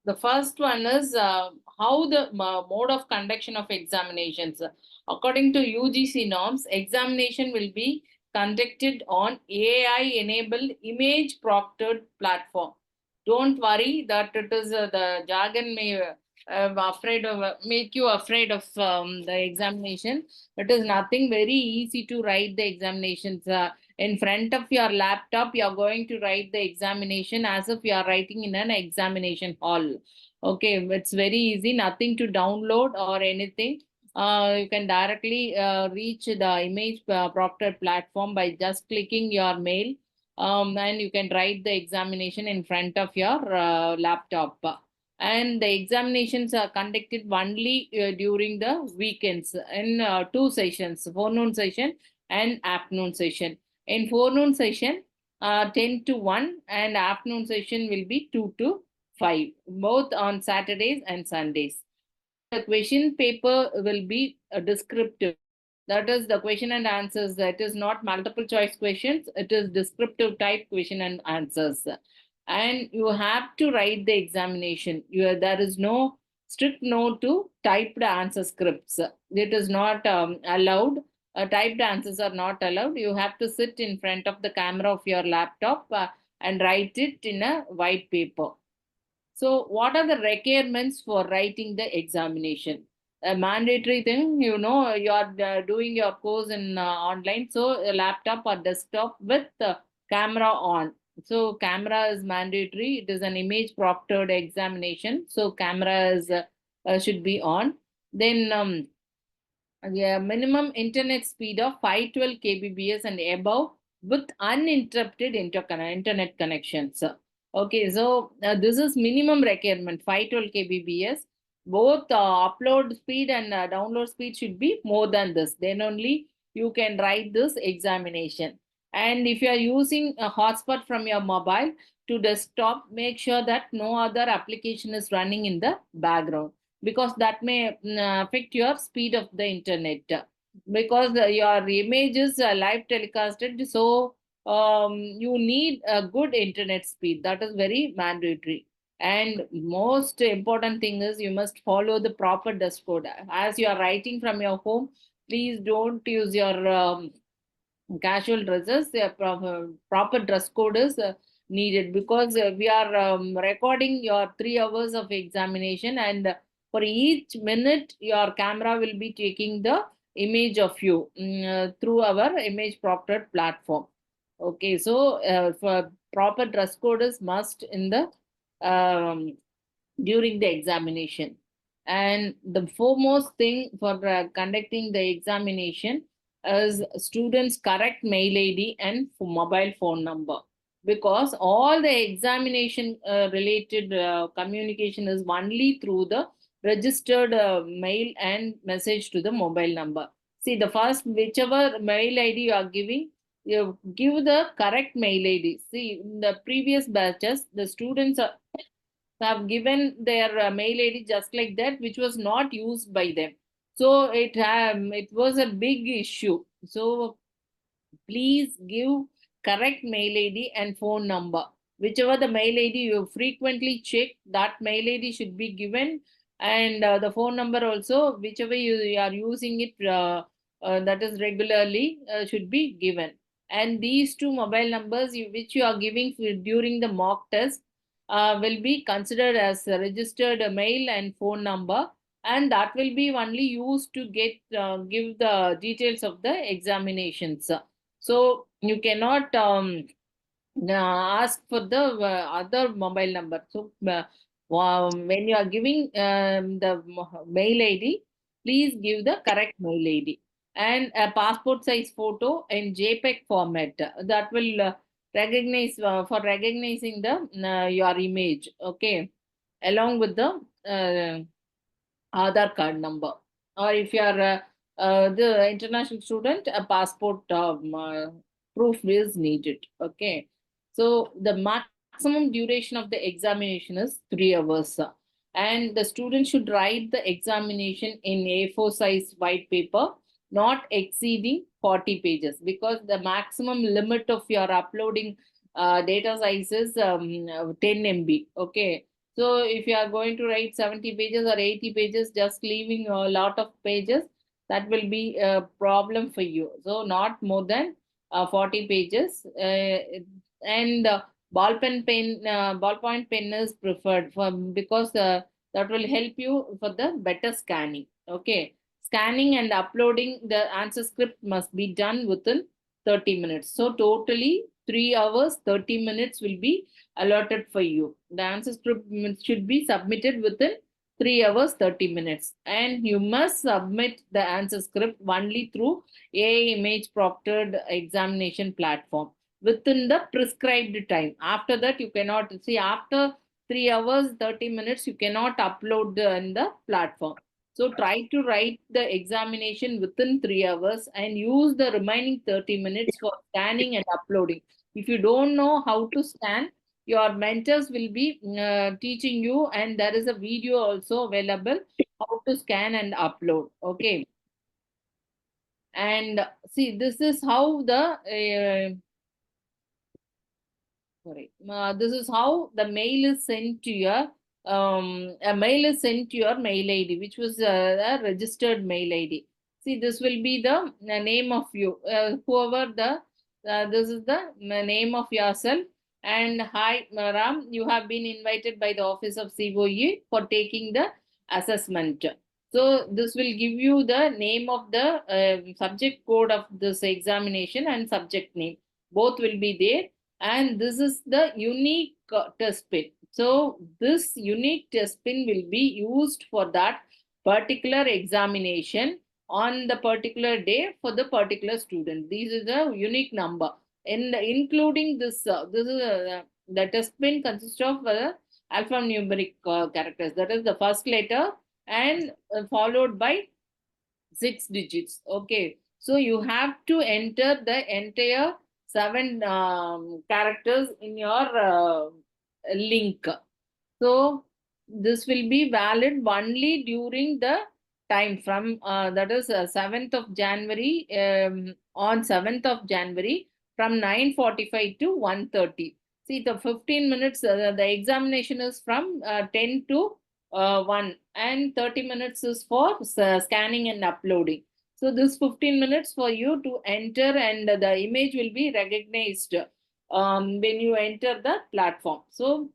The first one is how the mode of conduction of examinations. According to UGC norms, examination will be conducted on AI-enabled image proctored platform. Don't worry that it is the jargon may afraid of make you afraid of the examination. It is nothing very easy to write the examinations. In front of your laptop, you are going to write the examination as if you are writing in an examination hall. Okay, it's very easy, nothing to download or anything. You can directly reach the image proctor platform by just clicking your mail, and you can write the examination in front of your laptop. And the examinations are conducted only during the weekends in 2 sessions, forenoon session and afternoon session. In forenoon session, 10 to 1, and afternoon session will be 2 to 5, both on Saturdays and Sundays. And the question paper will be descriptive. That is the question and answers. That is not multiple choice questions. It is descriptive type question and answers. And you have to write the examination. There is no strict no to typed answer scripts. It is not allowed. Typed answers are not allowed. You have to sit in front of the camera of your laptop and write it in a white paper. So what are the requirements for writing the examination? A mandatory thing, you are doing your course in online, so a laptop or desktop with the camera on. So camera is mandatory. It is an image proctored examination, so camera is should be on. Then minimum internet speed of 512 kbps and above with uninterrupted internet connections. Okay, so this is minimum requirement, 512 kbps. Both upload speed and download speed should be more than this. Then only you can write this examination. And if you are using a hotspot from your mobile to desktop, make sure that no other application is running in the background, because that may affect your speed of the internet, because your image is live telecasted, so you need a good internet speed. That is very mandatory. And most important thing is you must follow the proper dress code. As you are writing from your home, please don't use your casual dresses. The proper dress code is needed, because we are recording your 3 hours of examination, and for each minute your camera will be taking the image of you through our image proctored platform. Okay, so for proper dress code is must in the during the examination. And the foremost thing for conducting the examination is students' correct mail ID and mobile phone number, because all the examination related communication is only through the registered mail and message to the mobile number. See, the first, whichever mail ID you are giving, you give the correct mail ID. See, in the previous batches, the students have given their mail ID just like that, which was not used by them. So it was a big issue. So please give correct mail ID and phone number. Whichever the mail ID you frequently check, that mail ID should be given, and the phone number also, whichever you are using it, that is regularly, should be given. And these two mobile numbers which you are giving during the mock test will be considered as a registered mail and phone number, and that will be only used to give the details of the examinations. So you cannot ask for the other mobile number. So when you are giving the mail ID, please give the correct mail ID and a passport size photo in JPEG format. That will recognize for recognizing the your image. Okay, along with the Aadhaar card number. Or if you are the international student, a passport proof is needed. Okay. So the maximum duration of the examination is 3 hours. And the student should write the examination in A4 size white paper, not exceeding 40 pages, because the maximum limit of your uploading data size is 10 MB. Okay. So if you are going to write 70 pages or 80 pages, just leaving a lot of pages, that will be a problem for you. So not more than 40 pages. And ballpoint pen is preferred because that will help you for the better scanning. Okay. Scanning and uploading the answer script must be done within 30 minutes. So totally 3 hours, 30 minutes will be allotted for you. The answer script should be submitted within 3 hours, 30 minutes. And you must submit the answer script only through AI image proctored examination platform within the prescribed time. After that, you cannot see, after 3 hours, 30 minutes, you cannot upload in the platform. So try to write the examination within 3 hours and use the remaining 30 minutes for scanning and uploading. If you don't know how to scan, your mentors will be teaching you, and there is a video also available how to scan and upload. Okay. And see, this is how the this is how the mail is sent to your a mail is sent to your mail ID, which was a registered mail ID. See, this will be the name of you, whoever the this is the name of yourself. And hi, Ram, you have been invited by the Office of COE for taking the assessment. So this will give you the name of the subject code of this examination and subject name. Both will be there. And this is the unique test pin. So this unique test pin will be used for that particular examination on the particular day for the particular student. This is a unique number. Including this, the test pin consists of alphanumeric characters. That is the first letter and followed by 6 digits. Okay. So you have to enter the entire 7 characters in your link. So this will be valid only during the time from that is 7th of January, on 7th of January from 9:45 to 1:30. See, the 15 minutes, the examination is from 10 to 1, and 30 minutes is for scanning and uploading. So this 15 minutes for you to enter, and the image will be recognized when you enter the platform. So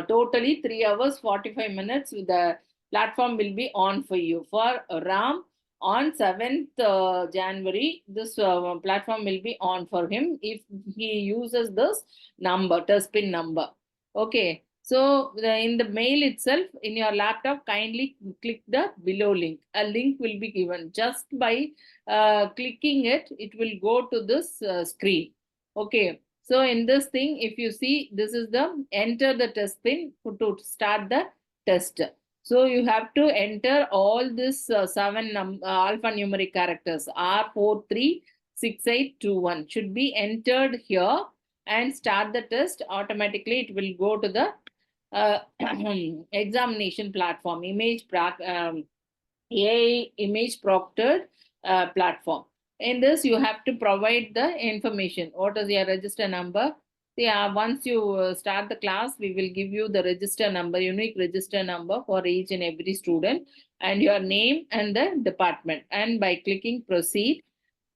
totally 3 hours 45 minutes the platform will be on for you. For Ram, on 7th January, this platform will be on for him if he uses this number, test pin number. Okay. So in the mail itself, in your laptop, kindly click the below link. A link will be given. Just by clicking it, it will go to this screen. Okay. So in this thing, if you see, this is the enter the test pin to start the test. So you have to enter all this 7 alphanumeric characters R436821 should be entered here and start the test. Automatically, it will go to the examination platform, AI image proctored platform. In this, you have to provide the information. What is your register number? Yeah, once you start the class, we will give you the register number, unique register number for each and every student, and your name and the department. And by clicking proceed,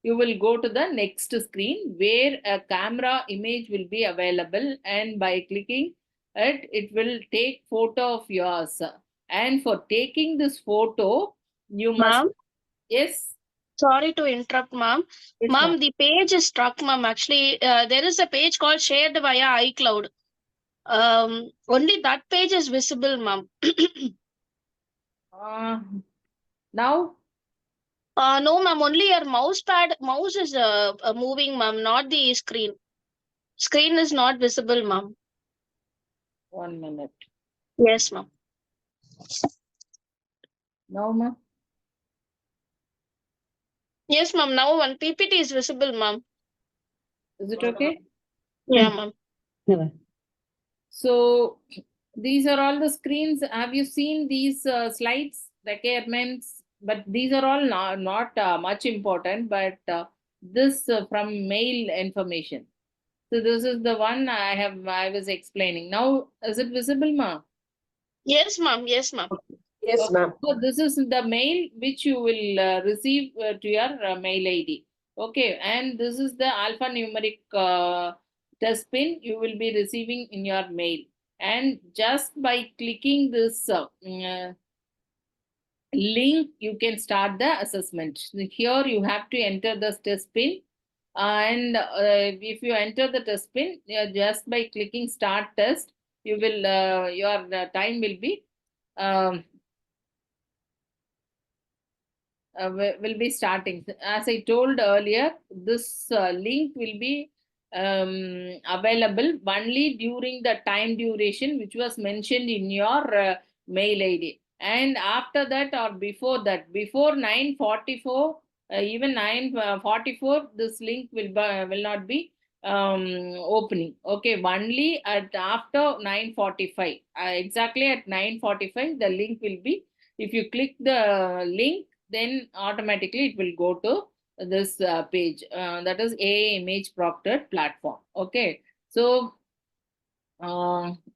you will go to the next screen where a camera image will be available, and by clicking it, it will take photo of yours. And for taking this photo, you must. Ma'am? Yes. Sorry to interrupt, ma'am. Yes, Ma'am, the page is stuck, ma'am. Actually, there is a page called shared via iCloud. Only that page is visible, ma'am. Now? No, ma'am. Only your mouse is moving, ma'am, not the screen. Screen is not visible, ma'am. 1 minute. Yes, ma'am. Now, ma'am? Yes, ma'am. Now one PPT is visible, ma'am. Is it okay? Yeah, ma'am. So these are all the screens. Have you seen these slides, requirements? But these are all not much important, but this from mail information. So this is the one I was explaining. Now, is it visible, ma? Yes, ma'am. Yes, ma'am. Yes, ma'am. So this is the mail which you will receive to your mail ID. Okay, and this is the alphanumeric test pin you will be receiving in your mail. And just by clicking this link, you can start the assessment. Here you have to enter the test pin. And if you enter the test pin, just by clicking start test, you will your time will be will be starting. As I told earlier, this link will be available only during the time duration which was mentioned in your mail ID. And after that or before that, before 9:44, even 9:44, this link will not be opening. Okay, only at after 9:45, exactly at 9:45, the link will be. If you click the link, then automatically it will go to this page, that is AI image proctored platform. Okay, so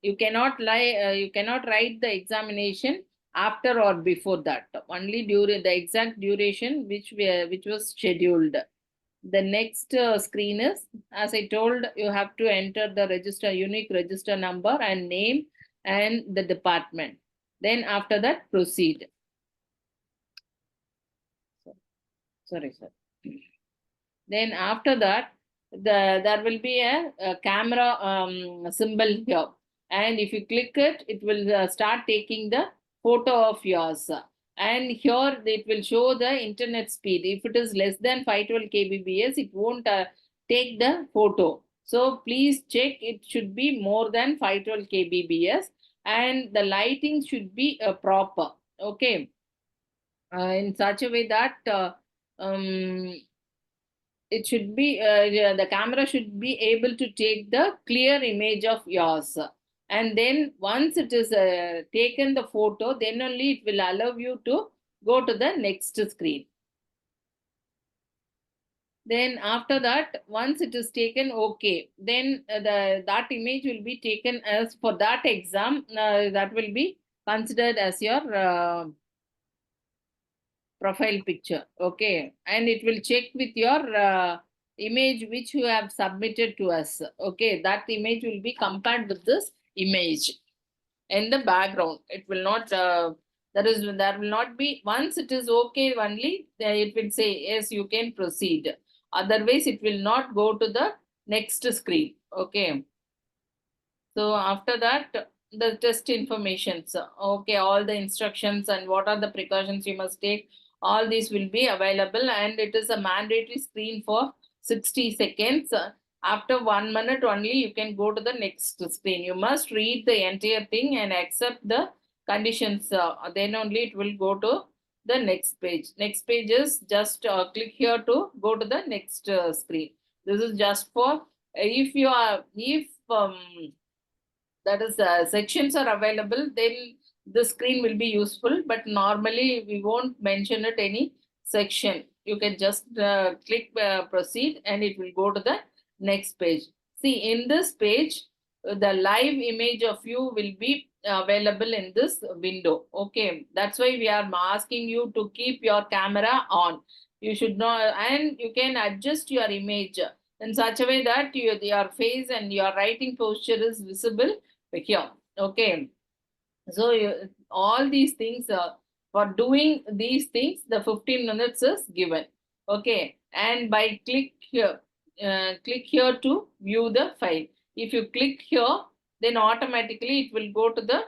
you cannot write the examination after or before that, only during the exact duration which was scheduled. The next screen is, as I told, you have to enter the unique register number and name and the department. Then after that, proceed. Sorry, sir. Then after that, there will be a camera symbol here. And if you click it, it will start taking the photo of yours. And here it will show the internet speed. If it is less than 512 kbps, it won't take the photo. So please check, it should be more than 512 kbps, and the lighting should be proper. Okay. In such a way that it should be the camera should be able to take the clear image of yours. And then once it is taken the photo, then only it will allow you to go to the next screen. Then after that, once it is taken, okay, then that image will be taken as for that exam, that will be considered as your profile picture. Okay, and it will check with your image which you have submitted to us. Okay, that image will be compared with this image in the background. It will not there will not be, once it is okay only, it will say yes, you can proceed. Otherwise it will not go to the next screen. Okay, so after that, the test information. So, okay, all the instructions and what are the precautions you must take, all these will be available, and it is a mandatory screen for 60 seconds. After 1 minute only, you can go to the next screen. You must read the entire thing and accept the conditions. Then only it will go to the next page. Next page is just click here to go to the next screen. This is just for if you are, if that is sections are available, then the screen will be useful, but normally we won't mention it any section. You can just click proceed and it will go to the next page. See, in this page, the live image of you will be available in this window. Okay, that's why we are asking you to keep your camera on. You should not, and you can adjust your image in such a way that your face and your writing posture is visible here. Okay, so all these things, for doing these things, the 15 minutes is given. Okay, and by click here to view the file. If you click here, then automatically it will go to the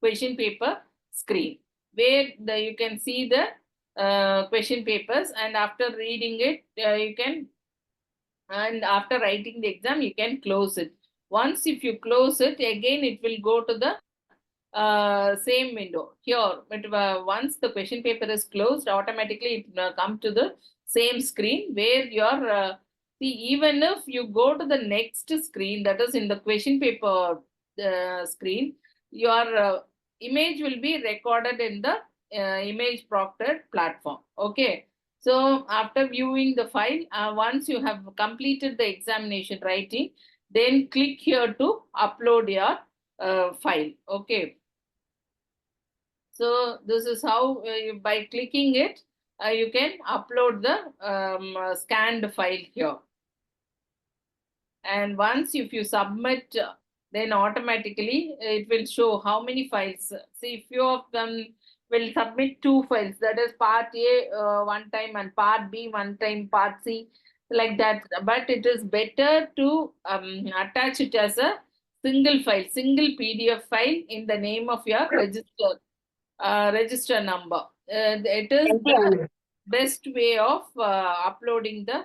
question paper screen where you can see the question papers, and after reading it, you can, and after writing the exam, you can close it. Once if you close it, again it will go to the same window here. But once the question paper is closed, automatically it come to the same screen where your see, even if you go to the next screen, that is in the question paper screen, your image will be recorded in the image proctored platform. Okay, so after viewing the file, once you have completed the examination writing, then click here to upload your file. Okay, so this is how by clicking it, you can upload the scanned file here. And once if you submit, then automatically it will show how many files. See, if you of them will submit 2 files, that is part A one time and part B one time, part C like that. But it is better to attach it as a single file, single PDF file in the name of your register number. It is the best way of uploading the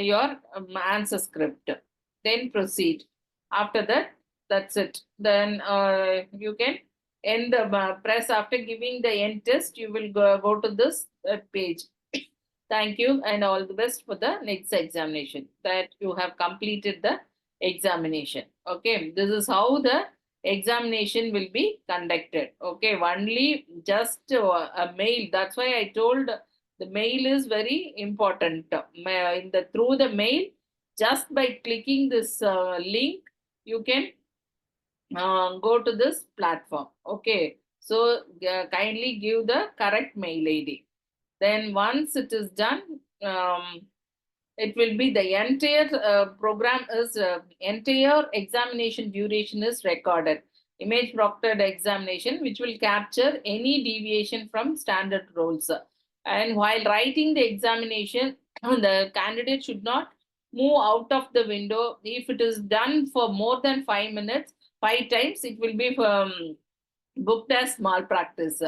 your answer script. Then proceed. After that, that's it. Then you can end the press. After giving the end test, you will go to this page. Thank you and all the best for the next examination, that you have completed the examination. Okay, this is how the examination will be conducted. Okay, only just a mail. That's why I told the mail is very important. Through the mail, just by clicking this link, you can go to this platform. Okay, so kindly give the correct mail ID. Then once it is done, it will be the entire program is entire examination duration is recorded. Image proctored examination, which will capture any deviation from standard rules. And while writing the examination, the candidate should not move out of the window. If it is done for more than 5 minutes, 5 times, it will be booked as malpractice.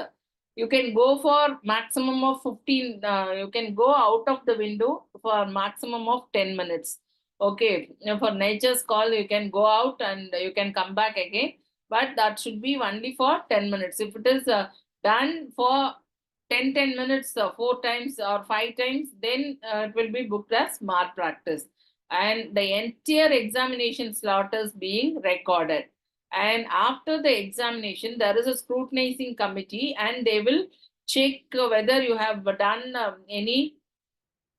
You can go for maximum of 15, you can go out of the window for maximum of 10 minutes. Okay, for nature's call, you can go out and you can come back again, but that should be only for 10 minutes. If it is done for 10 minutes, 4 times or 5 times, then it will be booked as malpractice. And the entire examination slot is being recorded. And after the examination, there is a scrutinizing committee and they will check whether you have done any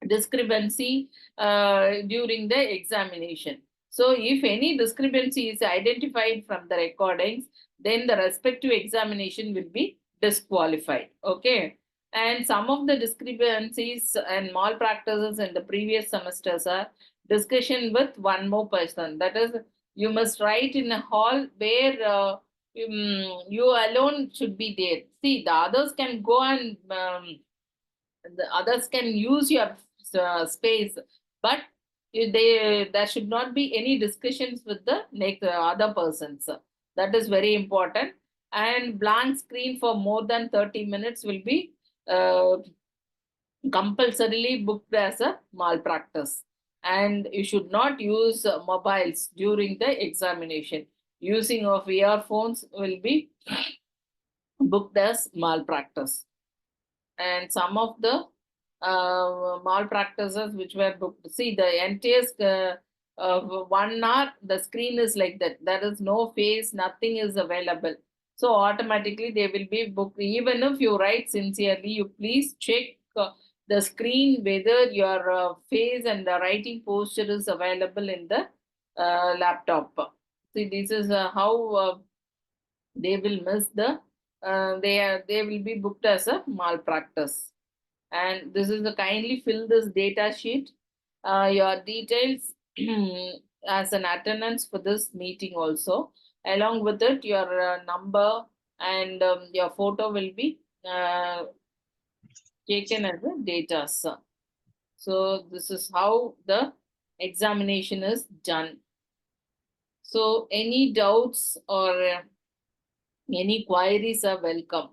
discrepancy during the examination. So if any discrepancy is identified from the recordings, then the respective examination will be disqualified. Okay. And some of the discrepancies and malpractices in the previous semesters are discussion with one more person. That is, you must write in a hall where you alone should be there. See, the others can go and the others can use your space, but there should not be any discussions with the next other persons. That is very important. And blank screen for more than 30 minutes will be compulsorily booked as a malpractice. And you should not use mobiles during the examination. Using of earphones will be booked as malpractice. And some of the malpractices which were booked, see the entire 1 hour, the screen is like that. There is no face, nothing is available. So automatically they will be booked. Even if you write sincerely, you please check the screen whether your face and the writing posture is available in the laptop. See, this is how they will miss the they will be booked as a malpractice. And this is the kindly fill this data sheet, your details as an attendance for this meeting also. Along with it, your number and your photo will be taken as a data. So this is how the examination is done. So any doubts or any queries are welcome.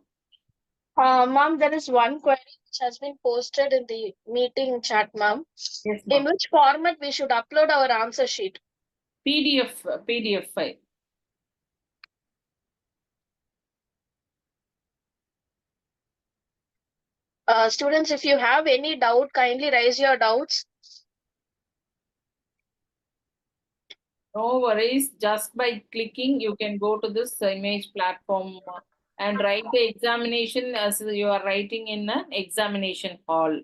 Ma'am, there is one query which has been posted in the meeting chat, ma'am. Yes, in which format we should upload our answer sheet? PDF file. Students, if you have any doubt, kindly raise your doubts. No worries, just by clicking, you can go to this image platform and write the examination as you are writing in an examination hall.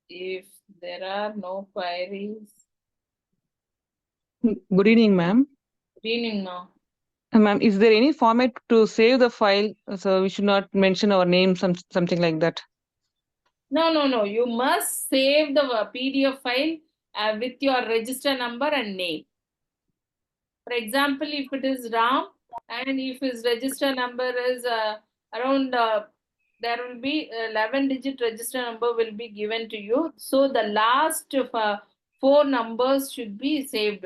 If there are no queries. Good evening, ma'am. Good evening, ma'am. Ma'am, is there any format to save the file? So we should not mention our name, something like that. No. You must save the PDF file with your register number and name. For example, if it is Ram and if his register number is around, there will be 11-digit register number will be given to you. So the last 4 numbers should be saved.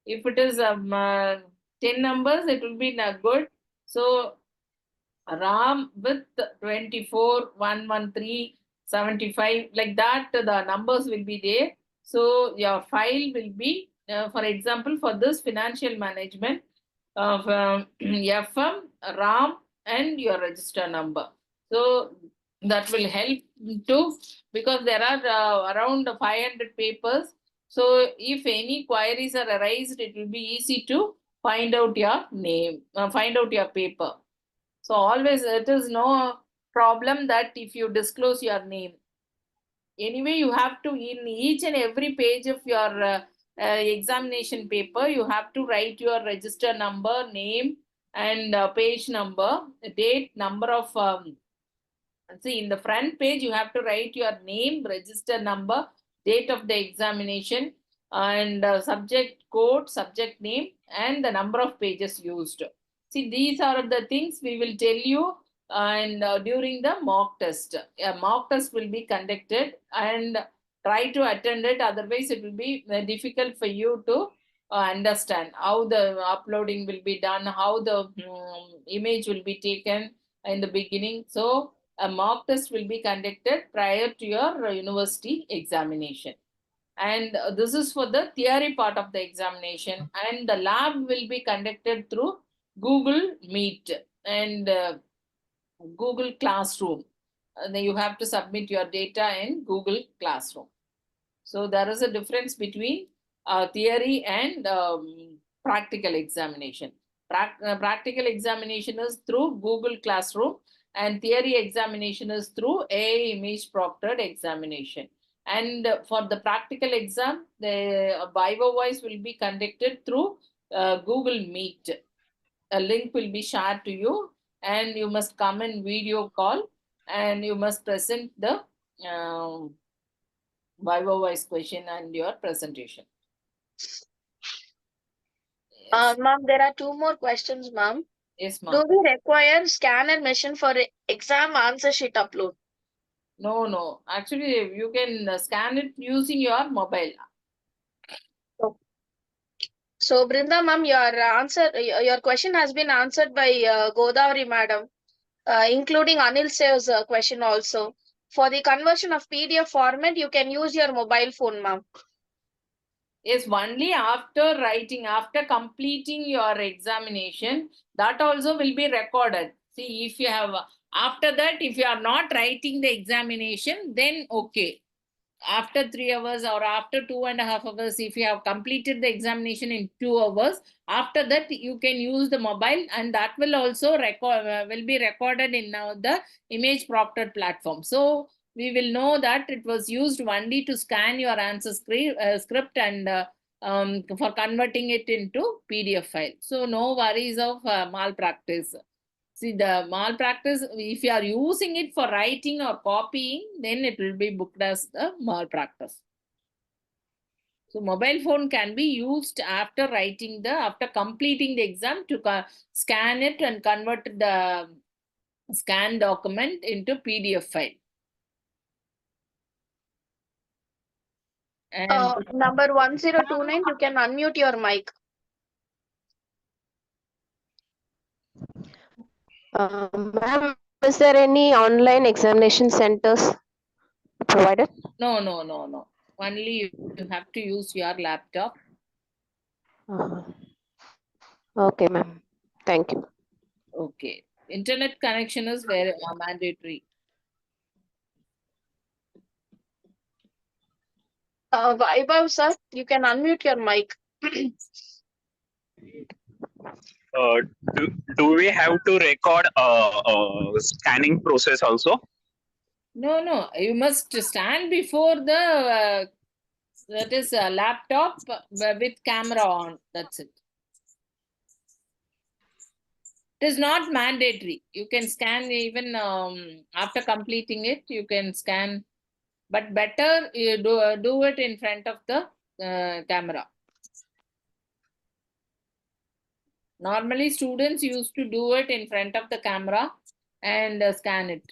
If it is 10 numbers, it will be not good. So Ram with 24, 113, 75, like that, the numbers will be there. So your file will be, for example, for this financial management of FM, RAM, and your register number. So that will help to, because there are around 500 papers. So if any queries are raised, it will be easy to find out your name, find out your paper. So always it is no problem that if you disclose your name. Anyway, you have to, in each and every page of your examination paper, you have to write your register number, name, and page number, date, number of, see, in the front page, you have to write your name, register number, date of the examination, and subject code, subject name, and the number of pages used. See, these are the things we will tell you, and during the mock test. A mock test will be conducted, and try to attend it, otherwise it will be difficult for you to understand how the uploading will be done, how the image will be taken in the beginning. So a mock test will be conducted prior to your university examination. And this is for the theory part of the examination, and the lab will be conducted through Google Meet and Google Classroom. Then you have to submit your data in Google Classroom. So there is a difference between theory and practical examination. Practical examination is through Google Classroom, and theory examination is through AI image proctored examination. And for the practical exam, the Viva voice will be conducted through Google Meet. A link will be shared to you, and you must come in video call, and you must present the Viva voice question and your presentation. Yes. Ma'am, there are two more questions, ma'am. Yes, ma'am. Do we require scanner machine for exam answer sheet upload? No. Actually, you can scan it using your mobile. So, Brinda, ma'am, your question has been answered by Godavari, madam, including Anil Sev's question also. For the conversion of PDF format, you can use your mobile phone, ma'am. Yes, only after writing, after completing your examination, that also will be recorded. See, if you have, after that, if you are not writing the examination, then okay. After 3 hours or after 2.5 hours, if you have completed the examination in 2 hours, after that you can use the mobile, and that will also will be recorded in the image proctored platform. So we will know that it was used only to scan your answer script and for converting it into PDF file. So no worries of malpractice. See, the malpractice, if you are using it for writing or copying, then it will be booked as the malpractice. So mobile phone can be used after after completing the exam to scan it and convert the scanned document into PDF file. And number 1029, you can unmute your mic. Ma'am, is there any online examination centers provided? No. Only you have to use your laptop. Okay, ma'am. Thank you. Okay. Internet connection is very mandatory. Vaibhav, sir, you can unmute your mic. Do we have to record scanning process also? No. You must stand before the that is a laptop with camera on. That's it. It is not mandatory. You can scan even after completing it. You can scan, but better you do it in front of the camera. Normally, students used to do it in front of the camera and scan it.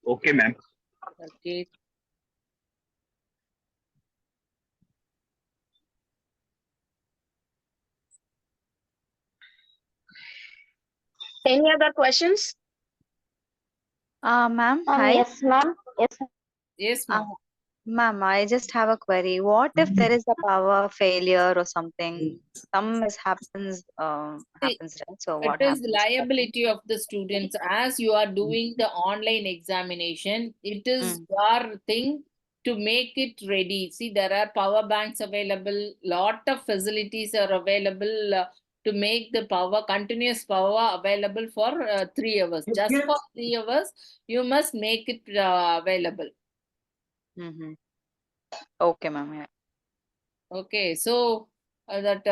Okay, ma'am. Okay. Any other questions? Ma'am, hi. Yes, ma'am. Yes, ma'am. Ma'am, I just have a query. What if there is a power failure or something? Some mishappens happens, right? So It what is happens? liability of the students. As you are doing the online examination, it is your thing to make it ready. See, there are power banks available, lot of facilities are available to make the continuous power available for 3 hours. Just for 3 hours, you must make it available. Okay, ma'am. Yeah. Okay, so that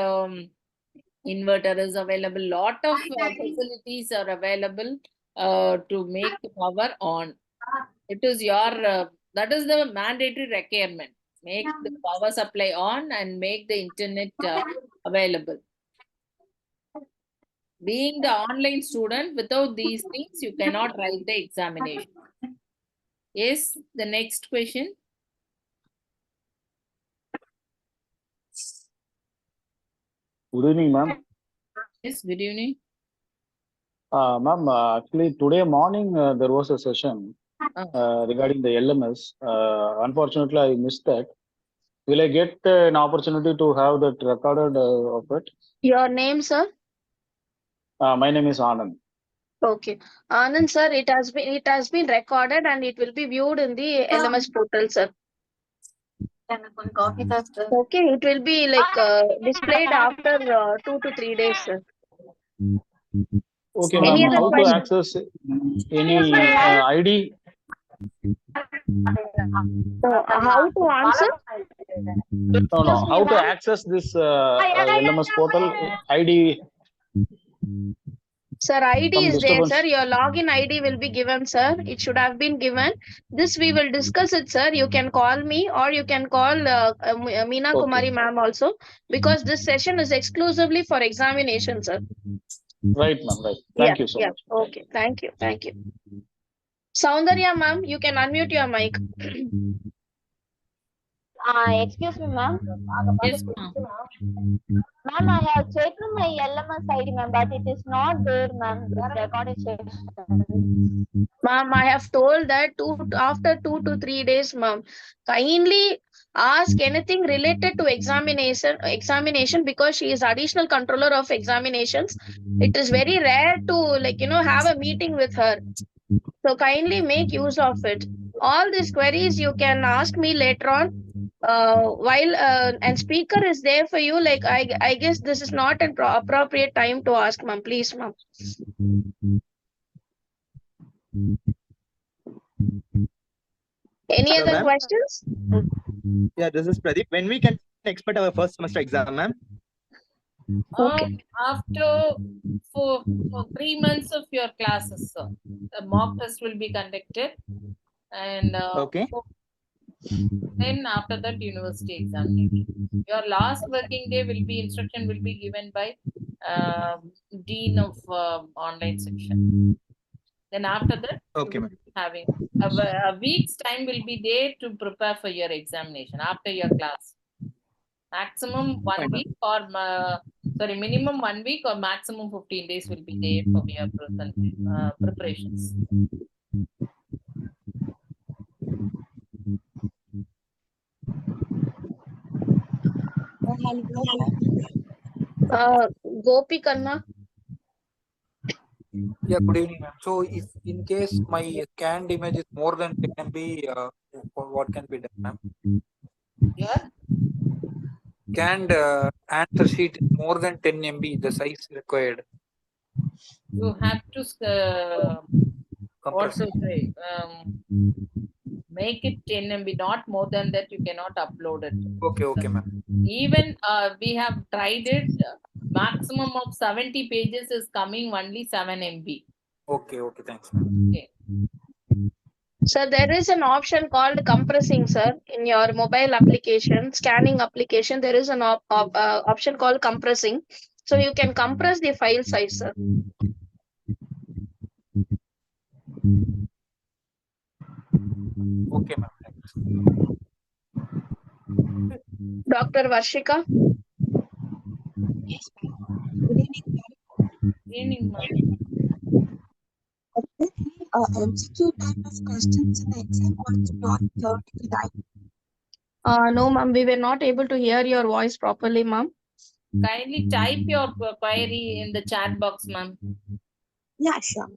inverter is available. Lot of facilities are available to make the power on. It is your that is the mandatory requirement. Make the power supply on and make the internet available. Being the online student, without these things, you cannot write the examination. Yes, the next question. Good evening, ma'am. Yes, good evening. Ma'am, actually today morning there was a session regarding the LMS. Unfortunately, I missed that. Will I get an opportunity to have that recorded of it? Your name, sir? My name is Anand. Okay, Anand, sir, it has been recorded and it will be viewed in the LMS portal, sir. Okay, it will be like displayed after 2 to 3 days, sir. Okay, Any ma'am. other How to question? access any ID? How to answer? No, no. How to access this LMS portal? ID. Sir, ID Some is there, sir. disturbance. Your login ID will be given, sir. It should have been given. This we will discuss it, sir. You can call me or you can call Meena Kumari ma'am also, because this session is exclusively for examination, sir. Right, ma'am. Right. Yeah, Thank you so yeah. much. Okay, thank you, thank you. Soundarya ma'am, you can unmute your mic. Excuse me, ma'am. Yes, ma'am. Ma'am, I have checked my LMS ID, ma'am, but it is not there, ma'am. This recorded session. Ma'am, I have told that after 2 to 3 days, ma'am. Kindly ask anything related to examination because she is additional controller of examinations. It is very rare to have a meeting with her. So kindly make use of it. All these queries you can ask me later on. While and speaker is there for you. Like I guess this is not an appropriate time to ask, ma'am. Please, ma'am. Any Hello, other ma'am. questions? Yeah, this is Pradeep. When we can expect our first semester exam, ma'am? After for 3 months of your classes, sir, the mock test will be conducted, and Okay. then after that, university examination. Your last working day will be instruction will be given by dean of online section. Then after that, Okay, ma'am. having a week's time will be there to prepare for your examination after your class. Maximum 1 week or minimum 1 week or maximum 15 days will be there for your preparations. Gopi Kanna. Yeah, good evening, ma'am. So, if in case my scanned image is more than 10 MB, what can be done, ma'am? Your Scanned answer sheet is more than 10 MB, the size required. you have to what to say, make it 10 MB, not more than that. You cannot upload it. Okay, okay, ma'am. Even we have tried it. Maximum of 70 pages is coming only 7 MB. Okay, okay, thanks, ma'am. Okay. Sir, there is an option called compressing, sir, in your mobile application, scanning application. There is an option called compressing. So you can compress the file size, sir. Okay, ma'am. Thanks. Dr. Varshika. Yes, ma'am. Good evening. Good evening, ma'am. MCQ type of questions in the exam was not theoretical type. No, ma'am, we were not able to hear your voice properly, ma'am. Kindly type your query in the chat box, ma'am. Yeah, sure.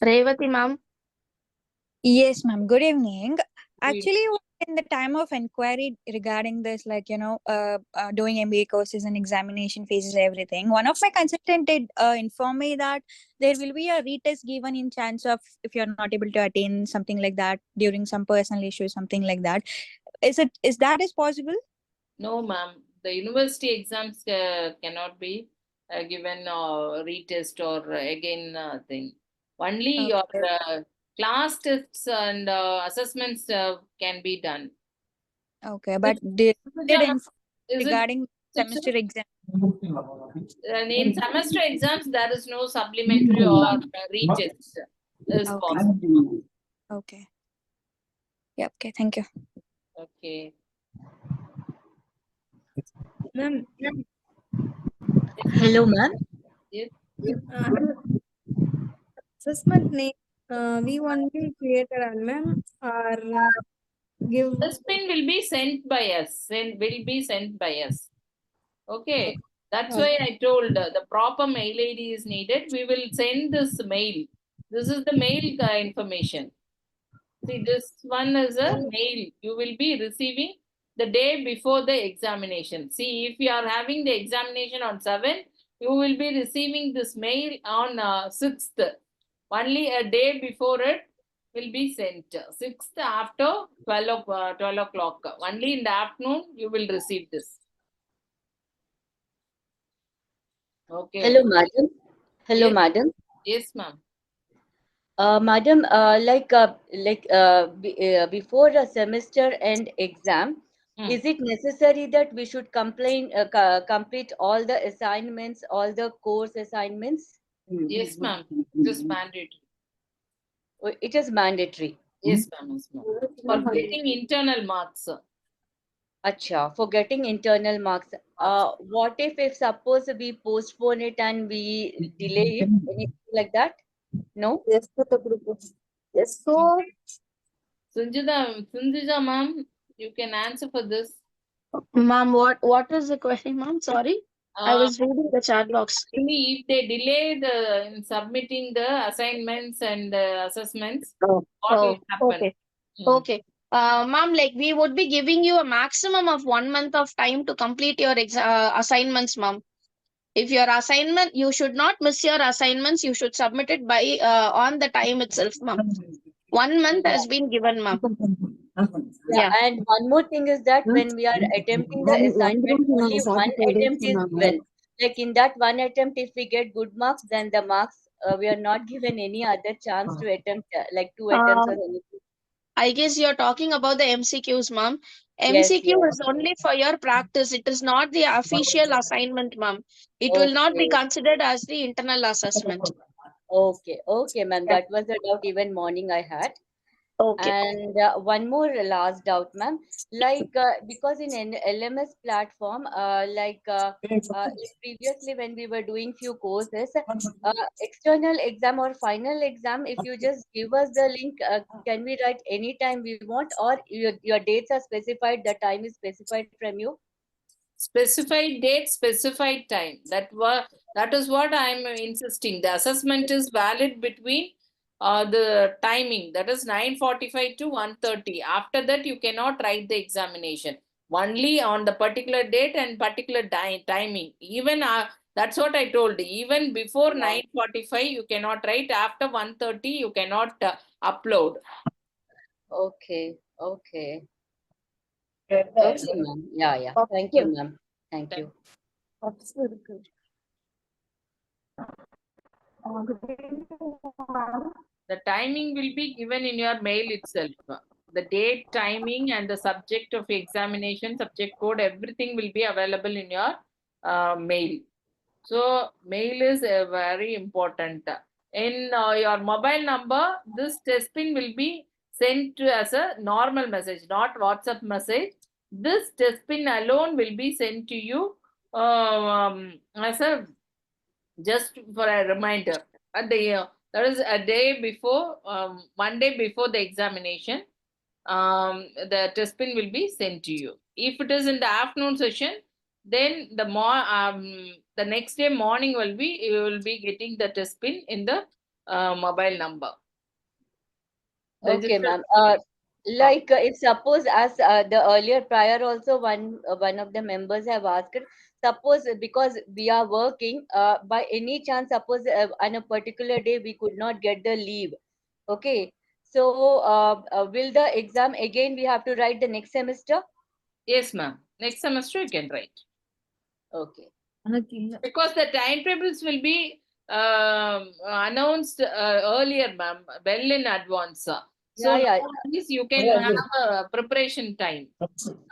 Revati, ma'am. Yes, ma'am. Good evening. Actually, in the time of inquiry regarding this, doing MBA courses and examination phases, everything, one of my consultant did inform me that there will be a retest given in chance of if you're not able to attain something like that during some personal issue, something like that. Is that possible? No, ma'am. The university exams cannot be given retest or again thing. Only your class tests and assessments can be done. Okay, but regarding semester exam. In semester exams, there is no supplementary or retest is possible. Okay. Yeah. Okay. Thank you. Okay. Ma'am. Hello, ma'am. Yes. Assessment name, we only create a run, ma'am, or give. The spin will be sent by us. Okay. That's why I told the proper mail ID is needed. We will send this mail. This is the mail information. See, this one is a mail. You will be receiving the day before the examination. See, if you are having the examination on 7th, you will be receiving this mail on 6th. Only a day before it will be sent. 6th after 12 o'clock. Only in the afternoon you will receive this. Okay. Hello, madam. Hello, Yes, madam. yes, ma'am. Madam, before a semester end exam, is it necessary that we should complete all the assignments, all the course assignments? Yes, ma'am. It is mandatory. It is mandatory. Yes, ma'am. Yes, ma'am. For getting internal marks. Acha, for getting internal marks. What if suppose we postpone it and we delay it, anything like that? No? Yes, yes. So, Sunjita ma'am, you can answer for this. Ma'am, what is the question, ma'am? Sorry, I was reading the chat box. If they delay in submitting the assignments and the assessments, what will happen? Okay. Okay. Ma'am, like we would be giving you a maximum of 1 month of time to complete your assignments, ma'am. If your assignment, you should not miss your assignments. You should submit it by on the time itself, ma'am. 1 month has been given, ma'am. Yeah, and one more thing is that when we are attempting the assignment, only one attempt is given. Like in that one attempt, if we get good marks, then the marks we are not given any other chance to attempt like 2 attempts or anything. I guess you're talking about the MCQs, ma'am. Yes, MCQ yes. is only for your practice. It is not the official assignment, ma'am. It will not be Okay. considered as the internal assessment. Okay, okay, ma'am. That was a doubt even morning I had. Okay. And one more last doubt, ma'am. Like because in an LMS platform, previously when we were doing few courses, external exam or final exam, if you just give us the link, can we write anytime we want, or your dates are specified, the time is specified from you? Specified date, specified time. That is what I am insisting. The assessment is valid between the timing, that is 9:45 to 1:30. After that, you cannot write the examination. Only on the particular date and particular timing. Even that's what I told. Even before 9:45, you cannot write. After 1:30, you cannot upload. Okay, okay. Okay, ma'am. Yeah, yeah. Thank you, ma'am. Thank you. that's very good. The timing will be given in your mail itself. The date, timing, and the subject of examination, subject code, everything will be available in your mail. So, mail is very important. In your mobile number, this test pin will be sent as a normal message, not WhatsApp message. This test pin alone will be sent to you as a just for a reminder. At the that is a day before, 1 day before the examination, the test pin will be sent to you. If it is in the afternoon session, then the next day morning you will be getting the test pin in the mobile number. Okay, Register. ma'am. If suppose as the earlier prior also one of the members have asked, suppose because we are working, by any chance, suppose on a particular day we could not get the leave. Okay, so will the exam again we have to write the next semester? Yes, ma'am. Next semester you can write. Okay. Because the timetables will be announced earlier, ma'am, well in advance. So Yeah. nowadays you can have a preparation time.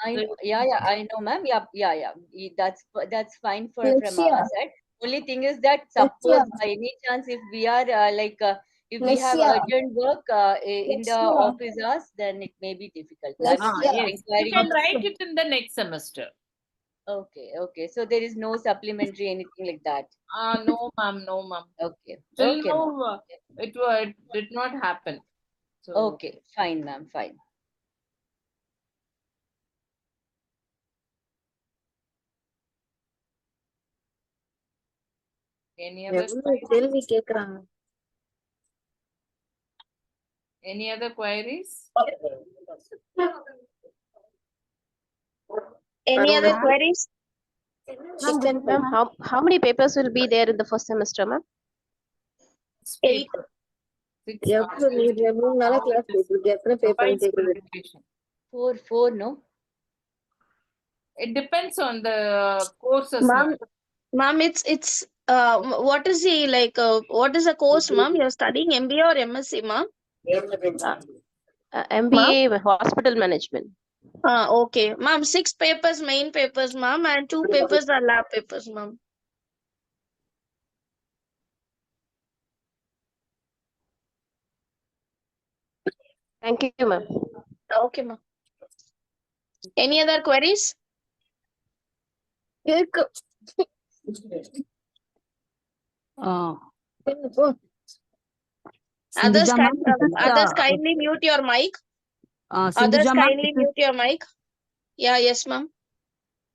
I know, ma'am. Yeah. That's fine from our Lexia. side. Only thing is that Lexia. suppose by any chance if we are if we have Lexia. urgent work in the Lexia. office hours, then it may be difficult. That's Yes, you inquiring. can write it in the next semester. Okay. So there is no supplementary anything like that. No, ma'am. No, ma'am. Okay. Till Okay, ma'am. now, it did not happen. So Okay, fine, ma'am. Fine. any other கேக்குறாங்க Any other queries? Any other queries? Ma'am, how many papers will be there in the first semester, ma'am? 8. Six. How it is provides presentation. Four, no? It depends on the courses, ma'am. Ma'am, it's what is the what is the course, ma'am? You're studying MBA or MSc, ma'am? MBA Hospital Management. Okay, ma'am. 6 papers, main papers, ma'am, and 2 papers are lab papers, ma'am. Thank you, ma'am. Okay, ma'am. Any other queries? Others, Sindhuja ma'am, others kindly mute your mic. Others Sindhuja ma'am, kindly mute your mic. Yeah, yes, ma'am.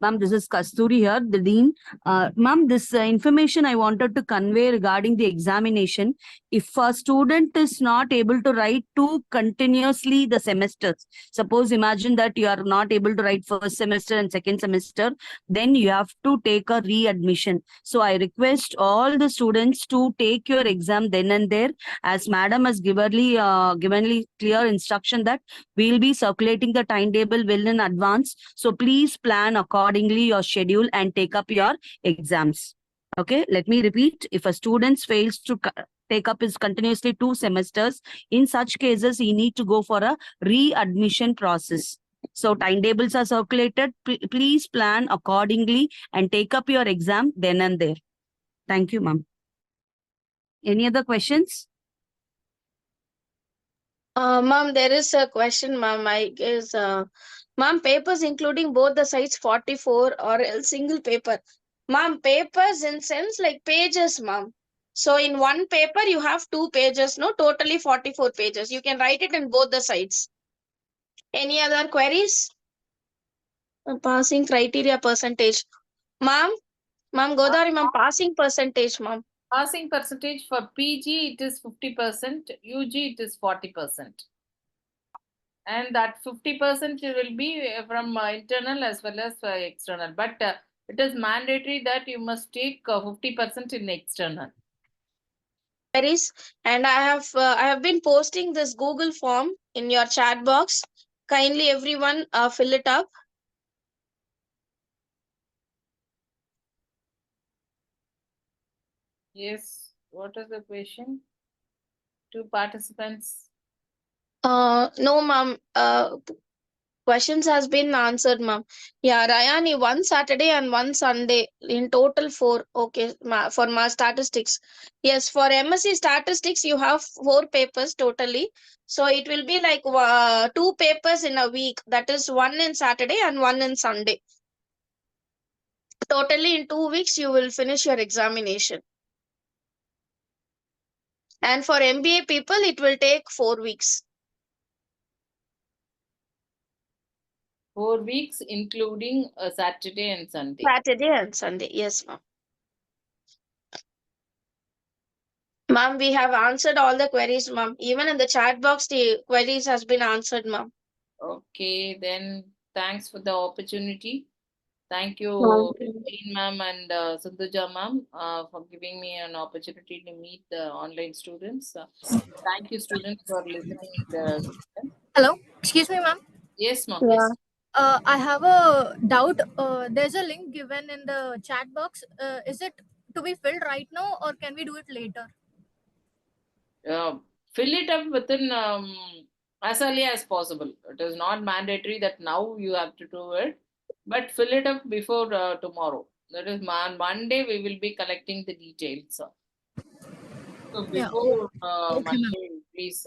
ma'am, this is Kasturi here, the dean. Ma'am, this information I wanted to convey regarding the examination. If a student is not able to write two continuously the semesters, suppose imagine that you are not able to write first semester and second semester, then you have to take a readmission. So I request all the students to take your exam then and there, as madam has givenly clear instruction that we'll be circulating the timetable well in advance. So please plan accordingly your schedule and take up your exams. Okay, let me repeat. If a student fails to take up his continuously 2 semesters, in such cases, he need to go for a readmission process. So timetables are circulated. Please plan accordingly and take up your exam then and there. Thank you, ma'am. Any other questions? Ma'am, there is a question, ma'am. I guess, ma'am, papers including both the sides 44 or else single paper. Ma'am, papers in sense like pages, ma'am. So in one paper, you have 2 pages, no? Totally 44 pages. You can write it in both the sides. Any other queries? Passing criteria percentage. Ma'am, Godavari, ma'am, passing percentage, ma'am. Passing percentage for PG, it is 50%. UG, it is 40%. And that 50% will be from internal as well as external. But it is mandatory that you must take 50% in external. Queries, and I have been posting this Google form in your chat box. Kindly everyone fill it up. Yes. What is the question? 2 participants. No, ma'am. Questions has been answered, ma'am. Yeah, Rayani, 1 Saturday and 1 Sunday. In total 4. Okay, for my statistics. Yes, for MSc statistics, you have 4 papers totally. So it will be like 2 papers in a week. That is 1 in Saturday and 1 in Sunday. Totally in 2 weeks, you will finish your examination. And for MBA people, it will take 4 weeks. 4 weeks, including Saturday and Sunday. Saturday and Sunday, yes, ma'am. Ma'am, we have answered all the queries, ma'am. Even in the chat box, the queries has been answered, ma'am. Okay, then thanks for the opportunity. Thank you, Dean ma'am and Sindhuja ma'am, for giving me an opportunity to meet the online students. Thank you, students, for listening the session. Hello, excuse me, ma'am. Yes, ma'am. Yes. I have a doubt. There's a link given in the chat box. Is it to be filled right now, or can we do it later? Fill it up within as early as possible. It is not mandatory that now you have to do it, but fill it up before tomorrow. That is on Monday we will be collecting the details. So before Monday, please,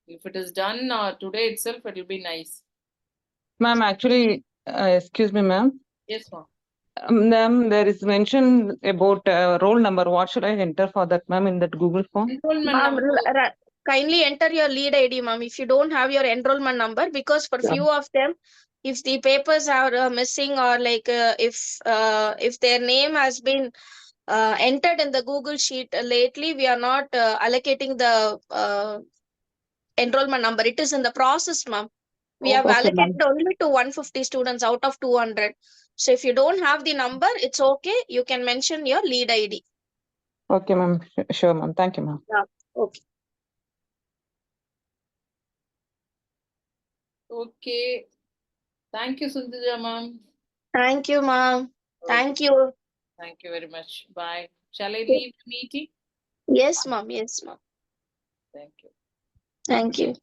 if it is done today itself, it will be nice. Ma'am, actually, excuse me, ma'am. Yes, ma'am. Ma'am, there is mention about roll number. What should I enter for that, ma'am, in that Google form? Ma'am, kindly enter your lead ID, ma'am. If you don't have your enrollment number, because for few of them, if the papers are missing or like if their name has been entered in the Google sheet lately, we are not allocating the enrollment number. It is in the process, ma'am. We have Okay, allocated ma'am. only to 150 students out of 200. So if you don't have the number, it's okay. You can mention your lead ID. Okay, ma'am. Sure, ma'am. Thank you, ma'am. Yeah. Okay. Okay. Thank you, Sundara ma'am. Thank you, ma'am. Thank you. Thank you very much. Bye. Shall I leave the meeting? Yes, ma'am. Yes, ma'am. Thank you. Thank you.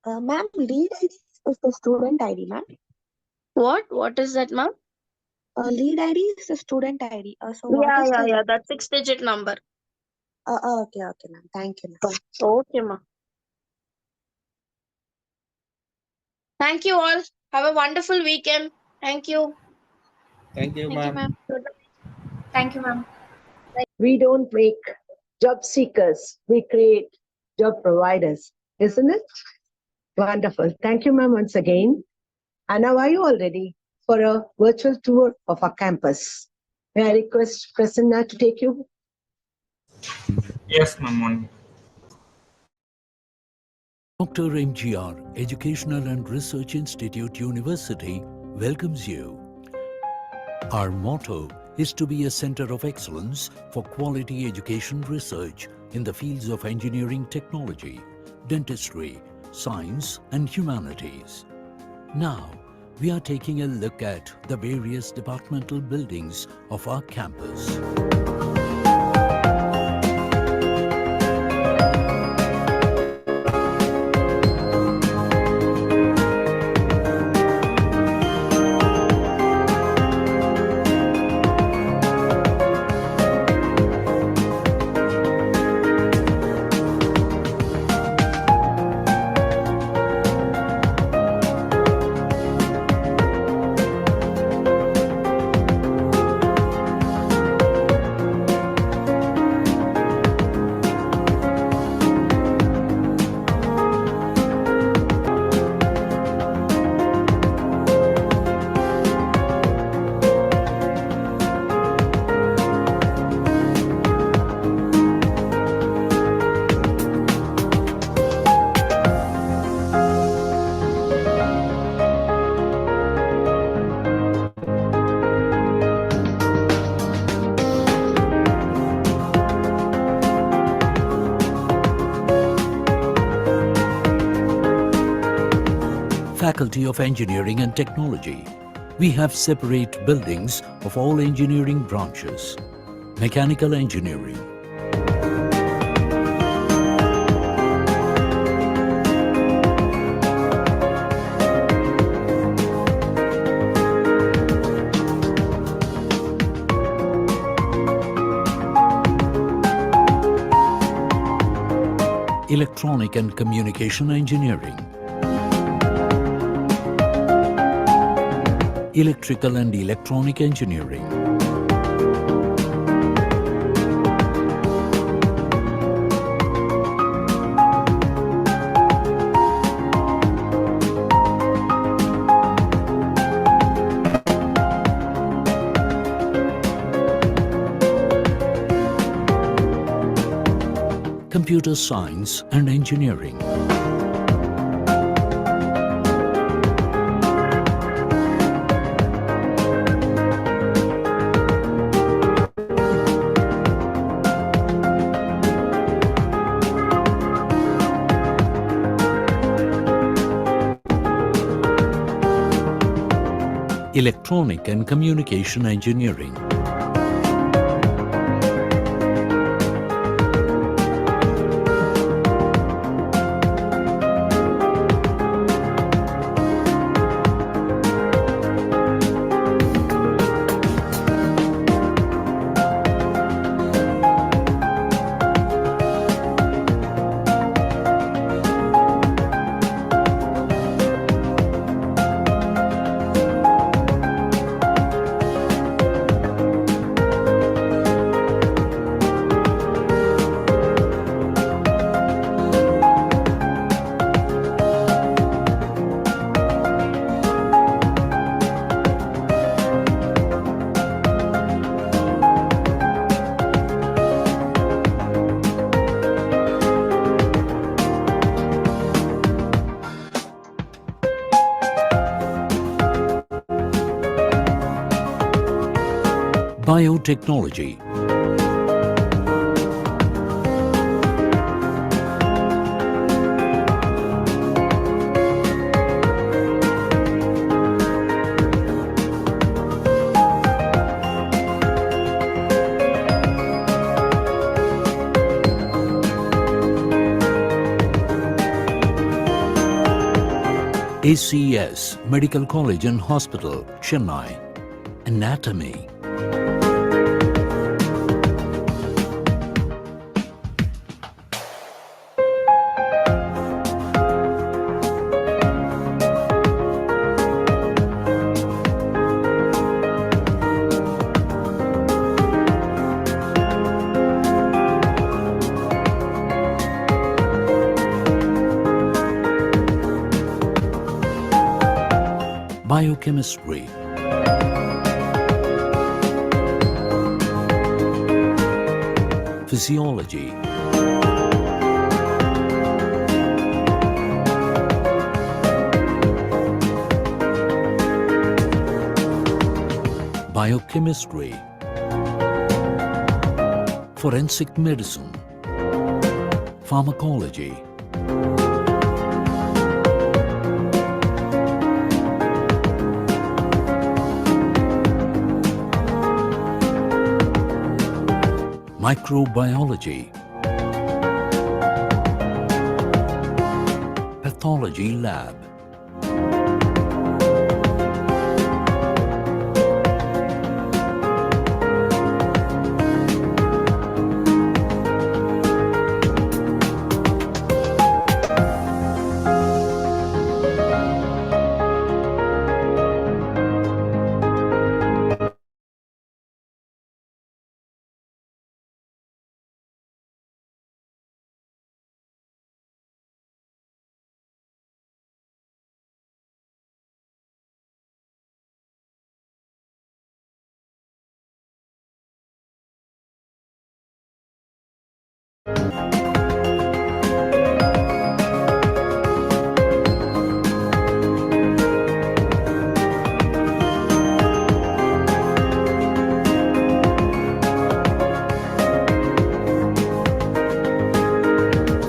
Ma'am, lead ID is the student ID, ma'am. What? What is that, ma'am? Lead ID is the student ID. So what Yeah, is yeah, the? yeah. That's 6-digit number. Okay, ma'am. Thank you, ma'am. Okay, ma'am. Thank you all. Have a wonderful weekend. Thank you. Thank you, Thank you, ma'am. ma'am. Thank you, ma'am. We don't make job seekers, we create job providers, isn't it? Wonderful. Thank you, ma'am, once again. And now, are you all ready for a virtual tour of our campus? May I request Prasanna to take you? Yes, ma'am. Dr.M.G.R. Educational and Research Institute University welcomes you. Our motto is to be a center of excellence for quality education research in the fields of engineering technology, dentistry, science, and humanities. Now, we are taking a look at the various departmental buildings of our campus. Faculty of Engineering and Technology. We have separate buildings of all engineering branches. Mechanical Engineering, Electronic and Communication Engineering, Electrical and Electronic Engineering, Computer Science and Engineering, Electronic and Communication Engineering, Biotechnology. ACS, Medical College and Hospital, Chennai. Anatomy. Biochemistry. Physiology. Biochemistry. Forensic medicine. Pharmacology. Microbiology. Pathology lab.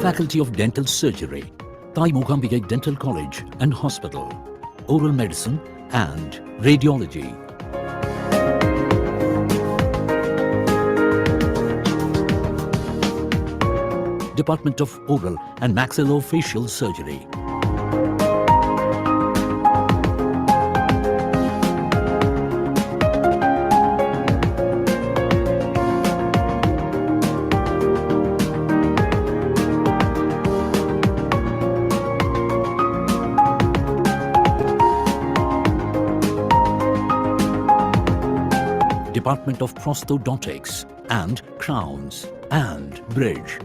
Faculty of Dental Surgery, Thai Mookambika Dental College and Hospital, Oral Medicine and Radiology. Department of Oral and Maxillofacial Surgery. Department of Prosthodontics and Crowns and Bridge.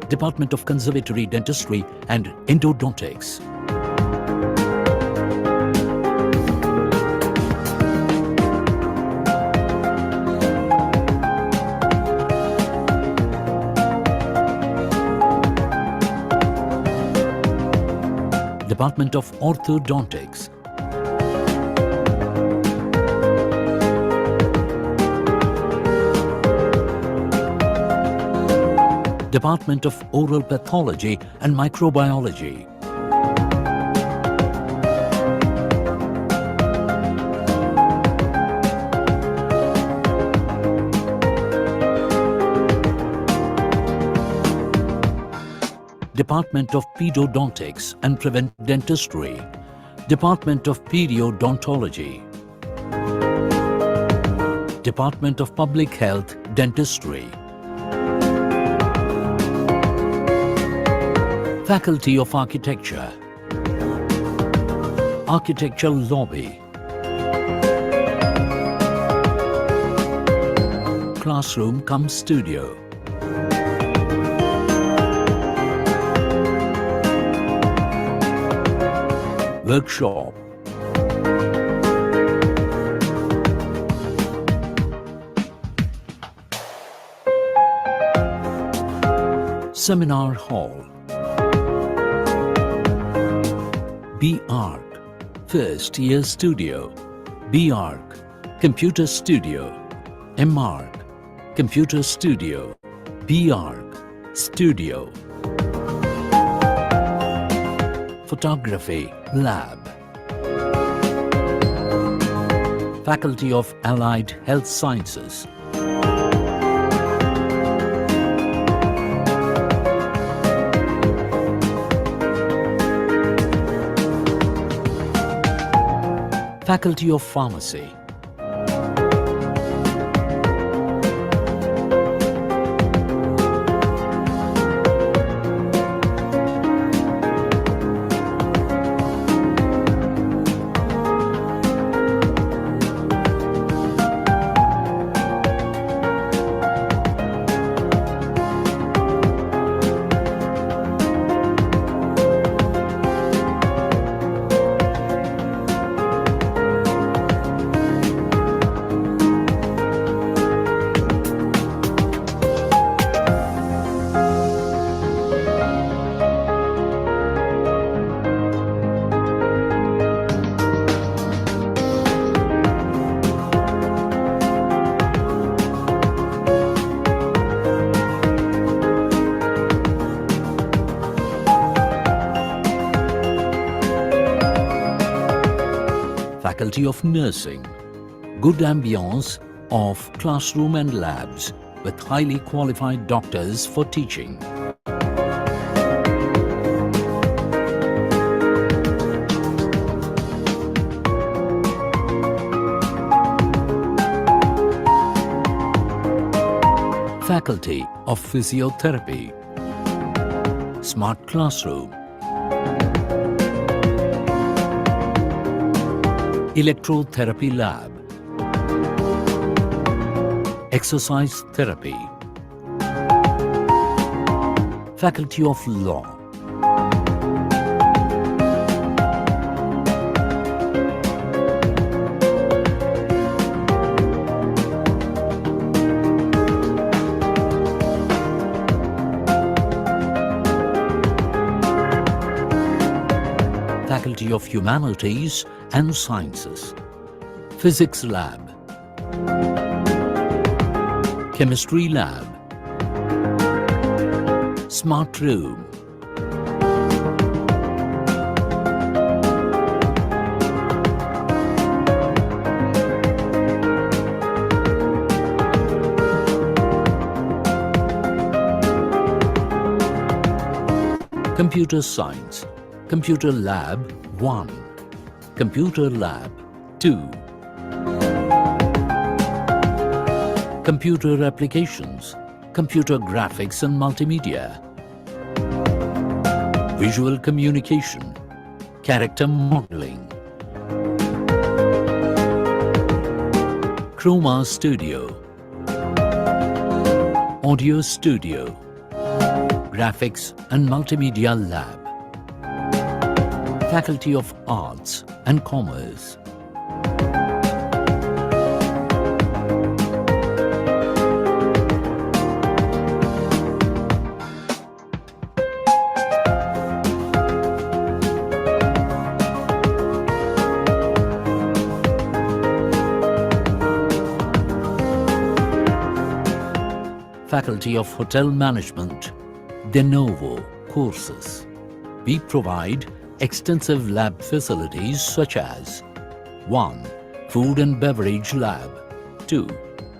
Department of Conservatory Dentistry and Endodontics. Department of Orthodontics. Department of Oral Pathology and Microbiology. Department of Pedodontics and Prevent Dentistry. Department of Periodontology. Department of Public Health Dentistry. Faculty of Architecture. Architectural Lobby. classroom cum studio. Workshop. Seminar hall. B-Arc, first year studio. B-Arc, computer studio. M-Arc, computer studio. B-Arc, studio. Photography lab. Faculty of Allied Health Sciences. Faculty of Pharmacy. Faculty of Nursing. Good ambience of classroom and labs with highly qualified doctors for teaching. Faculty of Physiotherapy. Smart Classroom. Electrotherapy Lab. Exercise Therapy. Faculty of Law. Faculty of Humanities and Sciences. Physics Lab. Chemistry Lab. Smart Room. Computer Science. Computer Lab 1. Computer Lab 2. Computer Applications. Computer Graphics and Multimedia. Visual Communication. Character Modeling. Chroma Studio. Audio Studio. Graphics and Multimedia Lab. Faculty of Arts and Commerce. Faculty of Hotel Management, de novo courses. We provide extensive lab facilities such as 1. Food and Beverage Lab. 2.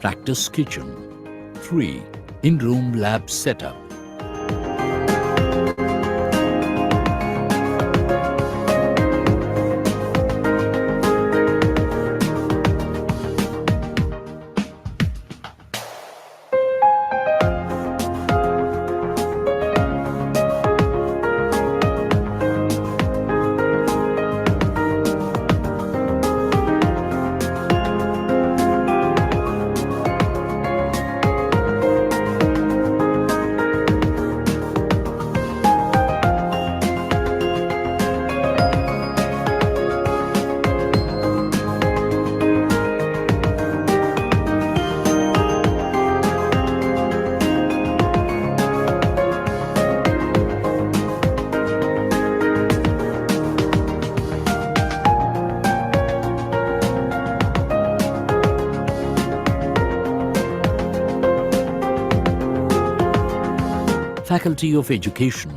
Practice Kitchen. 3. In-room lab setup. Faculty of Education,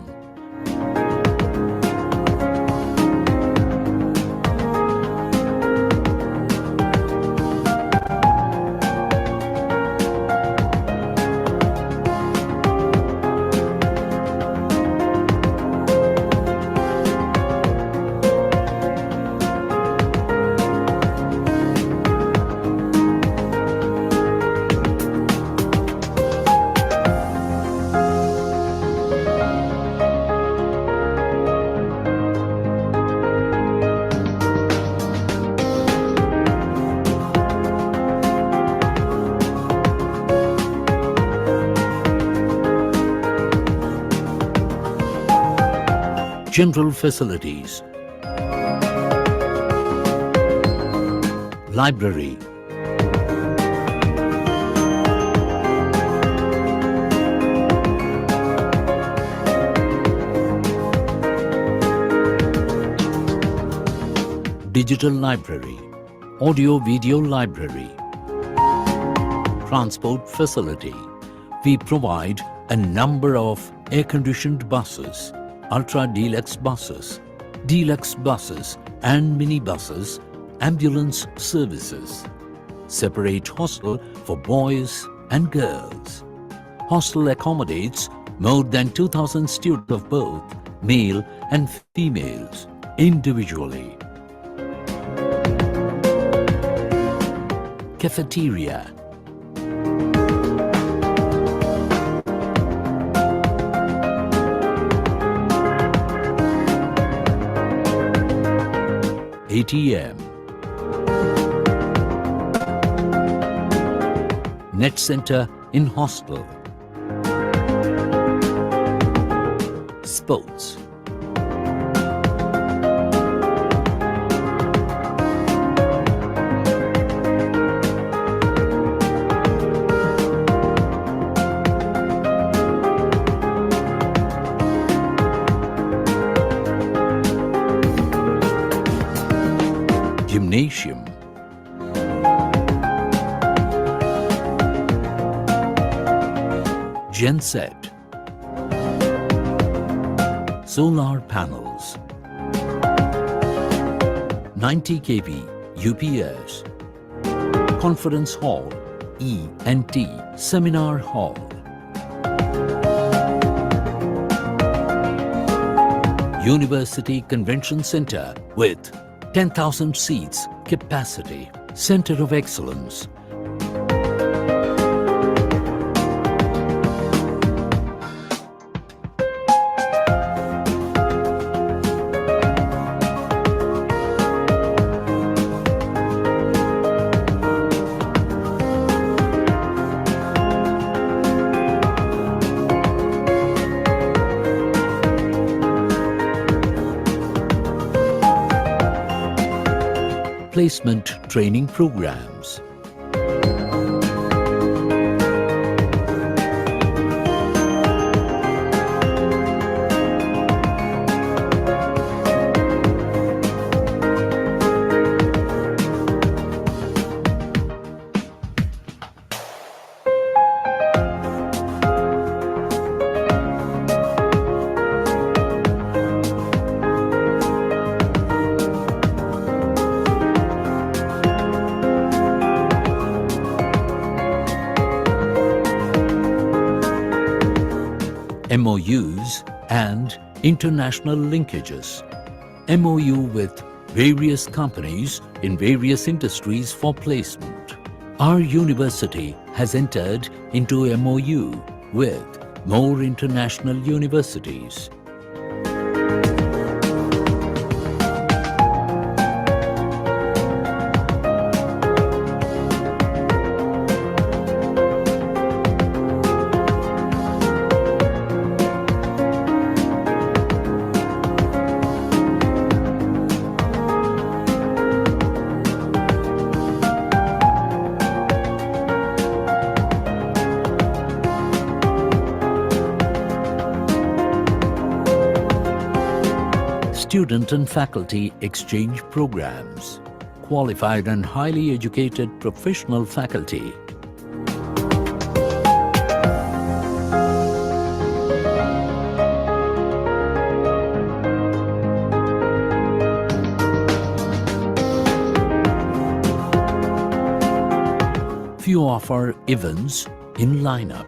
General Facilities, Library, Digital Library, Audio-Video Library, Transport Facility. We provide a number of air-conditioned buses, ultra-deluxe buses, deluxe buses and mini-buses, ambulance services, separate hostel for boys and girls. Hostel accommodates more than 2,000 students of both male and females individually. Cafeteria, ATM, Net Center in hostel, Sports, Gymnasium, Genset, Solar Panels, 90 kV UPS, Conference Hall, E&T, Seminar Hall, University Convention Center with 10,000 seats capacity, Center of Excellence, Placement Training Programs, MOUs and international linkages. MOU with various companies in various industries for placement. Our university has entered into MOU with more international universities. Student and faculty exchange programs, qualified and highly educated professional faculty. of our events in lineup.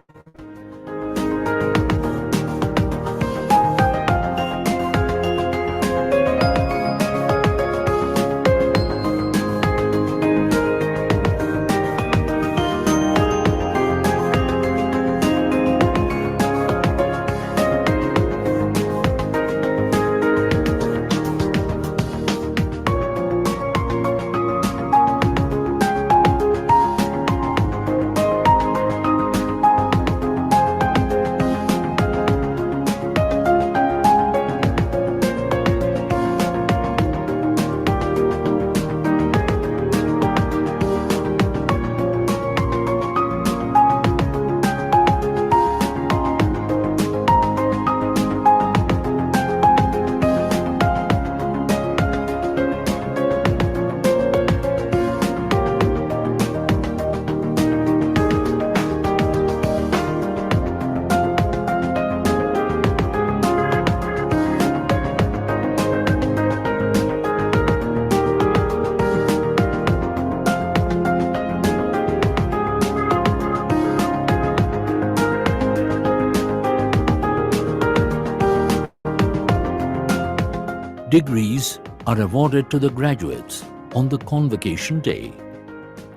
Degrees are awarded to the graduates on the convocation day.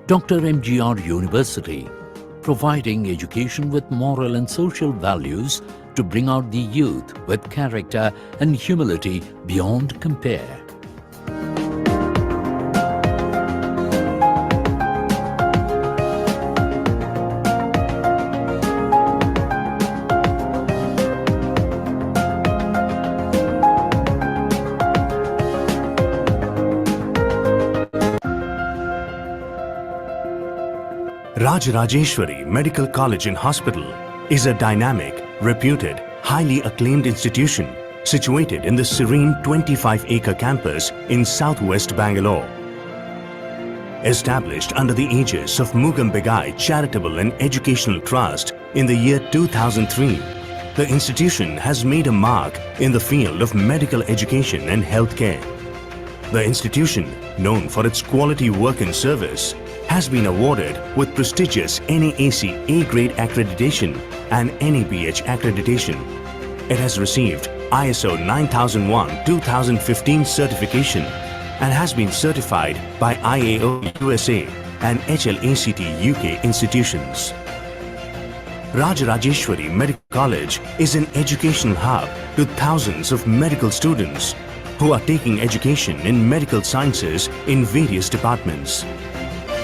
Dr.M.G.R. University, providing education with moral and social values to bring out the youth with character and humility beyond compare. Rajajeshwari Medical College and Hospital is a dynamic, reputed, highly acclaimed institution situated in the serene 25-acre campus in southwest Bangalore. Established under the aegis of Mugambegai Charitable and Educational Trust in the year 2003, the institution has made a mark in the field of medical education and healthcare. The institution, known for its quality work and service, has been awarded with prestigious NAAC A-grade accreditation and NABH accreditation. It has received ISO 9001-2015 certification and has been certified by IAO USA and HLACT UK institutions. Rajajeshwari Medical College is an educational hub to thousands of medical students who are taking education in medical sciences in various departments.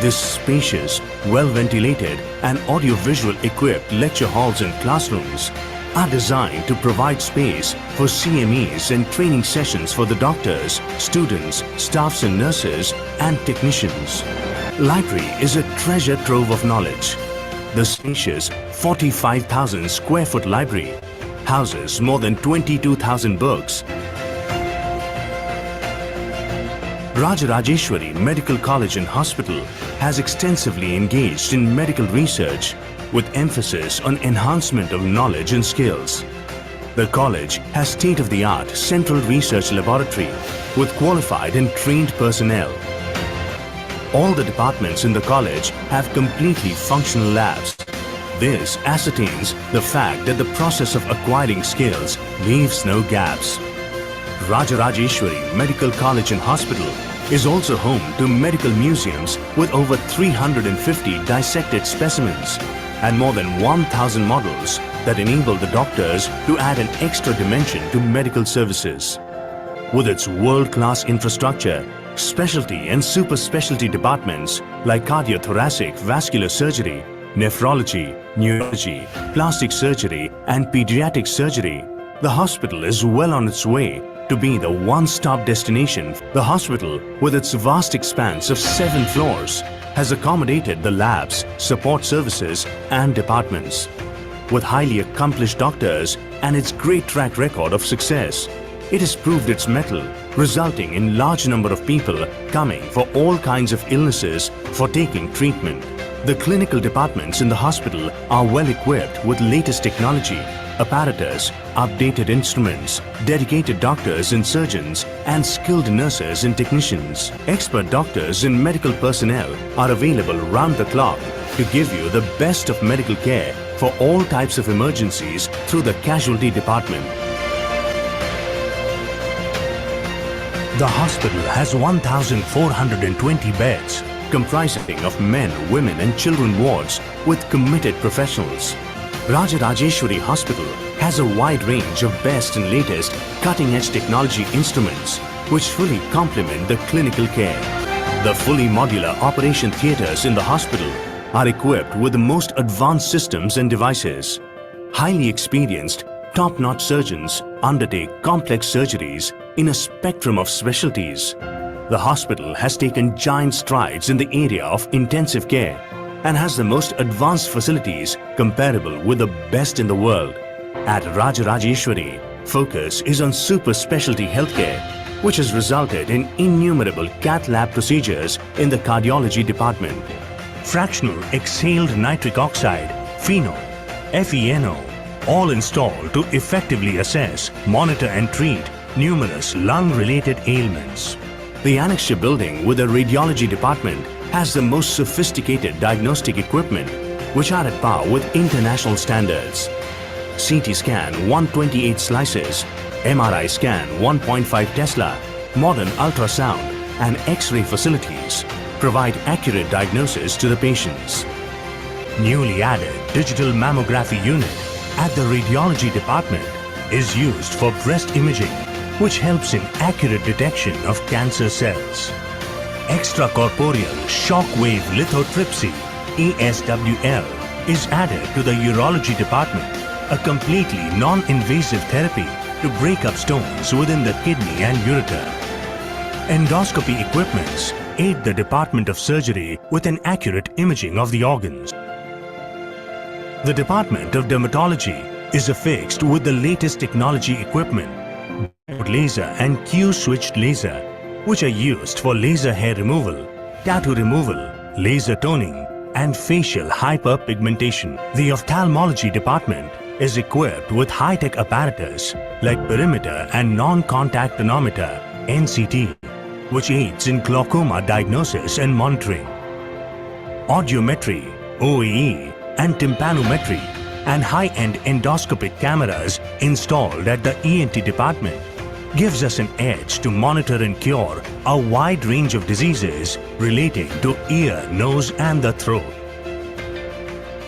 This spacious, well-ventilated and audio-visual equipped lecture halls and classrooms are designed to provide space for CMEs and training sessions for the doctors, students, staffs and nurses and technicians. Library is a treasure trove of knowledge. The spacious 45,000 square foot library houses more than 22,000 books. Rajajeshwari Medical College and Hospital has extensively engaged in medical research with emphasis on enhancement of knowledge and skills. The college has state-of-the-art central research laboratory with qualified and trained personnel. All the departments in the college have completely functional labs. This ascertains the fact that the process of acquiring skills leaves no gaps. Rajajeshwari Medical College and Hospital is also home to medical museums with over 350 dissected specimens and more than 1,000 models that enable the doctors to add an extra dimension to medical services. With its world-class infrastructure, specialty and super specialty departments like cardiothoracic vascular surgery, nephrology, neurology, plastic surgery and pediatric surgery, the hospital is well on its way to be the one-stop destination. The hospital, with its vast expanse of 7 floors, has accommodated the labs, support services and departments. With highly accomplished doctors and its great track record of success, it has proved its mettle, resulting in large number of people coming for all kinds of illnesses for taking treatment. The clinical departments in the hospital are well equipped with latest technology, apparatus, updated instruments, dedicated doctors and surgeons, and skilled nurses and technicians. Expert doctors and medical personnel are available round the clock to give you the best of medical care for all types of emergencies through the casualty department. The hospital has 1,420 beds, comprising of men, women and children wards with committed professionals. Rajarajeshwari Hospital has a wide range of best and latest cutting-edge technology instruments which fully complement the clinical care. The fully modular operation theatres in the hospital are equipped with the most advanced systems and devices. Highly experienced, top-notch surgeons undertake complex surgeries in a spectrum of specialties. The hospital has taken giant strides in the area of intensive care and has the most advanced facilities comparable with the best in the world. At Rajarajeshwari, focus is on super specialty healthcare, which has resulted in innumerable cath lab procedures in the cardiology department. Fractional exhaled nitric oxide, phenol, FeNO, all installed to effectively assess, monitor and treat numerous lung-related ailments. The annexure building with the radiology department has the most sophisticated diagnostic equipment which are at par with international standards. CT scan 128 slices, MRI scan 1.5 Tesla, modern ultrasound and X-ray facilities provide accurate diagnosis to the patients. Newly added digital mammography unit at the radiology department is used for breast imaging, which helps in accurate detection of cancer cells. Extracorporeal shockwave lithotripsy (ESWL) is added to the urology department, a completely non-invasive therapy to break up stones within the kidney and ureter. Endoscopy equipments aid the Department of Surgery with an accurate imaging of the organs. The Department of Dermatology is affixed with the latest technology equipment, laser and Q-switched laser, which are used for laser hair removal, tattoo removal, laser toning, and facial hyperpigmentation. The ophthalmology department is equipped with high-tech apparatus like perimeter and non-contact tonometer (NCT), which aids in glaucoma diagnosis and monitoring. Audiometry, OAE, and tympanometry, and high-end endoscopic cameras installed at the ENT department gives us an edge to monitor and cure a wide range of diseases relating to ear, nose, and the throat.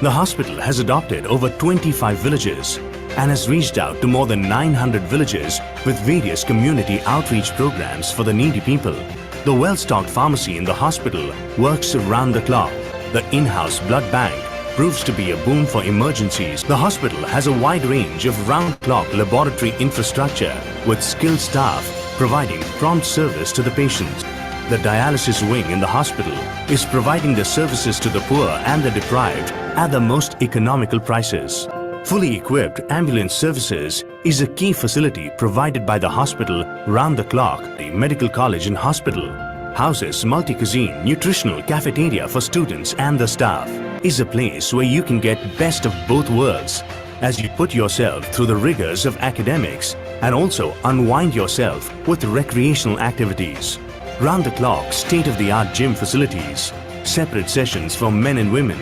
The hospital has adopted over 25 villages and has reached out to more than 900 villages with various community outreach programs for the needy people. The well-stocked pharmacy in the hospital works around the clock. The in-house blood bank proves to be a boon for emergencies. The hospital has a wide range of round-clock laboratory infrastructure with skilled staff providing prompt service to the patients. The dialysis wing in the hospital is providing the services to the poor and the deprived at the most economical prices. Fully equipped ambulance services is a key facility provided by the hospital round the clock. The medical college and hospital houses multi-cuisine nutritional cafeteria for students and the staff. Is a place where you can get best of both worlds as you put yourself through the rigors of academics and also unwind yourself with recreational activities. Round the clock state-of-the-art gym facilities, separate sessions for men and women,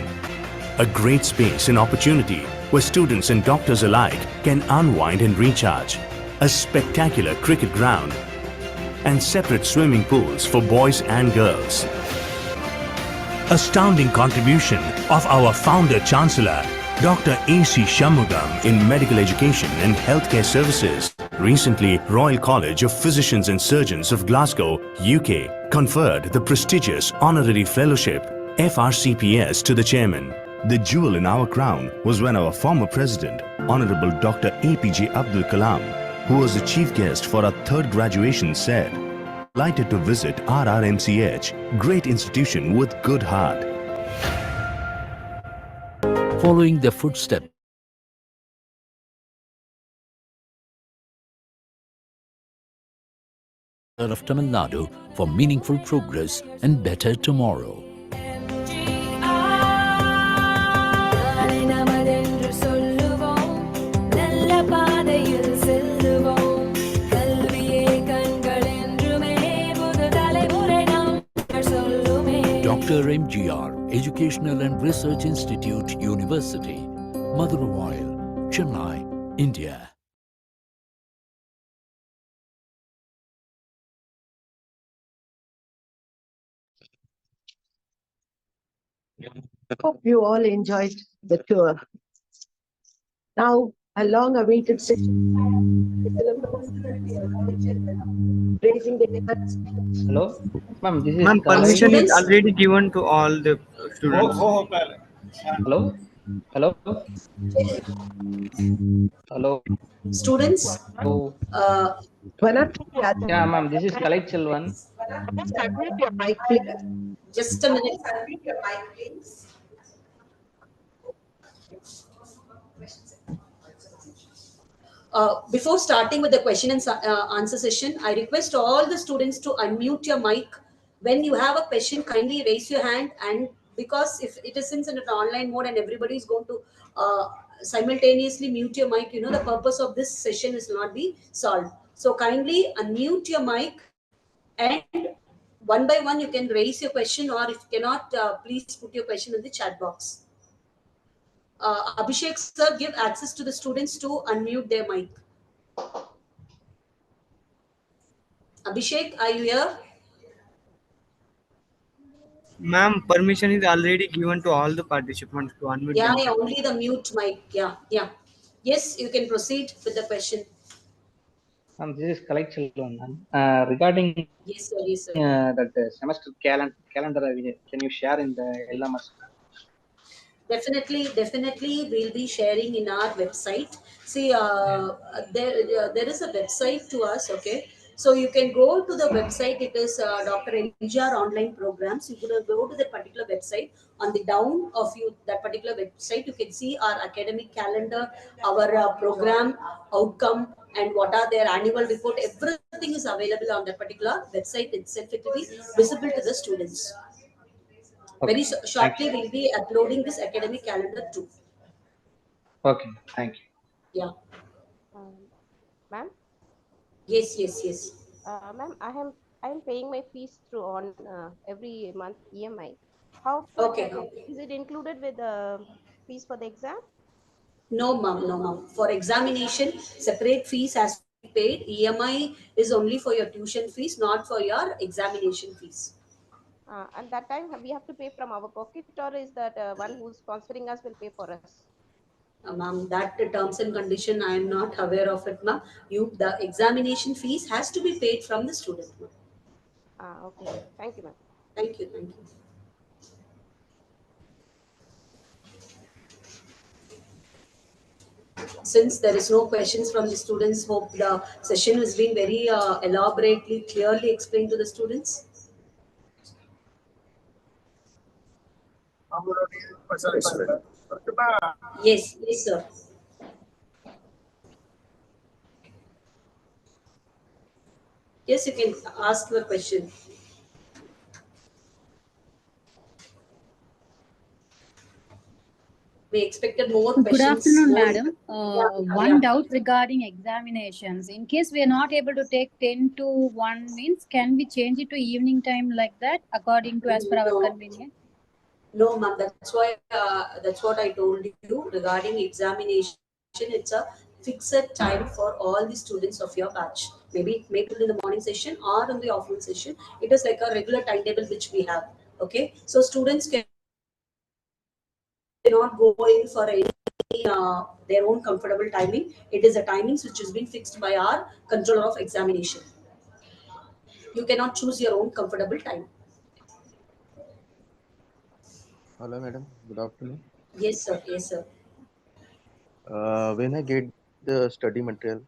a great space and opportunity where students and doctors alike can unwind and recharge, a spectacular cricket ground, and separate swimming pools for boys and girls. Astounding contribution of our founder Chancellor, Dr. A.C. Shanmugam in medical education and healthcare services. Recently, Royal College of Physicians and Surgeons of Glasgow, UK, conferred the prestigious honorary fellowship FRCPS to the chairman. The jewel in our crown was when our former president, Honorable Dr. APJ Abdul Kalam, who was the chief guest for our third graduation, said, "Delighted to visit RRMCH, great institution with good heart." Following the footsteps of Tamil Nadu for meaningful progress and better tomorrow. நமதென்று சொல்லுவோம் நல்ல Dr.M.G.R. Educational and Research Institute, University, Madurai, Chennai, India. Hope you all enjoyed the tour. Now, a long-awaited session. Raising the hands. Hello, ma'am. This is Ma'am, Kalai. permission is already given to all the students. Hello, hello, hello. Students, Hello. One or two Yeah, ma'am. This is Kalai Chelvan. just unmute your mic, please. just a minute. Before starting with the question and answer session, I request all the students to unmute your mic. When you have a question, kindly raise your hand. And because if it is since in an online mode and everybody is going to simultaneously mute your mic, the purpose of this session is not be solved. So kindly unmute your mic, and one by one you can raise your question, or if you cannot, please put your question in the chat box. Abhishek sir, give access to the students to unmute their mic. Abhishek, are you here? Ma'am, permission is already given to all the participants to unmute Yeah, themselves. only the mute mic. Yeah. Yes, you can proceed with the question. Ma'am, this is Kalai Chelvan. Regarding Yes, sir. Yes, sir. that semester calendar, can you share in the LMS? Definitely, we'll be sharing in our website. See, there is a website to us. Okay, so you can go to the website. It is Dr.M.G.R. Online Programs. You could go to that particular website. On the down of that particular website, you can see our academic calendar, our program outcome, and what are their annual report. Everything is available on that particular website itself. It will be visible to the students. Okay. Very Thank shortly, you. we'll be uploading this academic calendar too. Okay. Thank you. Yeah. Ma'am, Yes. ma'am, I am paying my fees through on every month EMI. How much Okay. is it included with the fees for the exam? No, ma'am. No, ma'am. For examination, separate fees has to be paid. EMI is only for your tuition fees, not for your examination fees. And that time we have to pay from our pocket, or is that one who's sponsoring us will pay for us? Ma'am, that terms and condition I am not aware of it, ma'am. The examination fees has to be paid from the student, ma'am. Okay. Thank you, ma'am. Thank you. Since there is no questions from the students, hope the session has been very elaborately, clearly explained to the students. Yes, sir. Yes, you can ask your question. We expected more Good questions. afternoon, More. madam. Yeah. One doubt regarding examinations. In case we are not able to take 10 to 1 means, can we change it to evening time like that according to as per our convenience? No, ma'am. That's what I told you regarding examination. It's a fixed time for all the students of your batch. Maybe in the morning session or in the afternoon session. It is like a regular timetable which we have. Okay, so students cannot go in for any their own comfortable timing. It is a timings which has been fixed by our controller of examination. You cannot choose your own comfortable time. Hello, madam. Good afternoon. Yes, sir. When I get the study material,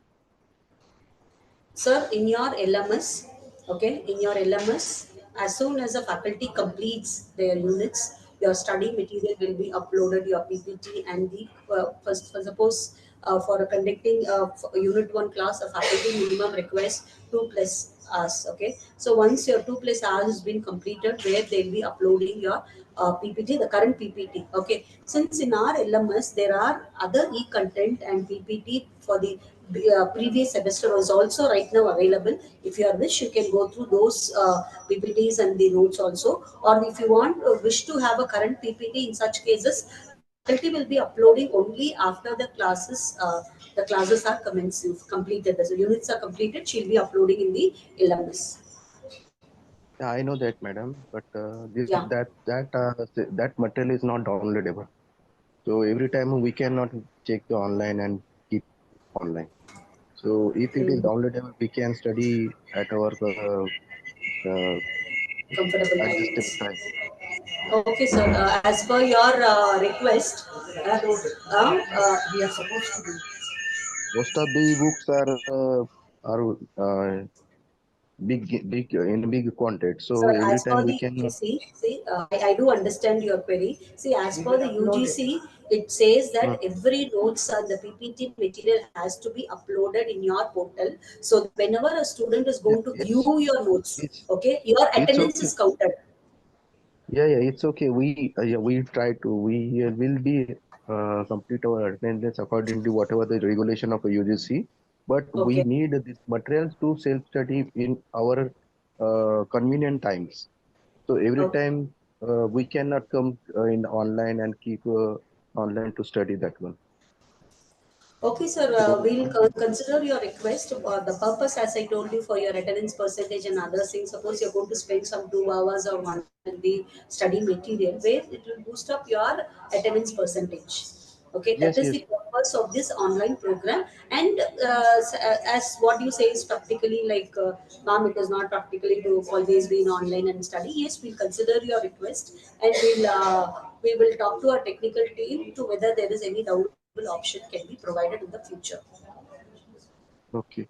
Sir, in your LMS, okay, in your LMS, as soon as a faculty completes their units, your study material will be uploaded, your PPT and the first, for suppose for conducting unit 1 class, a faculty minimum request 2+ hours. Okay, so once your 2+ hours has been completed, where they'll be uploading your PPT, the current PPT. Okay, since in our LMS there are other e-content and PPT for the previous semester is also right now available. If you are wish, you can go through those PPTs and the notes also. Or if you want wish to have a current PPT, in such cases, faculty will be uploading only after the classes are commenced, completed. The units are completed. She'll be uploading in the LMS. Yeah, I know that, madam, but this Yeah. that material is not downloadable. So every time we cannot check the online and keep online. So if it is downloadable, we can study at our uh, Comfortable adjustable timings. time. Okay, sir. As per your request, we are supposed to do. Most of the books are big in big quantity. So Sir, every as time per we the can. UGC, I do understand your query. See, as per the UGC, it says that every notes and the PPT material has to be uploaded in your portal. So that whenever a student is going to view your notes, okay, your It's attendance okay. is counted. Yeah, it's okay. We try to. We will be complete our attendance according to whatever the regulation of a UGC. But we Okay. need this materials to self study in our convenient times. So every Okay. time we cannot come in online and keep online to study that one. Okay, sir. So We'll consider your request. The purpose, as I told you, for your attendance percentage and other things. Suppose you're going to spend some 2 hours or 1 hour in the study material, where it will boost up your attendance percentage. Okay, that yes, is yes, the purpose of this online program. And as what you say is practically like, ma'am, it is not practically to always be in online and study. Yes, we'll consider your request, and we will talk to our technical team to whether there is any downloadable option can be provided in the future. okay,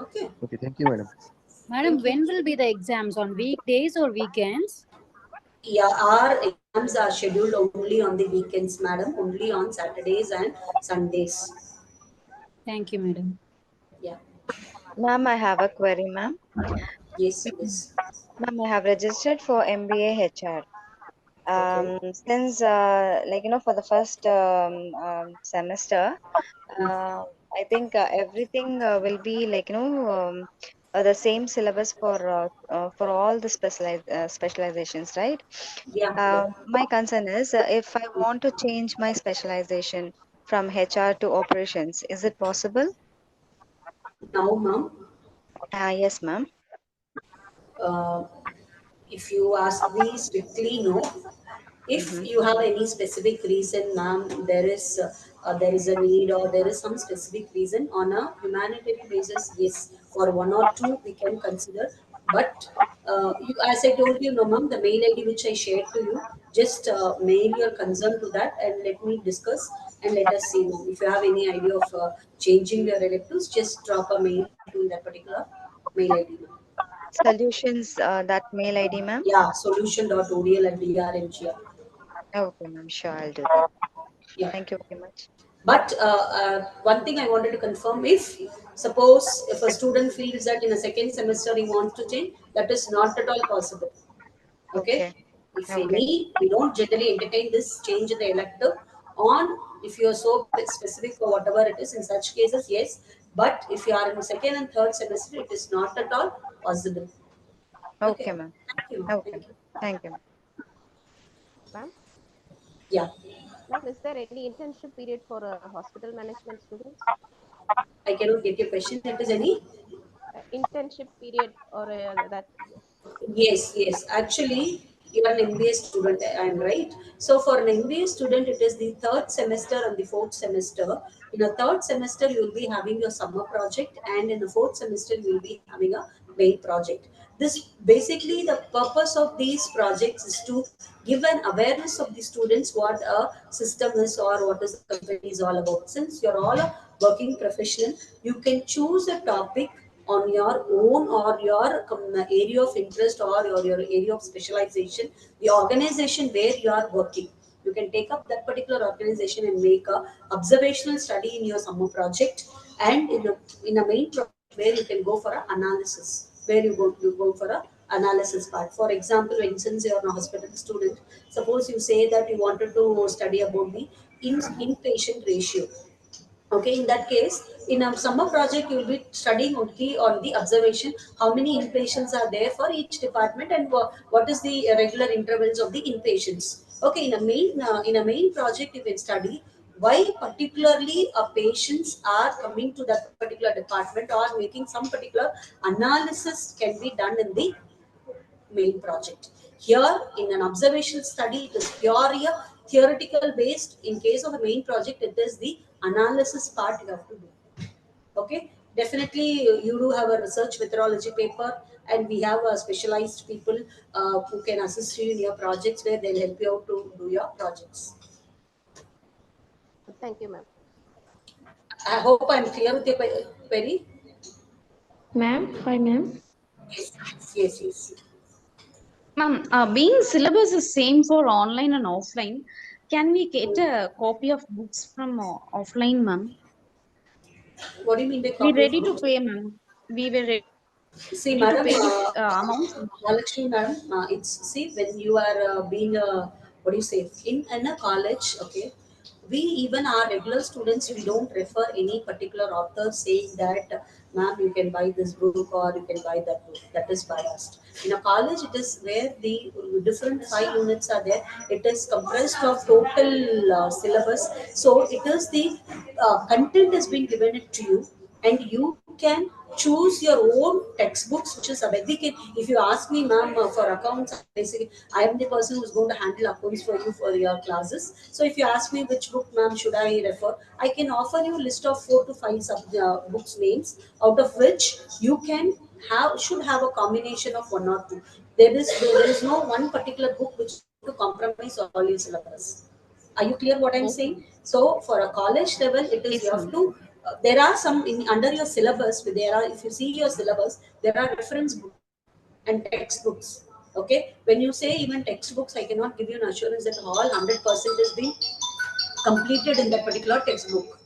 Okay. okay. Thank you, madam. Madam, Thank you. when will be the exams? On weekdays or weekends? Yeah, our exams are scheduled only on the weekends, madam, only on Saturdays and Sundays. Thank you, madam. Yeah. Ma'am, I have a query, ma'am. Yes, yes. Ma'am, I have registered for MBA HR. Okay. Since for the first semester, uh, I think everything will be the same syllabus for all the specializations, right? Yeah, yeah. My concern is if I want to change my specialization from HR to operations, is it possible? Now, ma'am, Yes, ma'am. uh, if you ask me strictly, no. If Mm-hmm. you have any specific reason, ma'am, there is a need or there is some specific reason on a humanitarian basis, yes, for one or two we can consider. But you, as I told you, no, ma'am, the mail ID which I shared to you, just mail your concern to that and let me discuss and let us see, ma'am. If you have any idea of changing your electives, just drop a mail to that particular mail ID, ma'am. Solutions, that mail ID, ma'am. Yeah, solution.odl@drmgr. Okay, ma'am. Sure, I'll do that. Yeah. Thank you very much. But one thing I wanted to confirm, if suppose if a student feels that in a second semester he wants to change, that is not at all possible. Okay. Okay. If Okay. any, we don't generally entertain this change in the elective on if you are so specific for whatever it is. In such cases, yes. But if you are in second and third semester, it is not at all possible. Okay, Okay. ma'am. Thank you. Okay. Thank you. Thank you. Ma'am, Yeah. ma'am, is there any internship period for hospital management students? I cannot get your question. If there is any. Internship period or that? Yes, yes. Actually, you are an MBA student, I am right. So for an MBA student, it is the third semester and the fourth semester. In a third semester, you will be having your summer project, and in the fourth semester, you will be having a main project. This basically the purpose of these projects is to give an awareness of the students what a system is or what is the company is all about. Since you're all a working professional, you can choose a topic on your own or your area of interest or your area of specialization, the organization where you are working. You can take up that particular organization and make a observational study in your summer project, and in a main project where you can go for an analysis, where you go for a analysis part. For example, when since you are a hospital student, suppose you say that you wanted to study about the inpatient ratio. Okay, in that case, in a summer project, you will be studying only on the observation, how many inpatients are there for each department, and what is the regular intervals of the inpatients. Okay, in a main project, you can study why particularly a patients are coming to that particular department, or making some particular analysis can be done in the main project. Here, in an observational study, it is purely a theoretical based. In case of a main project, it is the analysis part you have to do. Okay, definitely you do have a research methodology paper, and we have specialized people who can assist you in your projects, where they'll help you out to do your projects. Thank you, ma'am. I hope I'm clear with your query. Ma'am, hi ma'am. Yes. Ma'am, being syllabus is same for online and offline, can we get a copy of books from offline, ma'am? What do you mean by We copy of ready to books? pay, ma'am. We were ready See, to madam, pay the amount. Mahalakshmi, madam, it's see, when you are being what do you say, in a college, okay, we even our regular students, we don't refer any particular author saying that, ma'am, you can buy this book or you can buy that book. That is biased. In a college, it is where the different 5 units are there. It is comprised of total syllabus. So it is the content has been given it to you, and you can choose your own textbooks, which is available. If you ask me, ma'am, for accounts, basically I am the person who's going to handle accounts for you for your classes. So if you ask me which book, ma'am, should I refer, I can offer you a list of 4 to 5 books names, out of which you can should have a combination of one or two. There is no one particular book which is going to compromise all your syllabus. Are you clear what I'm saying? Okay. So for a college level, it is Yes, you have ma'am. to. There are some under your syllabus. There are, if you see your syllabus, there are reference books and textbooks. Okay, when you say even textbooks, I cannot give you an assurance that all 100% is being completed in that particular textbook.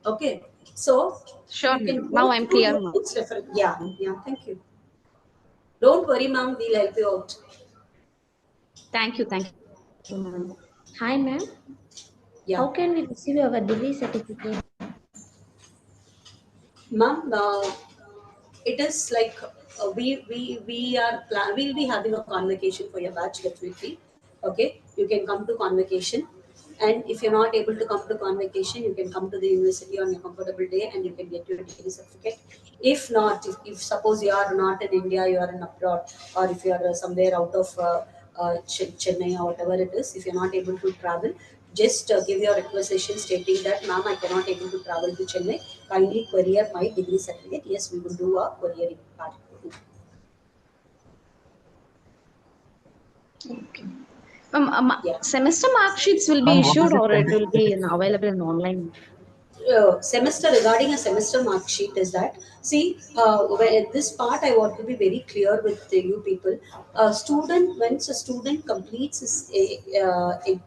Okay, so Sure, you can ma'am. go Now I'm through clear, ma'am. those reference. Yeah. Thank you. Don't worry, ma'am. We'll help you out. Thank you, ma'am. Hi, ma'am. Yeah. How can we receive our degree certificate? Ma'am, it is like we'll be having a convocation for your batch, definitely. Okay, you can come to convocation, and if you're not able to come to convocation, you can come to the university on your comfortable day, and you can get your degree certificate. If not, if suppose you are not in India, you are in abroad, or if you are somewhere out of Chennai or whatever it is, if you're not able to travel, just give your requisition stating that, ma'am, I cannot able to travel to Chennai. Kindly courier my degree certificate. Yes, we will do a couriering part. Yeah. Semester mark sheets will be Ma'am, what is issued the or it will be condition? available in online? Semester, regarding a semester mark sheet, is that, see, where this part I want to be very clear with you people. Once a student completes his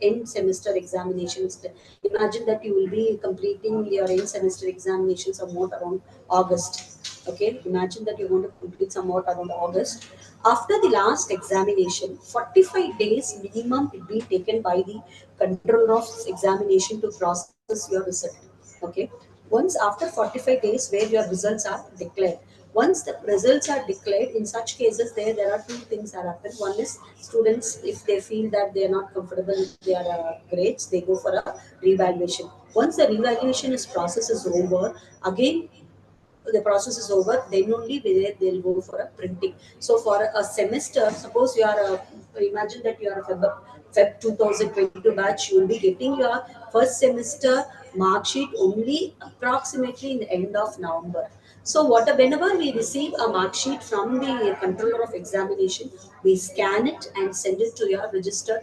end semester examinations, imagine that you will be completing your end semester examinations somewhat around August. Okay, imagine that you're going to complete somewhat around August. After the last examination, 45 days minimum will be taken by the controller of examination to process your result. Okay, once after 45 days where your results are declared, once the results are declared, in such cases there are two things that happen. One is, students, if they feel that they are not comfortable with their grades, they go for a revaluation. Once the revaluation is process is over, again the process is over, then only they'll go for a printing. So for a semester, suppose you are imagine that you are a Feb 2022 batch, you will be getting your first semester mark sheet only approximately in the end of November. So whenever we receive a mark sheet from the controller of examination, we scan it and send it to your registered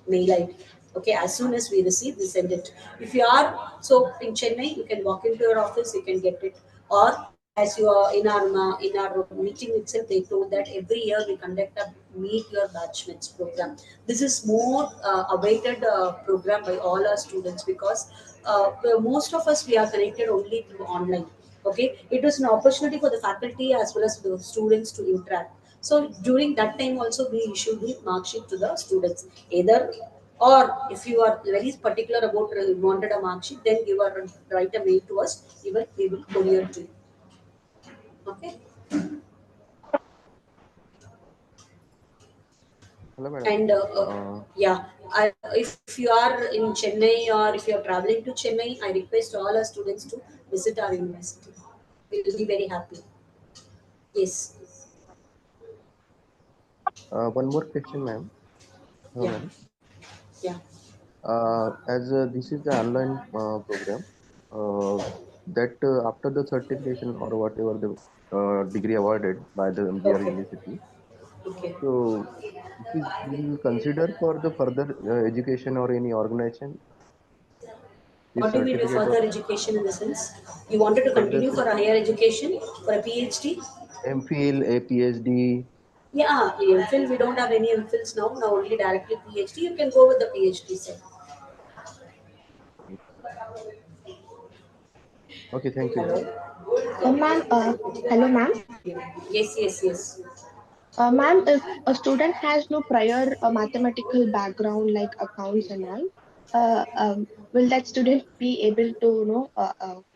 mail ID. Okay, as soon as we receive, we send it. If you are so in Chennai, you can walk into your office, you can get it. Or as you are in our meeting itself, they told that every year we conduct a meet your batchmates program. This is more awaited program by all our students, because well, most of us, we are connected only through online. Okay, it was an opportunity for the faculty as well as the students to interact. So during that time also, we issue the mark sheet to the students, either Or if you are very particular about wanted a mark sheet, then write a mail to us. We will courier to you. Okay. Hello, madam. And yeah, if you are in Chennai or if you are traveling to Chennai, I request all our students to visit our university. We will be very happy. Yes. One more question, ma'am. Hello, Yeah. madam. Yeah. As this is the online program, that after the certification or whatever the degree awarded by the MGR Okay. University, Okay. so it is will consider for the further education or any organization this What do you mean by certificate further of education in the sense? You wanted to further continue for a higher education, for a PhD? MPhil, a PhD. Yeah, MPhil, we don't have any MPhils now, now only directly PhD. You can go with the PhD side. Okay, thank you, Hello? ma'am. Ma'am, hello, ma'am. Yes, yes, yes. Ma'am, if a student has no prior mathematical background like accounts and all, will that student be able to,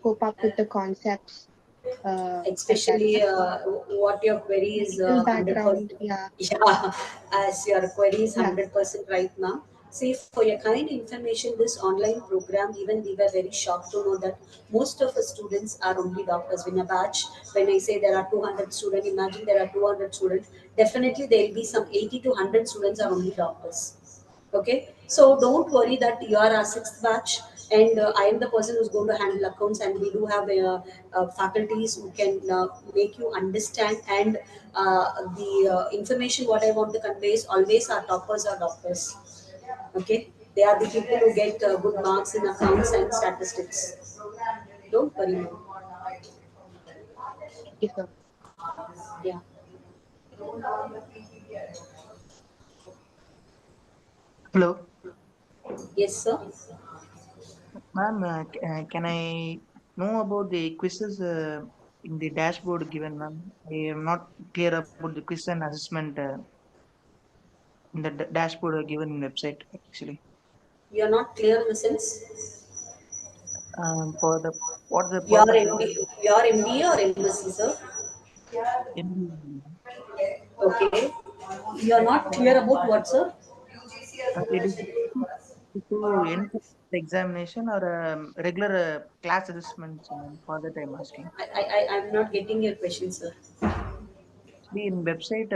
cope up with the concepts such as Especially what your query is medical 100%. background? Yeah, Yeah, as your query is yeah. 100% right now. See, for your kind information, this online program, even we were very shocked to know that most of the students are only doctors in a batch. When I say there are 200 students, imagine there are 200 students. Definitely there will be some 80 to 100 students are only doctors. Okay, so don't worry that you are our sixth batch, and I am the person who's going to handle accounts, and we do have faculties who can make you understand. And the information what I want to convey is always our toppers are doctors. Okay, they are the people who get good marks in accounts and statistics. Don't worry more. Thank you, sir. Yeah. Hello, Yes, sir. ma'am. Can I know about the quizzes in the dashboard given, ma'am? I am not clear about the quiz and assessment in the dashboard given in website actually. You are not clear in the sense. For the what's the You are purpose of MBA or MSc, sir? MBA? Okay. You are not clear about what, sir? It is to enter the examination or regular class assessments, ma'am. For that I'm asking. I'm not getting your question, sir. See in website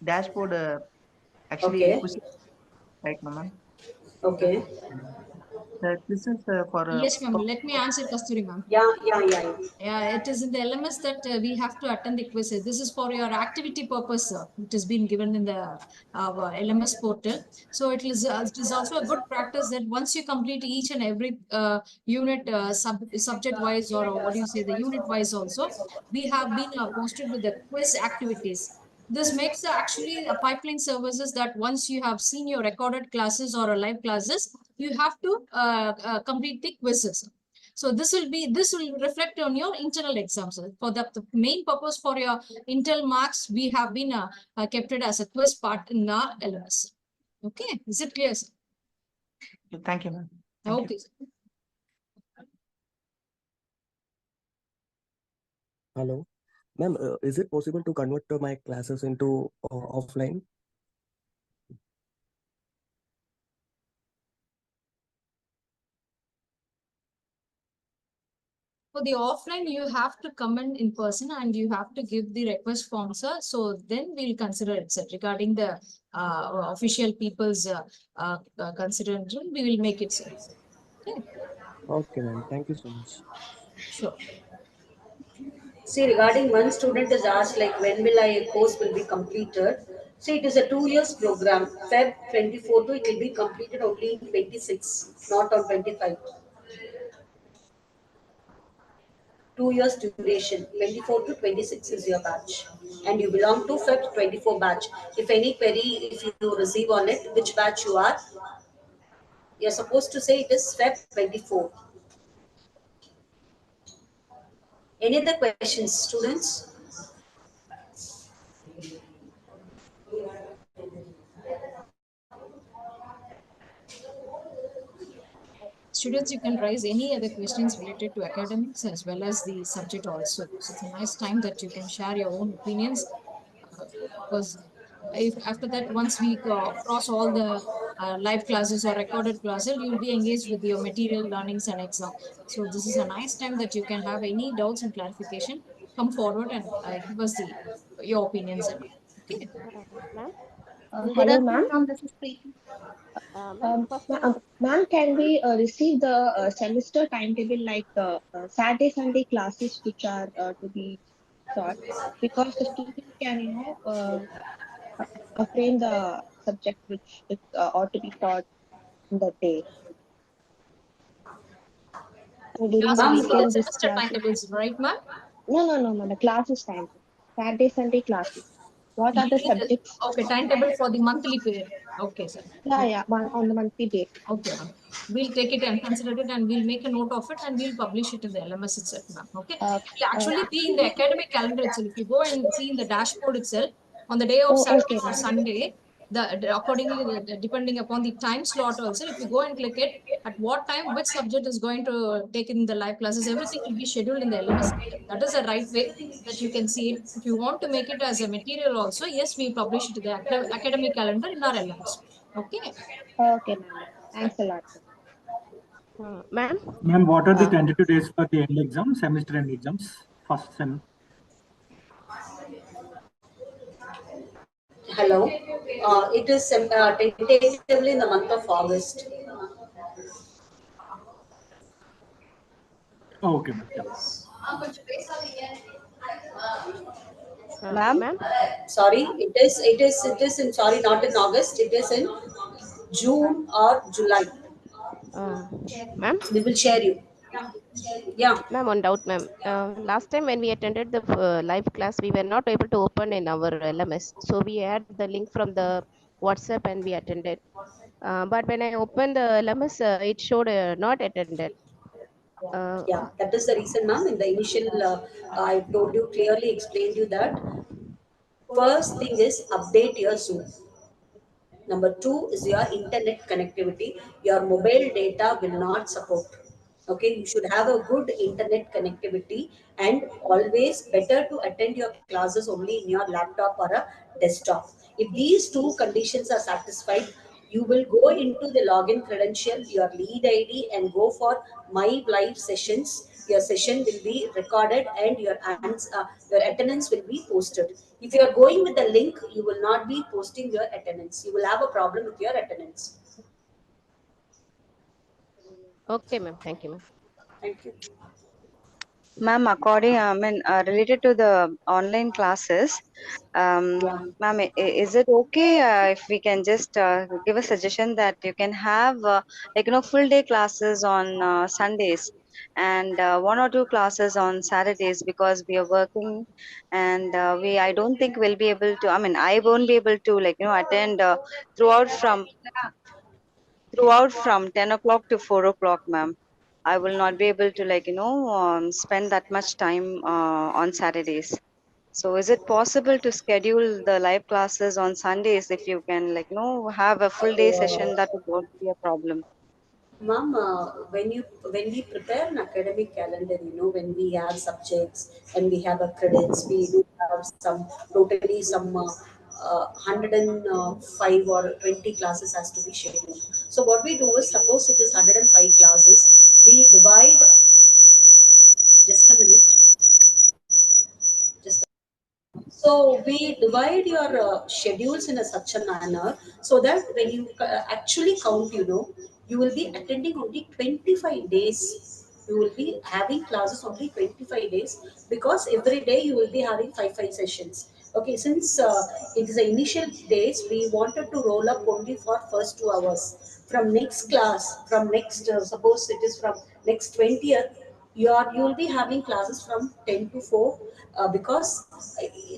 dashboard actually Okay. quizzes right now, ma'am. Okay. The quizzes Yes, ma'am. Let me answer, Kasturi, ma'am. Yeah, yeah, yeah. Yeah, it is in the LMS that we have to attend the quizzes. This is for your activity purpose. It has been given in the LMS portal. So it is also a good practice that once you complete each and every unit subject wise, or what do you say, the unit wise also, we have been posted with the quiz activities. This makes actually a pipeline services that once you have seen your recorded classes or live classes, you have to complete the quizzes. So this will reflect on your internal exams. For the main purpose for your internal marks, we have been kept it as a quiz part in our LMS. Okay, is it clear, sir? Thank you, ma'am. Thank Okay. you. Hello, ma'am. Is it possible to convert my classes into offline? For the offline, you have to come in person and you have to give the request form, sir. So then we'll consider it, sir. Regarding the official people's consideration, we will make it, sir. Okay. Okay, ma'am. Thank you so much. Sure. See, regarding one student is asked like when will I course will be completed. See, it is a 2 years program. Feb 24 to it will be completed only in 26, not on 25. 2 years duration. 24 to 26 is your batch, and you belong to Feb 24 batch. If any query, if you receive on it, which batch you are, you're supposed to say it is Feb 24. Any other questions, students? students, you can raise any other questions related to academics as well as the subject also. So it's a nice time that you can share your own opinions, because if after that, once we cross all the live classes or recorded classes, you will be engaged with your material learnings and exam. So this is a nice time that you can have any doubts and clarification, come forward and give us the your opinions and all. Okay. Ma'am. Good Hello, afternoon, ma'am. ma'am. This is Preeti. Ma'am, first one. Ma'am, can we receive the semester timetable like Saturday, Sunday classes which are to be taught? Because the student can, frame the subject which is ought to be taught in the day. And You're during the asking Ma'am, for the weekend, this semester classes. timetables, right, ma'am? No, ma'am. The classes timetable. Saturday, Sunday classes. What You are the need the subjects? okay timetable for the monthly period. Okay, sir. Yeah, on the monthly basis. Okay, ma'am. We'll take it and consider it, and we'll make a note of it, and we'll publish it in the LMS itself, ma'am. Okay. It will actually be in the academic calendar itself. If you go and see in the dashboard itself, on the day of Oh, Saturday okay, or ma'am. Sunday, accordingly depending upon the time slot also, if you go and click it, at what time which subject is going to take in the live classes, everything will be scheduled in the LMS. That is the right way that you can see it. If you want to make it as a material also, yes, we publish it in the academic calendar in our LMS. Okay. Okay, ma'am. Thanks a lot. Ma'am. Ma'am, what are the tentative days for the end exam, semester end exams, first sem? Hello. It is tentatively in the month of August. Oh, okay, ma'am. Yeah. Ma'am? Ma'am. Sorry, it is in, sorry, not in August. It is in June or July. Ma'am. We will share you. Yeah. Ma'am, one doubt, ma'am. Last time when we attended the live class, we were not able to open in our LMS. So we had the link from the WhatsApp and we attended. But when I opened the LMS, it showed not attended. Yeah, that is the reason, ma'am. In the initial, I told you clearly, explained you that first thing is update your Zoom. Number two is your internet connectivity. Your mobile data will not support. Okay, you should have a good internet connectivity, and always better to attend your classes only in your laptop or a desktop. If these two conditions are satisfied, you will go into the login credential, your lead ID, and go for my live sessions. Your session will be recorded and your attendance will be posted. If you are going with the link, you will not be posting your attendance. You will have a problem with your attendance. Okay, ma'am. Thank you, ma'am. Thank you. Ma'am, related to the online classes, ma'am, is it okay if we can just give a suggestion that you can have full day classes on Sundays and one or two classes on Saturdays because we are working and I don't think we'll be able to. I won't be able to attend throughout from throughout from 10 o'clock to 4 o'clock, ma'am. I will not be able to spend that much time on Saturdays. So is it possible to schedule the live classes on Sundays if you can have a full day session? That would not be a problem. Ma'am, when we prepare an academic calendar, when we have subjects and we have a credits, we do have some totally some 105 or 20 classes has to be scheduled. So what we do is, suppose it is 105 classes, we divide. Just a minute. Just So we divide your schedules in a such a manner so that when you actually count, you will be attending only 25 days. You will be having classes only 25 days, because every day you will be having five sessions. Okay, since it is the initial days, we wanted to roll up only for first 2 hours. From next class, from next, suppose it is from next 20th, you will be having classes from 10 to 4, because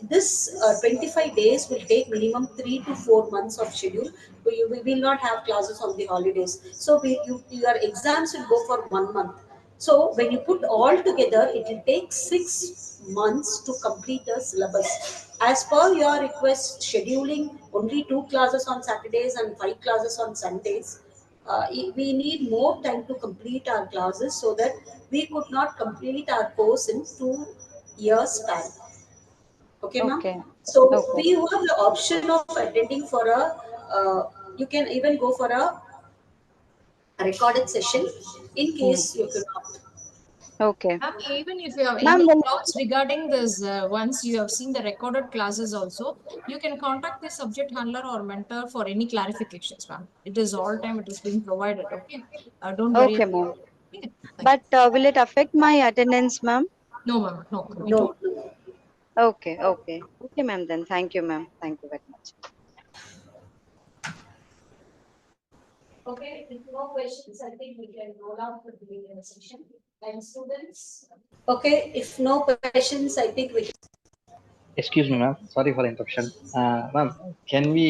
this 25 days will take minimum 3 to 4 months of schedule. We will not have classes on the holidays, so your exams will go for 1 month. So when you put all together, it will take 6 months to complete the syllabus. As per your request scheduling only 2 classes on Saturdays and 5 classes on Sundays, we need more time to complete our classes, so that we could not complete our course in 2 years span. Okay, ma'am. Okay. So Okay. we have the option of attending for a, you can even go for a recorded session in Hmm. case you cannot. Okay. Ma'am, even if you have Ma'am, any then doubts regarding this, once you have seen the recorded classes also, you can contact the subject handler or mentor for any clarifications, ma'am. It is all time it is being provided. Okay, don't worry okay, about ma'am. it. Okay? Thank But you. will it affect my attendance, ma'am? No, ma'am, no, it No, won't. no. Okay, okay. Okay, ma'am, then. Thank you, ma'am. Thank you very much. Okay, if no questions, I think we can roll out the session. And students. Okay, if no questions, I think we. Excuse me, ma'am. Sorry for the interruption. Ma'am, can we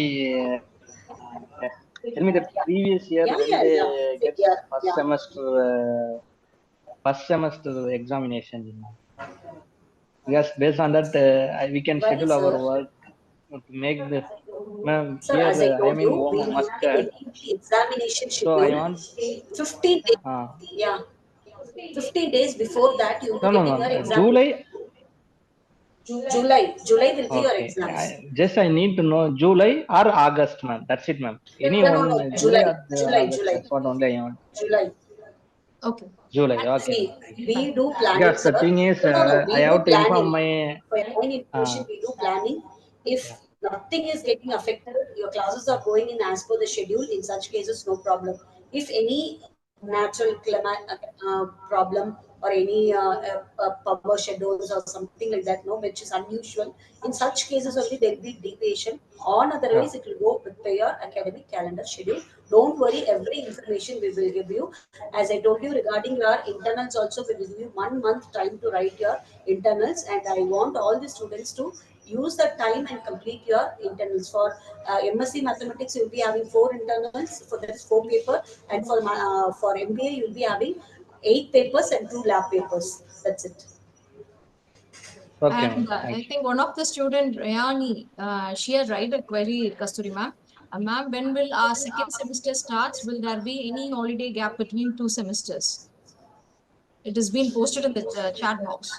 tell me the previous year when Yeah, they yeah, yeah. get Yeah, yeah. first semester examination? Because based on that, we can Why, schedule our sir? work to make the. Ma'am, Sir, here as I I am told in you, home we will be Muscat, getting the examination so I schedule want. 15 days. Uh, Yeah, 15 days before that, you will no, be no, getting ma'am. your examination. July. July will be your Okay. exams. I need to know July or August, ma'am. That's it, ma'am. Any No, no, one no. July July, or July, August. July, That's what only I want. July. Okay. July. Okay, See, ma'am. we do planning, Because the sir. thing is, No, no, no. I We do have to inform planning. my. For your own information, Uh, we do planning. If nothing is getting affected, your classes are going in as per the schedule. In such cases, no problem. If any natural climate problem or any power shadows or something like that, no, which is unusual. In such cases only there will be deviation. On otherwise, it will go with your academic calendar schedule. Don't worry, every information we will give you. As I told you regarding your internals, also we will give you 1 month time to write your internals, and I want all the students to use that time and complete your internals. For MSc Mathematics, you will be having 4 internals, for that is 4 paper, and for MBA, you will be having 8 papers and 2 lab papers. That's it. okay, ma'am. And I Thank you. think one of the student, Rayani, she has write a query, Kasturi ma'am. Ma'am, when will our second semester starts? Will there be any holiday gap between 2 semesters? It has been posted in the chat box.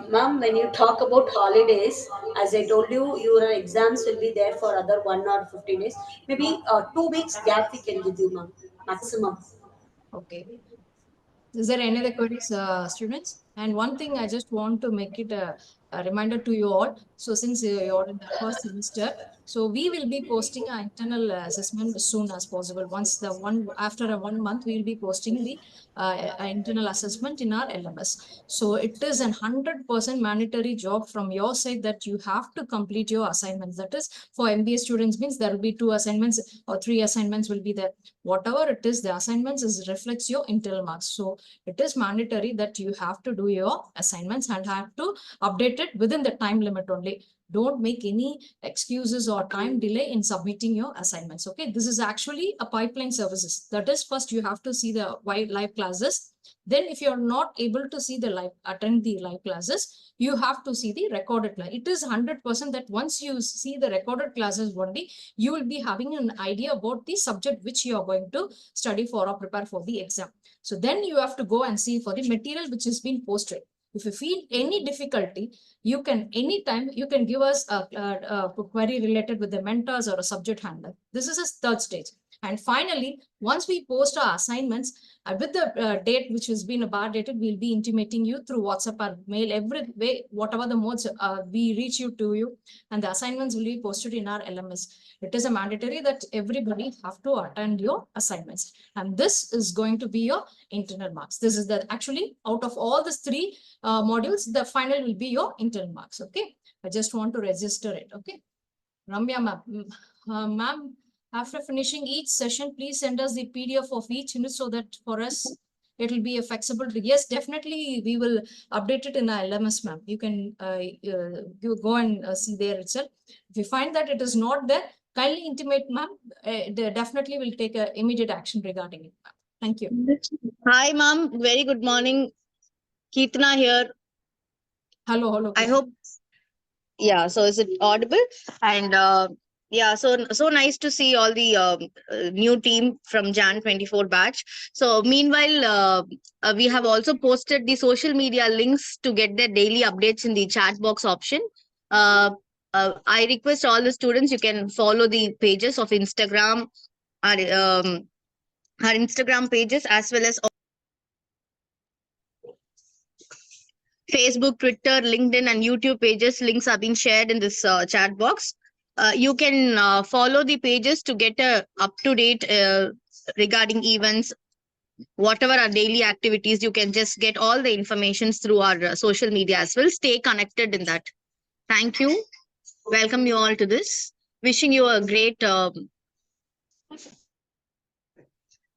Ma'am, when you talk about holidays, as I told you, your exams will be there for other 1 or 15 days. Maybe 2 weeks gap we can give you, ma'am, maximum. Okay. Is there any other queries, students? And one thing I just want to make it a reminder to you all. So since you're in the first semester, so we will be posting our internal assessment as soon as possible. Once the one after a 1 month, we will be posting the internal assessment in our LMS. So it is an 100% mandatory job from your side that you have to complete your assignments. That is for MBA students means there will be 2 assignments or 3 assignments will be there. Whatever it is, the assignments is reflects your internal marks. So it is mandatory that you have to do your assignments and have to update it within the time limit only. Don't make any excuses or time delay in submitting your assignments. Okay, this is actually a pipeline services. That is, first you have to see the live classes. Then if you're not able to see the attend the live classes, you have to see the recorded class. It is 100% that once you see the recorded classes only, you will be having an idea about the subject which you are going to study for or prepare for the exam. So then you have to go and see for the material which is being posted. If you feel any difficulty, you can anytime you can give us a query related with the mentors or a subject handler. This is a third stage. And finally, once we post our assignments with the date which has been bar dated, we'll be intimating you through WhatsApp or mail, every way, whatever the modes we reach you to you, and the assignments will be posted in our LMS. It is a mandatory that everybody have to attend your assignments, and this is going to be your internal marks. This is the actually out of all these three modules, the final will be your internal marks. Okay, I just want to register it. Okay, Ramya ma'am, ma'am, after finishing each session, please send us the PDF of each unit so that for us it will be flexible. Yes, definitely we will update it in our LMS, ma'am. You can you go and see there itself. If you find that it is not there, kindly intimate, ma'am. Definitely will take immediate action regarding it. Thank you. Hi, ma'am. Very good morning. Keetna here. Hello, hello. I hope, yeah. So is it audible? And Yeah, so nice to see all the new team from Jan 24 batch. So meanwhile, we have also posted the social media links to get their daily updates in the chat box option. I request all the students, you can follow the pages of Instagram, our Instagram pages, as well as Facebook, Twitter, LinkedIn, and YouTube pages. Links are being shared in this chat box. You can follow the pages to get a up to date regarding events, whatever our daily activities. You can just get all the informations through our social media as well. Stay connected in that. Thank you. Welcome you all to this. Wishing you a great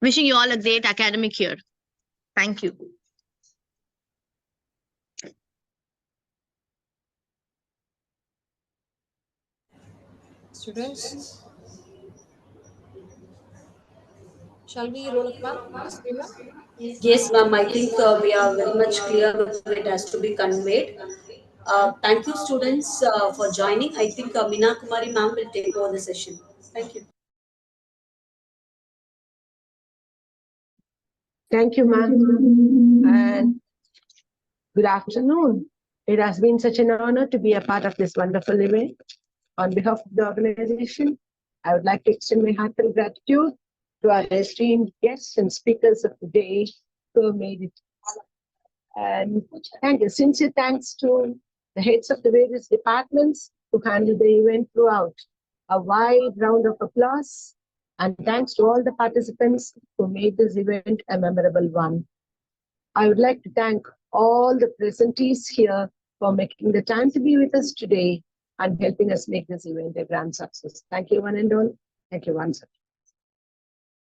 wishing you all a great academic year. Thank you. Students, shall we roll up, ma'am? Yes, ma'am. I think we are very much clear whatever it has to be conveyed. Thank you, students, for joining. I think Meena Kumari ma'am will take over the session. Thank you. Thank you, ma'am. And good afternoon. It has been such an honor to be a part of this wonderful event. On behalf of the organization, I would like to extend my heartfelt gratitude to our esteemed guests and speakers of the day who have made it. And thank you. Sincere thanks to the heads of the various departments who handled the event throughout. A wide round of applause, and thanks to all the participants who made this event a memorable one. I would like to thank all the presentees here for making the time to be with us today and helping us make this event a grand success. Thank you, one and all. Thank you once again.